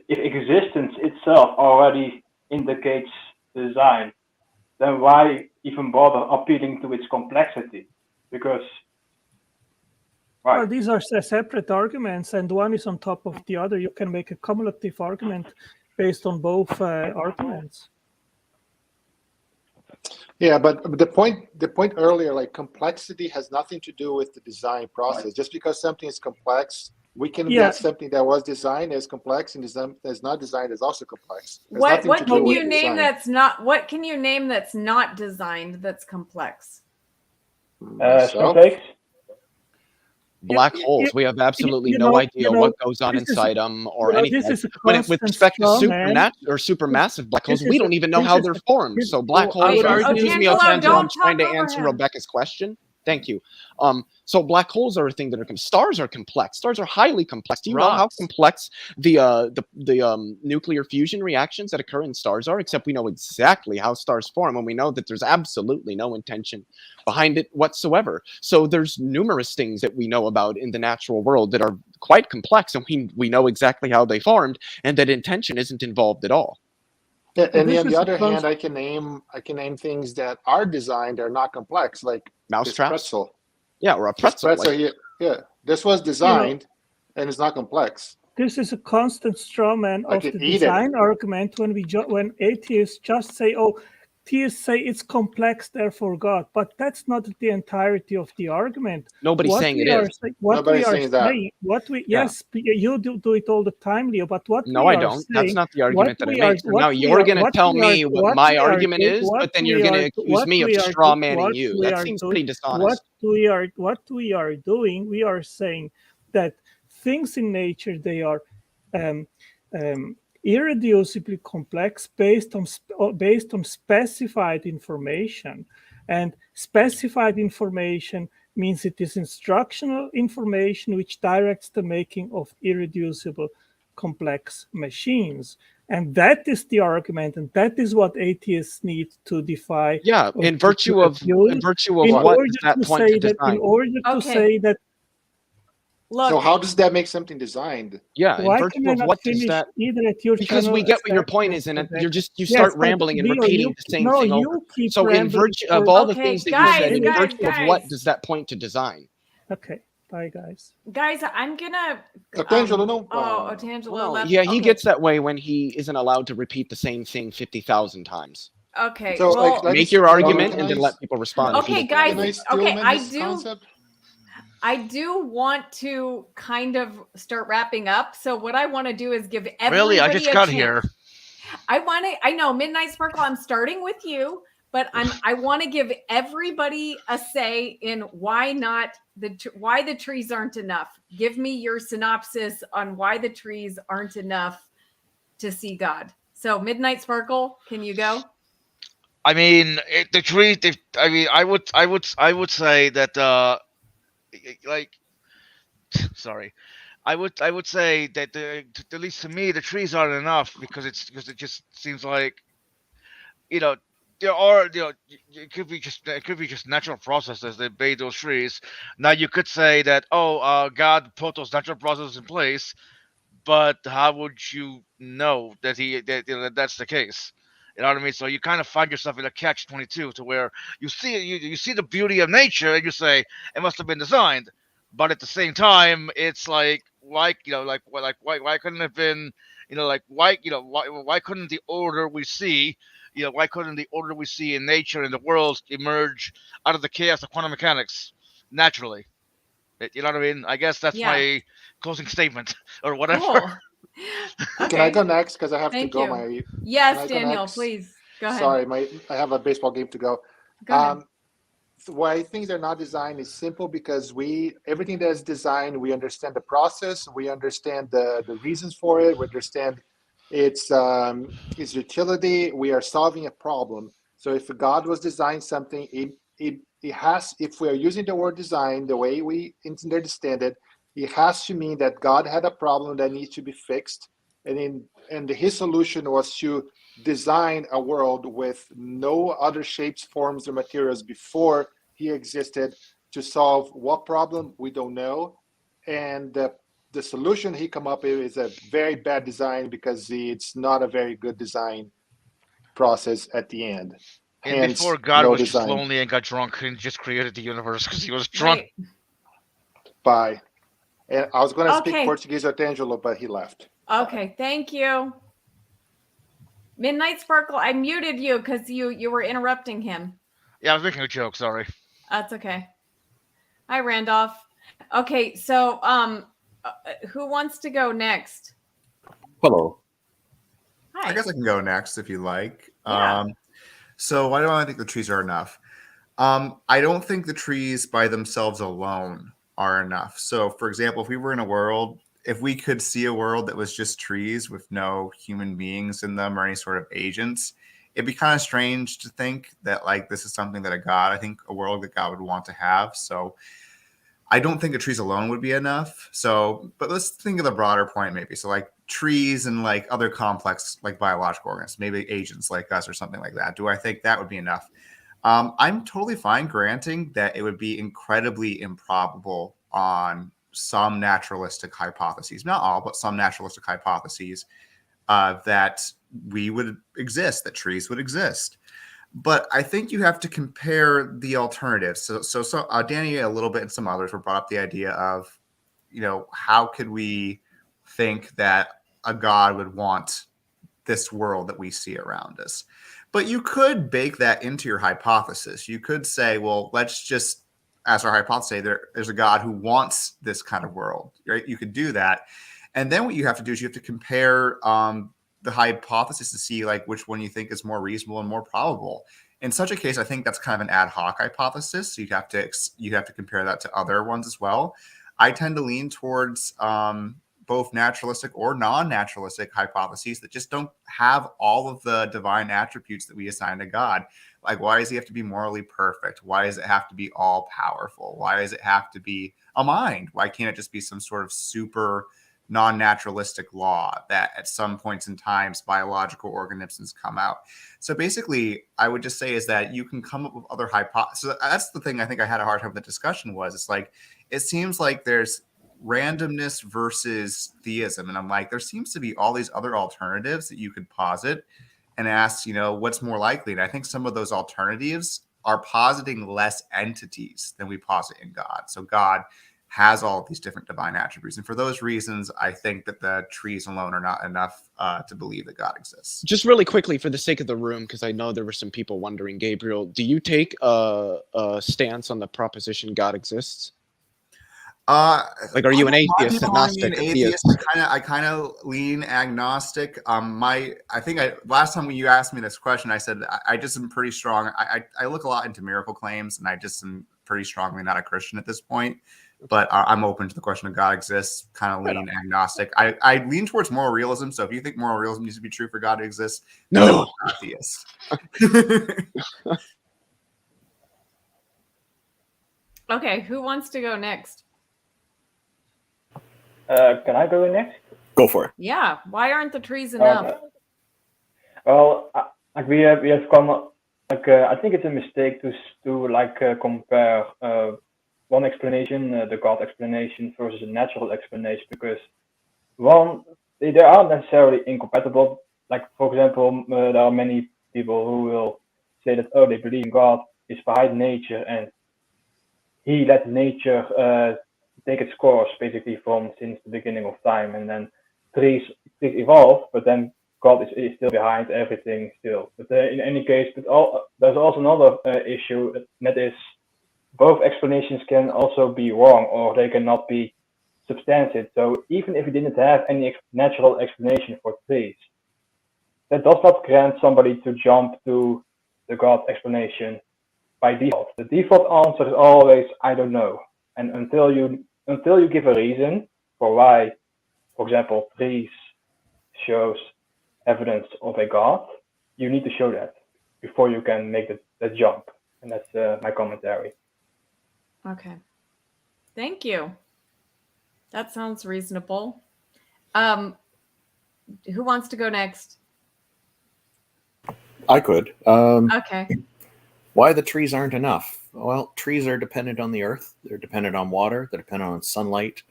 existence itself already indicates design, then why even bother appealing to its complexity? Because well, these are separate arguments, and one is on top of the other. You can make a cumulative argument based on both arguments. Yeah, but the point earlier, like complexity has nothing to do with the design process. Just because something is complex, we can get something that was designed as complex and that's not designed as also complex. What can you name that's not? What can you name that's not designed that's complex? Snowflakes. Black holes. We have absolutely no idea what goes on inside them or anything. With respect to supermassive black holes, we don't even know how they're formed. So black holes. Excuse me, Otangelo, I'm trying to answer Rebecca's question. Thank you. So black holes are a thing that are stars are complex. Stars are highly complex. Do you know how complex the nuclear fusion reactions that occur in stars are? Except we know exactly how stars form, and we know that there's absolutely no intention behind it whatsoever. So there's numerous things that we know about in the natural world that are quite complex, and we know exactly how they formed, and that intention isn't involved at all. Yeah, and on the other hand, I can name things that are designed, are not complex, like mousetraps. Pretzel. Yeah, or a pretzel. Yeah, this was designed, and it's not complex. This is a constant straw man of the design argument when atheists just say, "Oh, theists say it's complex, therefore God," but that's not the entirety of the argument. Nobody's saying it is. Nobody's saying that. You do it all the time, Leo. But what? No, I don't. That's not the argument that I made. So now you're going to tell me what my argument is, but then you're going to accuse me of straw manning you. That seems pretty dishonest. What we are doing, we are saying that things in nature, they are irreducibly complex based on specified information, and specified information means it is instructional information which directs the making of irreducible complex machines. And that is the argument, and that is what atheists need to defy. Yeah, in virtue of what does that point to design? In order to say that. Look, so how does that make something designed? Yeah, in virtue of what does that? Because we get what your point is, and you start rambling and repeating the same thing over. So in virtue of all the things that you said, in virtue of what does that point to design? Okay, bye guys. Guys, I'm gonna. Otangelo, no. Otangelo left. Yeah, he gets that way when he isn't allowed to repeat the same thing 50,000 times. Okay, so well, make your argument and then let people respond. Okay, guys. Okay, I do want to kind of start wrapping up. So what I want to do is give everybody Really, I just got here. I know, Midnight Sparkle, I'm starting with you, but I want to give everybody a say in why the trees aren't enough. Give me your synopsis on why the trees aren't enough to see God. So Midnight Sparkle, can you go? I mean, the trees. I would say that. Sorry, I would say that at least to me the trees aren't enough because it just seems like there are it could be just natural processes that made those trees. Now you could say that God put those natural processes in place, but how would you know that that's the case? You know what I mean? So you kind of find yourself in a catch-22 to where you see the beauty of nature and you say it must have been designed, but at the same time it's like why couldn't it have been why couldn't the order we see why couldn't the order we see in nature and the world emerge out of the chaos of quantum mechanics naturally? You know what I mean? I guess that's my closing statement or whatever. Cool. Okay. Can I go next? Because I have to go. Yes, Daniel, please go ahead. Sorry, I have a baseball game to go. Go ahead. Why things are not designed is simple because everything that is designed, we understand the process, we understand the reasons for it, we understand its utility. We are solving a problem. So if God was designing something, it has. If we are using the word design the way we understand it, it has to mean that God had a problem that needs to be fixed, and his solution was to design a world with no other shapes, forms, or materials before he existed to solve what problem we don't know, and the solution he come up with is a very bad design because it's not a very good design process at the end. And Hence, before God no was design. just lonely and got drunk and just created the universe because he was drunk. Right. Bye. And I was going to speak Okay. Portuguese with Angelo, but he left. Okay, thank you. Midnight Sparkle, I muted you because you were interrupting him. Yeah, I was making a joke. Sorry. That's okay. Hi, Randolph. Okay, so who wants to go next? Hello. Hi. I guess I can go next if you like. Yeah. So why don't I think the trees are enough? I don't think the trees by themselves alone are enough. So, for example, if we were in a world, if we could see a world that was just trees with no human beings in them or any sort of agents, it'd be kind of strange to think that like this is something that I think a world that God would want to have. So I don't think the trees alone would be enough. So, but let's think of the broader point maybe. So like trees and like other complex like biological organisms, maybe agents like us or something like that. Do I think that would be enough? I'm totally fine granting that it would be incredibly improbable on some naturalistic hypotheses, not all, but some naturalistic hypotheses that we would exist, that trees would exist. But I think you have to compare the alternatives. So Danny, a little bit, and some others were brought up the idea of, how could we think that a God would want this world that we see around us? But you could bake that into your hypothesis. You could say, well, let's just, as our hypothesis, say there's a God who wants this kind of world, right? You could do that. And then what you have to do is you have to compare the hypothesis to see like which one you think is more reasonable and more probable. In such a case, I think that's kind of an ad hoc hypothesis. So you have to compare that to other ones as well. I tend to lean towards both naturalistic or non-naturalistic hypotheses that just don't have all of the divine attributes that we assign to God. Like, why does he have to be morally perfect? Why does it have to be all powerful? Why does it have to be a mind? Why can't it just be some sort of super non-naturalistic law that at some points in times biological organisms come out? So basically, I would just say is that you can come up with other hypotheses. So that's the thing I think I had a hard time with the discussion was, it's like, it seems like there's randomness versus theism. And I'm like, there seems to be all these other alternatives that you could posit and ask, what's more likely? And I think some of those alternatives are positing less entities than we posit in God. So God has all of these different divine attributes. And for those reasons, I think that the trees alone are not enough to believe that God exists. Just really quickly, for the sake of the room, because I know there were some people wondering, Gabriel, do you take a stance on the proposition God exists? Like, are you an atheist, agnostic, atheist? I kind of lean agnostic. Last time when you asked me this question, I said I just am pretty strong. I look a lot into miracle claims, and I just am pretty strongly not a Christian at this point. But I'm open to the question of God exists. Kind of lean agnostic. I lean towards moral realism. So if you think moral realism needs to be true for God to exist, no, atheist. Okay, who wants to go next? Can I go next? Go for it. Yeah, why aren't the trees enough? Well, we have come. I think it's a mistake to compare one explanation, the God explanation, versus a natural explanation, because one, they aren't necessarily incompatible. Like, for example, there are many people who will say that, they believe in God is behind nature, and he let nature take its course basically since the beginning of time, and then trees evolve, but then God is still behind everything still. But in any case, there's also another issue, and that is both explanations can also be wrong, or they cannot be substantiated. So even if you didn't have any natural explanation for trees, that does not grant somebody to jump to the God explanation by default. The default answer is always, I don't know. And until you give a reason for why, for example, trees shows evidence of a God, you need to show that before you can make that jump. And that's my commentary. Okay. Thank you. That sounds reasonable. Who wants to go next? I could. Okay. Why the trees aren't enough? Well, trees are dependent on the earth. They're dependent on water. They're dependent on sunlight.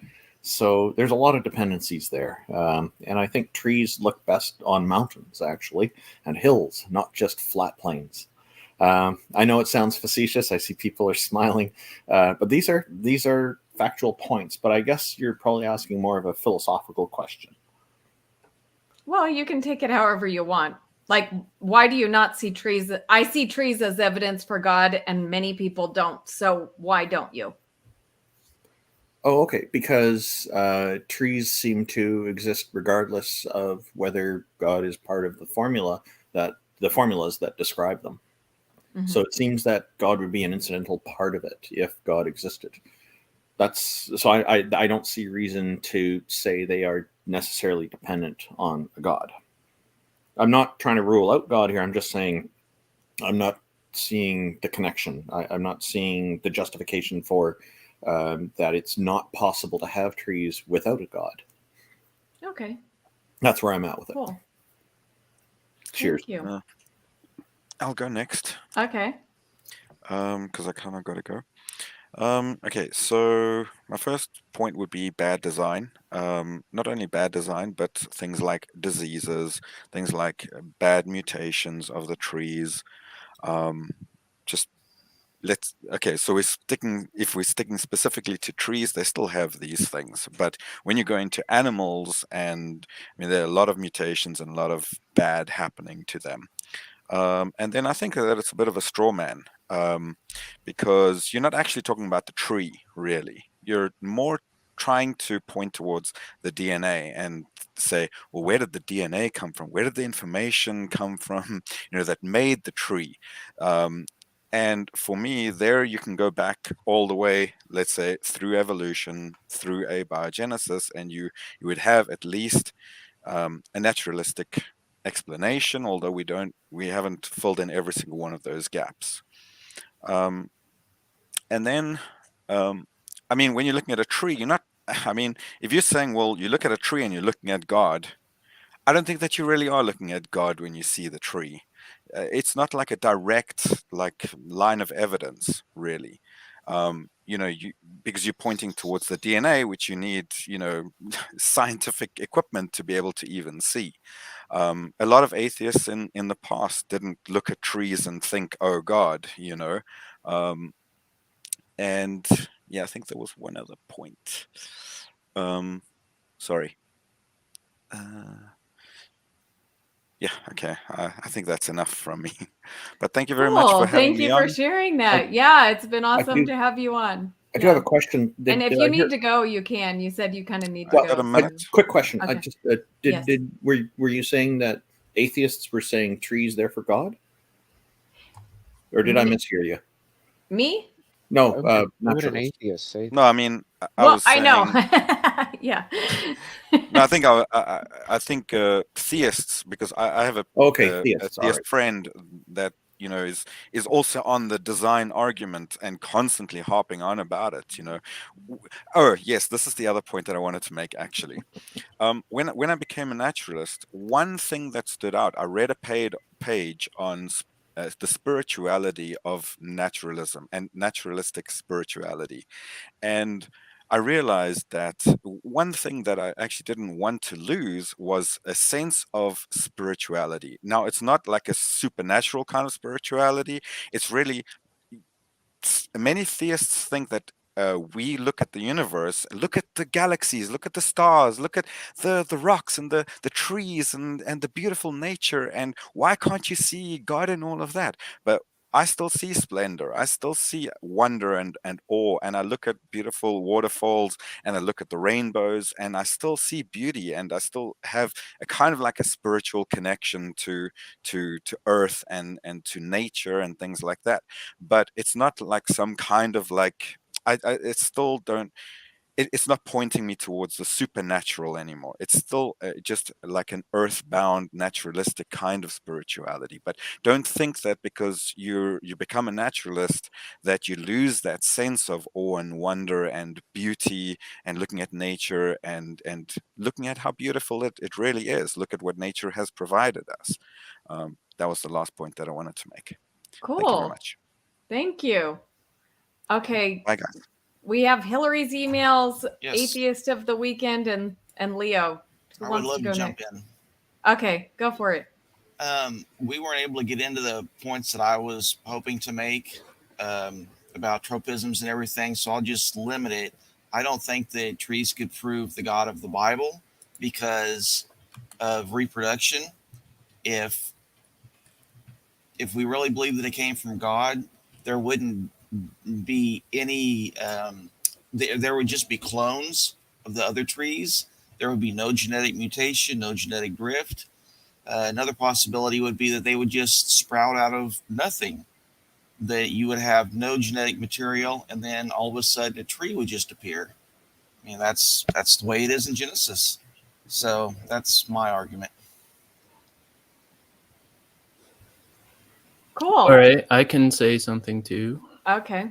So there's a lot of dependencies there. And I think trees look best on mountains, actually, and hills, not just flat plains. I know it sounds facetious. I see people are smiling, but these are factual points. But I guess you're probably asking more of a philosophical question. Well, you can take it however you want. Like, why do you not see trees? I see trees as evidence for God, and many people don't. So why don't you? Oh, okay. Because trees seem to exist regardless of whether God is part of the formulas that describe them. Mhm. So it seems that God would be an incidental part of it if God existed. I don't see reason to say they are necessarily dependent on a God. I'm not trying to rule out God here. I'm just saying I'm not seeing the connection. I'm not seeing the justification for that it's not possible to have trees without a God. Okay. That's where I'm at with it. Cool. Cheers. Thank you. I'll go next. Okay. Because I kind of got to go. Okay, so my first point would be bad design. Not only bad design, but things like diseases, things like bad mutations of the trees. Just so if we're sticking specifically to trees, they still have these things. But when you go into animals, and I mean, there are a lot of mutations and a lot of bad happening to them. And then I think that it's a bit of a straw man, because you're not actually talking about the tree, really. You're more trying to point towards the DNA and say, well, where did the DNA come from? Where did the information come from, that made the tree? And for me, there you can go back all the way, let's say, through evolution, through abiogenesis, and you would have at least a naturalistic explanation, although we haven't filled in every single one of those gaps. And then, I mean, when you're looking at a tree, you're not, I mean, if you're saying, well, you look at a tree and you're looking at God, I don't think that you really are looking at God when you see the tree. It's not like a direct line of evidence, really. Because you're pointing towards the DNA, which you need, scientific equipment to be able to even see. A lot of atheists in the past didn't look at trees and think, "Oh God," and yeah, I think there was one other point. Sorry. Yeah, okay. I think that's enough from me. But thank you very much for having Thank me you on. for sharing that. Yeah, it's been awesome do- to have you on. I do have a question. And if you need to go, you can. You said you kind of need to Well, go. got a minute. Quick question. Okay. I just Yes. were you saying that atheists were saying trees there for God, or did I mishear you? Me? No, Why would an naturalist. atheist say that? No, I mean, I Well, was I saying. know. Yeah. No, I think theists, because I have a theists. All theist right. friend that is also on the design argument and constantly harping on about it. Oh yes, this is the other point that I wanted to make actually. When I became a naturalist, one thing that stood out, I read a page on the spirituality of naturalism and naturalistic spirituality, and I realized that one thing that I actually didn't want to lose was a sense of spirituality. Now, it's not like a supernatural kind of spirituality. It's really, many theists think that we look at the universe, look at the galaxies, look at the stars, look at the rocks and the trees and the beautiful nature, and why can't you see God in all of that? But I still see splendor. I still see wonder and awe. And I look at beautiful waterfalls and I look at the rainbows and I still see beauty, and I still have a kind of like a spiritual connection to earth and to nature and things like that. But it's not like some kind of like it still don't it's not pointing me towards the supernatural anymore. It's still just like an earthbound naturalistic kind of spirituality. But don't think that because you become a naturalist that you lose that sense of awe and wonder and beauty and looking at nature and looking at how beautiful it really is. Look at what nature has provided us. That was the last point that I wanted to make. Cool. Thank you very much. Thank you. Okay. Bye, guys. we have Hillary's emails, Yes. Atheist of the Weekend, and Leo. Who I would wants love to go jump next? in. Okay, go for it. We weren't able to get into the points that I was hoping to make about tropisms and everything, so I'll just limit it. I don't think that trees could prove the God of the Bible because of reproduction. If we really believe that it came from God, there wouldn't be any. There would just be clones of the other trees. There would be no genetic mutation, no genetic drift. Another possibility would be that they would just sprout out of nothing, that you would have no genetic material, and then all of a sudden a tree would just appear. I mean, that's the way it is in Genesis. So that's my argument. Cool. All right, I can say something too. Okay.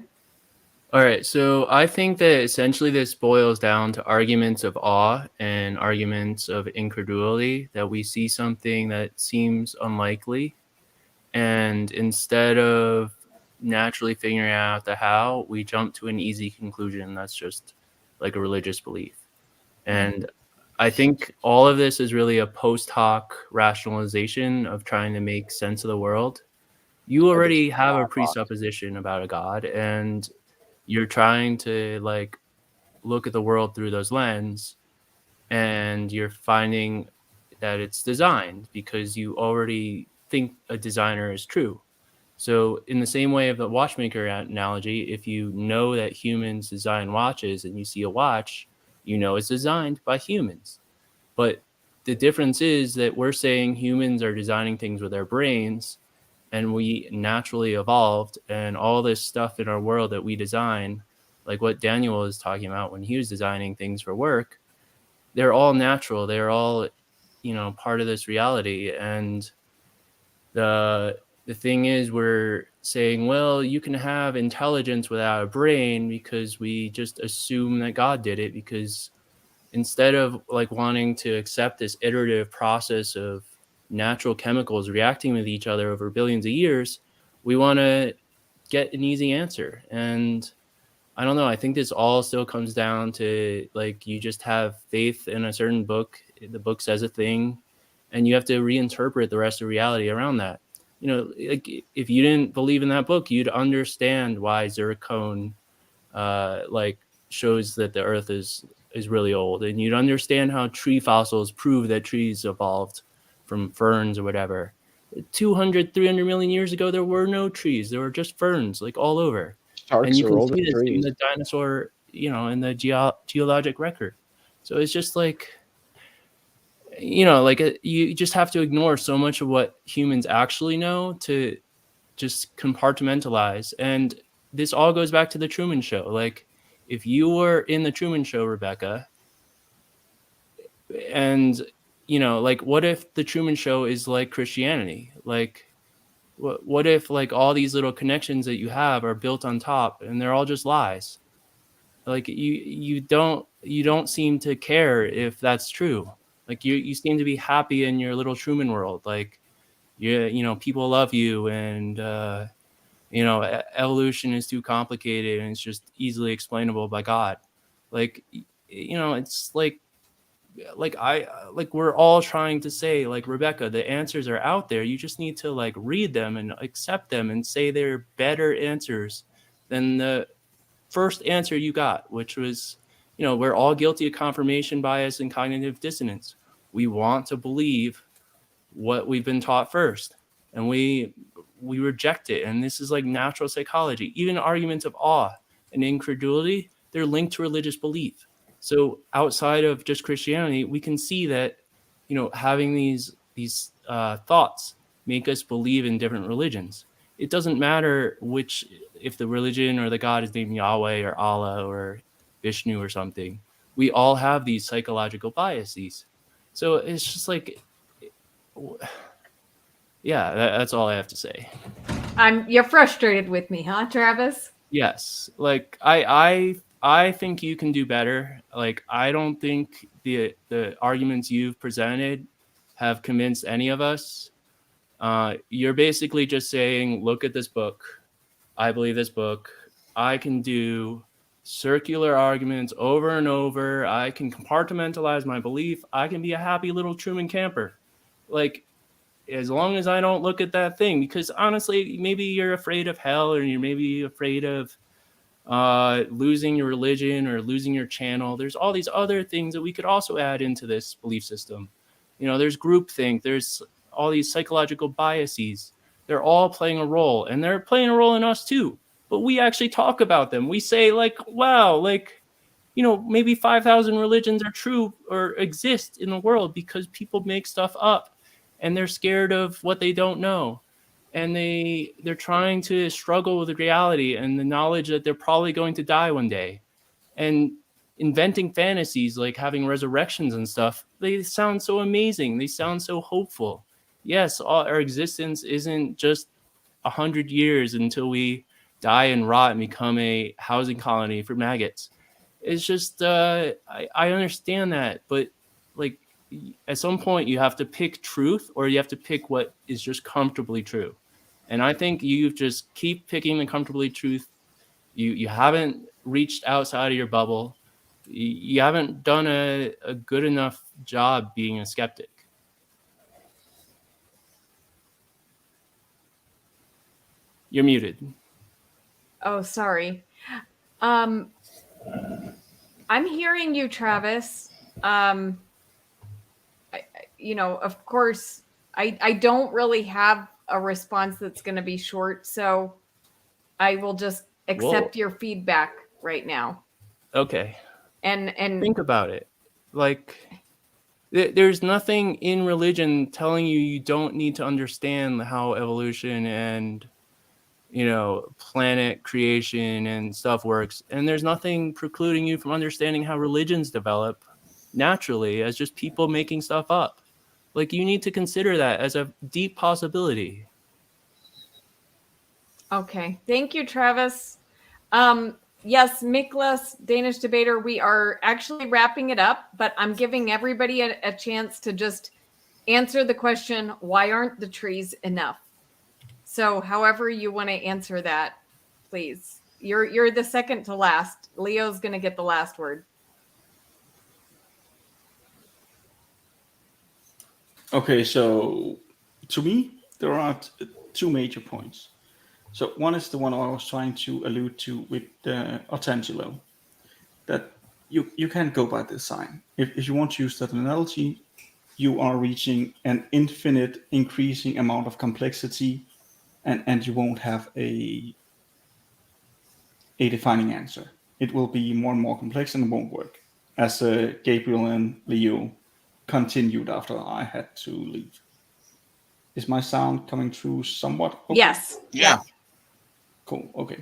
All right, so I think that essentially this boils down to arguments of awe and arguments of incredulity, that we see something that seems unlikely, and instead of naturally figuring out the how, we jump to an easy conclusion that's just like a religious belief. And I think all of this is really a post hoc rationalization of trying to make sense of the world. You already have a presupposition about a God, and you're trying to like look at the world through those lens, and you're finding that it's designed because you already think a designer is true. So in the same way of the watchmaker analogy, if you know that humans design watches and you see a watch, you know it's designed by humans. But the difference is that we're saying humans are designing things with their brains, and we naturally evolved, and all this stuff in our world that we design, like what Daniel was talking about when he was designing things for work, they're all natural. They're all, part of this reality. And the thing is, we're saying, well, you can have intelligence without a brain because we just assume that God did it, because instead of like wanting to accept this iterative process of natural chemicals reacting with each other over billions of years, we want to get an easy answer. And I don't know, I think this all still comes down to like, you just have faith in a certain book, the book says a thing, and you have to reinterpret the rest of reality around that. Like if you didn't believe in that book, you'd understand why zircon shows that the earth is really old, and you'd understand how tree fossils prove that trees evolved from ferns or whatever. 200, 300 million years ago, there were no trees. There were just ferns like all over. Sharks And you are can older see than this in trees. the dinosaur, in the geologic record. So it's just like, you just have to ignore so much of what humans actually know to just compartmentalize. And this all goes back to the Truman Show. Like, if you were in the Truman Show, Rebecca, and what if the Truman Show is like Christianity? Like, what if like all these little connections that you have are built on top and they're all just lies? Like you don't seem to care if that's true. Like you seem to be happy in your little Truman world. Like people love you, and evolution is too complicated and it's just easily explainable by God. Like it's like we're all trying to say, like, Rebecca, the answers are out there. You just need to like read them and accept them and say they're better answers than the first answer you got, which was, we're all guilty of confirmation bias and cognitive dissonance. We want to believe what we've been taught first, and we reject it. And this is like natural psychology. Even arguments of awe and incredulity, they're linked to religious belief. So outside of just Christianity, we can see that having these thoughts make us believe in different religions. It doesn't matter if the religion or the God is named Yahweh or Allah or Vishnu or something. We all have these psychological biases. So it's just like, yeah, that's all I have to say. You're frustrated with me, huh, Travis? Yes. Like I think you can do better. Like, I don't think the arguments you've presented have convinced any of us. You're basically just saying, look at this book. I believe this book. I can do circular arguments over and over. I can compartmentalize my belief. I can be a happy little Truman camper. Like, as long as I don't look at that thing, because honestly, maybe you're afraid of hell, or you're maybe afraid of losing your religion or losing your channel. There's all these other things that we could also add into this belief system. You know, there's groupthink, there's all these psychological biases. They're all playing a role, and they're playing a role in us too. But we actually talk about them. We say, like, wow, like, you know, maybe 5,000 religions are true or exist in the world because people make stuff up and they're scared of what they don't know. And they're trying to struggle with the reality and the knowledge that they're probably going to die one day. And inventing fantasies like having resurrections and stuff, they sound so amazing. They sound so hopeful. Yes, our existence isn't just 100 years until we die and rot and become a housing colony for maggots. It's just I understand that, but like, at some point you have to pick truth, or you have to pick what is just comfortably true. And I think you just keep picking the comfortably truth. You haven't reached outside of your bubble. You haven't done a good enough job being a skeptic. You're muted. Oh, sorry. I'm hearing you, Travis. You know, of course, I don't really have a response that's going to be short, so I will just accept your feedback right now. Okay. And think about it. Like, there's nothing in religion telling you don't need to understand how evolution and, you know, planet creation and stuff works. And there's nothing precluding you from understanding how religions develop naturally as just people making stuff up. Like, you need to consider that as a deep possibility. Okay. Thank you, Travis. Yes, Miklas, Danish debater, we are actually wrapping it up, but I'm giving everybody a chance to just answer the question, why aren't the trees enough? So however you want to answer that, please. You're the second to last. Leo's going to get the last word. Okay, so to me, there are two major points. So one is the one I was trying to allude to with Artangelo, that you can't go by design. If you want to use that analogy, you are reaching an infinite increasing amount of complexity, and you won't have a defining answer. It will be more and more complex and it won't work. As Gabriel and Leo continued after I had to leave. Is my sound coming through somewhat? Okay. Yes. Yeah. Cool. Okay.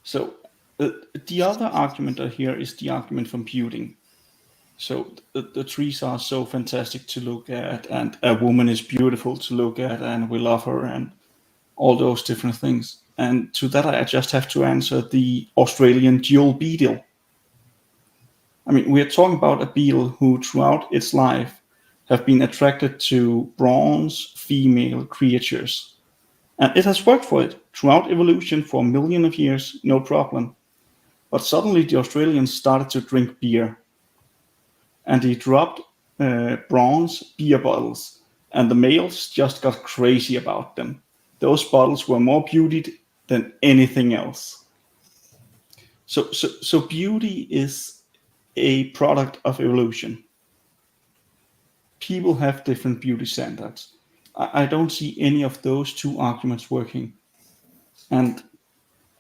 So the other argument here is the argument from beauty. So the trees are so fantastic to look at, and a woman is beautiful to look at, and we love her, and all those different things. And to that, I just have to answer the Australian dual beetle. I mean, we're talking about a beetle who, throughout its life, have been attracted to bronze female creatures. And it has worked for it throughout evolution for millions of years, no problem. But suddenly the Australians started to drink beer. And they dropped bronze beer bottles. And the males just got crazy about them. Those bottles were more beautied than anything else. So beauty is a product of evolution. People have different beauty standards. I don't see any of those two arguments working. And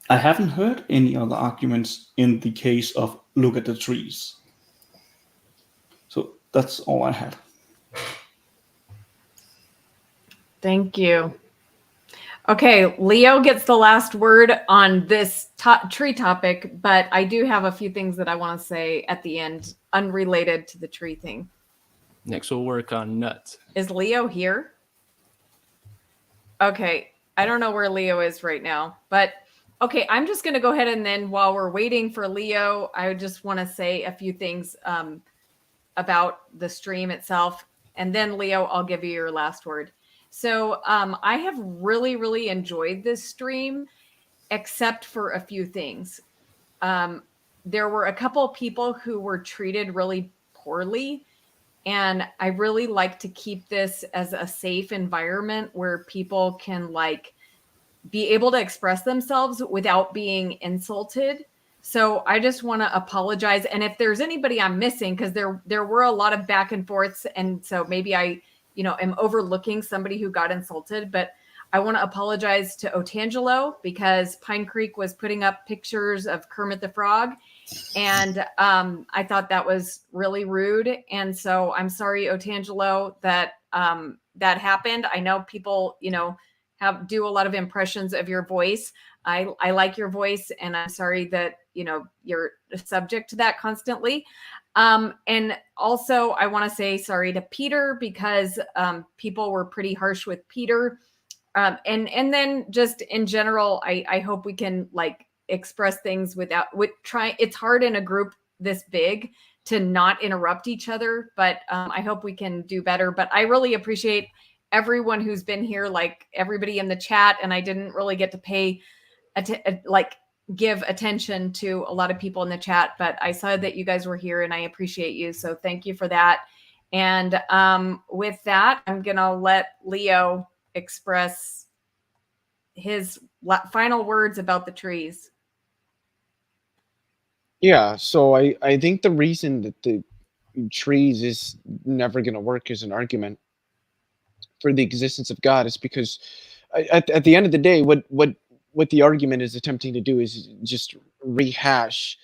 I haven't heard any other arguments in the case of look at the trees. So that's all I had. Thank you. Okay, Leo gets the last word on this tree topic, but I do have a few things that I want to say at the end, unrelated to the tree thing. Next, we'll work on nuts. Is Leo here? Okay, I don't know where Leo is right now, but okay, I'm just going to go ahead and then while we're waiting for Leo, I just want to say a few things about the stream itself. And then Leo, I'll give you your last word. So I have really, really enjoyed this stream, except for a few things. there were a couple of people who were treated really poorly. And I really like to keep this as a safe environment where people can like be able to express themselves without being insulted. So I just want to apologize. And if there's anybody I'm missing, because there were a lot of back and forths, and so maybe I, am overlooking somebody who got insulted, but I want to apologize to Otangelo because Pine Creek was putting up pictures of Kermit the Frog. And I thought that was really rude. And so I'm sorry, Otangelo, that that happened. I know people, do a lot of impressions of your voice. I like your voice, and I'm sorry that, you're subject to that constantly. And also I want to say sorry to Peter because people were pretty harsh with Peter. And then just in general, I hope we can like express things it's hard in a group this big to not interrupt each other, but I hope we can do better. But I really appreciate everyone who's been here, like everybody in the chat, and I didn't really get to give attention to a lot of people in the chat, but I saw that you guys were here and I appreciate you, so thank you for that. And with that, I'm gonna let Leo express his final words about the trees. Yeah, so I think the reason that the trees is never going to work as an argument for the existence of God is because at the end of the day, what the argument is attempting to do is just rehash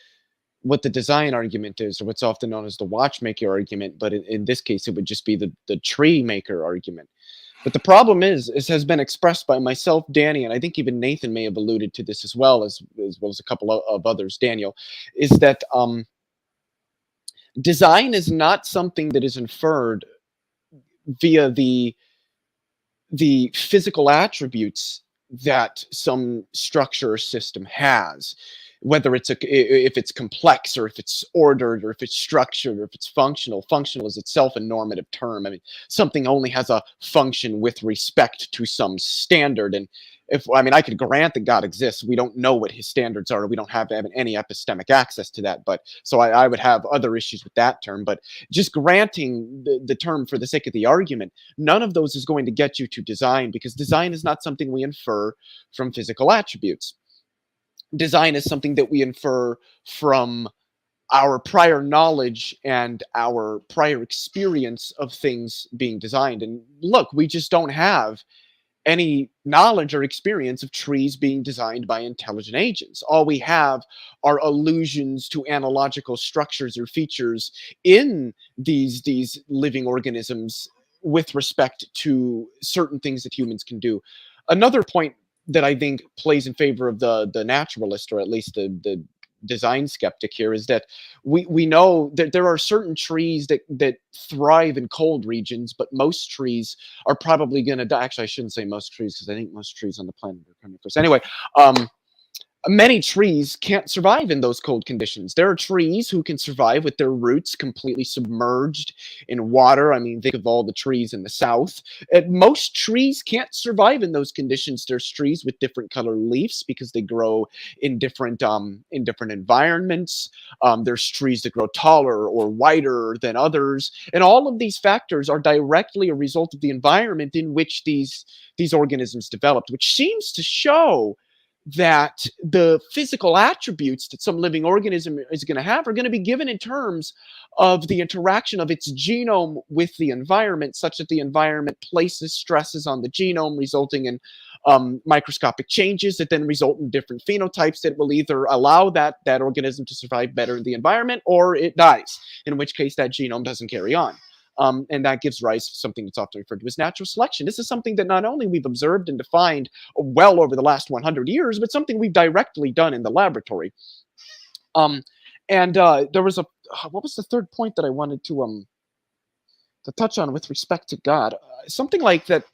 what the design argument is, or what's often known as the watchmaker argument. But in this case, it would just be the tree maker argument. But the problem is has been expressed by myself, Danny, and I think even Nathan may have alluded to this as well as a couple of others, Daniel, is that design is not something that is inferred via the physical attributes that some structure or system has, whether if it's complex, or if it's ordered, or if it's structured, or if it's functional. Functional is itself a normative term. I mean, something only has a function with respect to some standard. And I could grant that God exists. We don't know what his standards are. We don't have any epistemic access to that. But so I would have other issues with that term. But just granting the term for the sake of the argument, none of those is going to get you to design, because design is not something we infer from physical attributes. Design is something that we infer from our prior knowledge and our prior experience of things being designed. And look, we just don't have any knowledge or experience of trees being designed by intelligent agents. All we have are allusions to analogical structures or features in these living organisms with respect to certain things that humans can do. Another point that I think plays in favor of the naturalist, or at least the design skeptic here, is that we know that there are certain trees that thrive in cold regions, but most trees are probably going to die. Actually, I shouldn't say most trees, because I think most trees on the planet are carnivorous. Anyway, many trees can't survive in those cold conditions. There are trees who can survive with their roots completely submerged in water. I mean, think of all the trees in the South. Most trees can't survive in those conditions. There's trees with different color leaves because they grow in different environments. There's trees that grow taller or wider than others. And all of these factors are directly a result of the environment in which these organisms developed, which seems to show that the physical attributes that some living organism is going to have are going to be given in terms of the interaction of its genome with the environment, such that the environment places stresses on the genome, resulting in microscopic changes that then result in different phenotypes that will either allow that organism to survive better in the environment, or it dies, in which case that genome doesn't carry on. And that gives rise to something that's often referred to as natural selection. This is something that not only we've observed and defined well over the last 100 years, but something we've directly done in the laboratory. There was what was the third point that I wanted to touch on with respect to God? Something like that.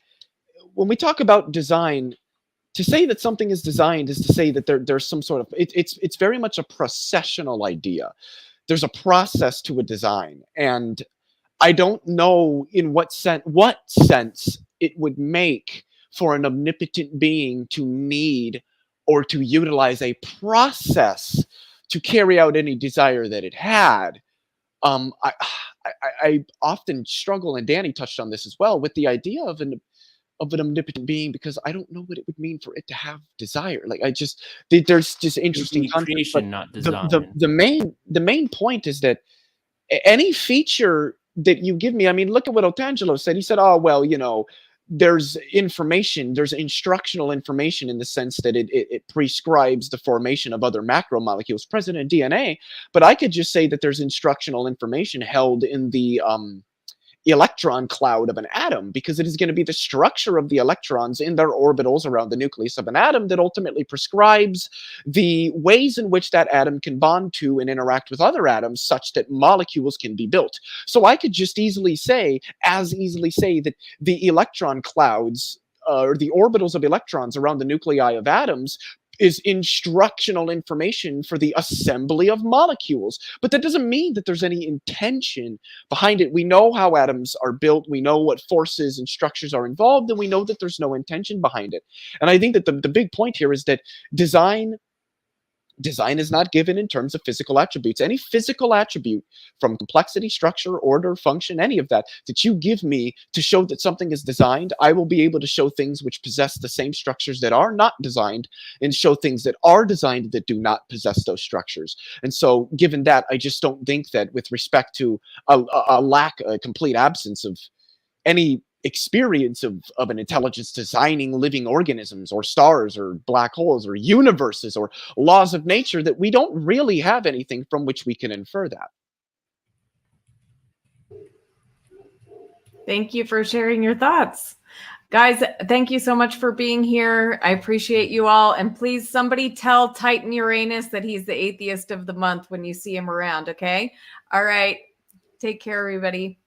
When we talk about design, to say that something is designed is to say that there's some sort of it's very much a processional idea. There's a process to a design, and I don't know in what sense it would make for an omnipotent being to need or to utilize a process to carry out any desire that it had. I often struggle, and Danny touched on this as well, with the idea of an omnipotent being, because I don't know what it would mean for it to have desire. Like, there's just interesting concepts, but creation, not design. the main point is that any feature that you give me, I mean, look at what Otangelo said. He said, oh, well, you know, there's information, there's instructional information in the sense that it prescribes the formation of other macromolecules present in DNA. But I could just say that there's instructional information held in the electron cloud of an atom, because it is going to be the structure of the electrons in their orbitals around the nucleus of an atom that ultimately prescribes the ways in which that atom can bond to and interact with other atoms such that molecules can be built. So I could just easily say that the electron clouds, or the orbitals of electrons around the nuclei of atoms, is instructional information for the assembly of molecules. But that doesn't mean that there's any intention behind it. We know how atoms are built, we know what forces and structures are involved, and we know that there's no intention behind it. And I think that the big point here is that design is not given in terms of physical attributes. Any physical attribute, from complexity, structure, order, function, any of that you give me to show that something is designed, I will be able to show things which possess the same structures that are not designed, and show things that are designed that do not possess those structures. And so, given that, I just don't think that, with respect to a complete absence of any experience of an intelligence designing living organisms or stars or black holes or universes or laws of nature, that we don't really have anything from which we can infer that. Thank you for sharing your thoughts. Guys, thank you so much for being here. I appreciate you all. And please, somebody tell Titan Uranus that he's the atheist of the month when you see him around, okay? All right. Take care, everybody.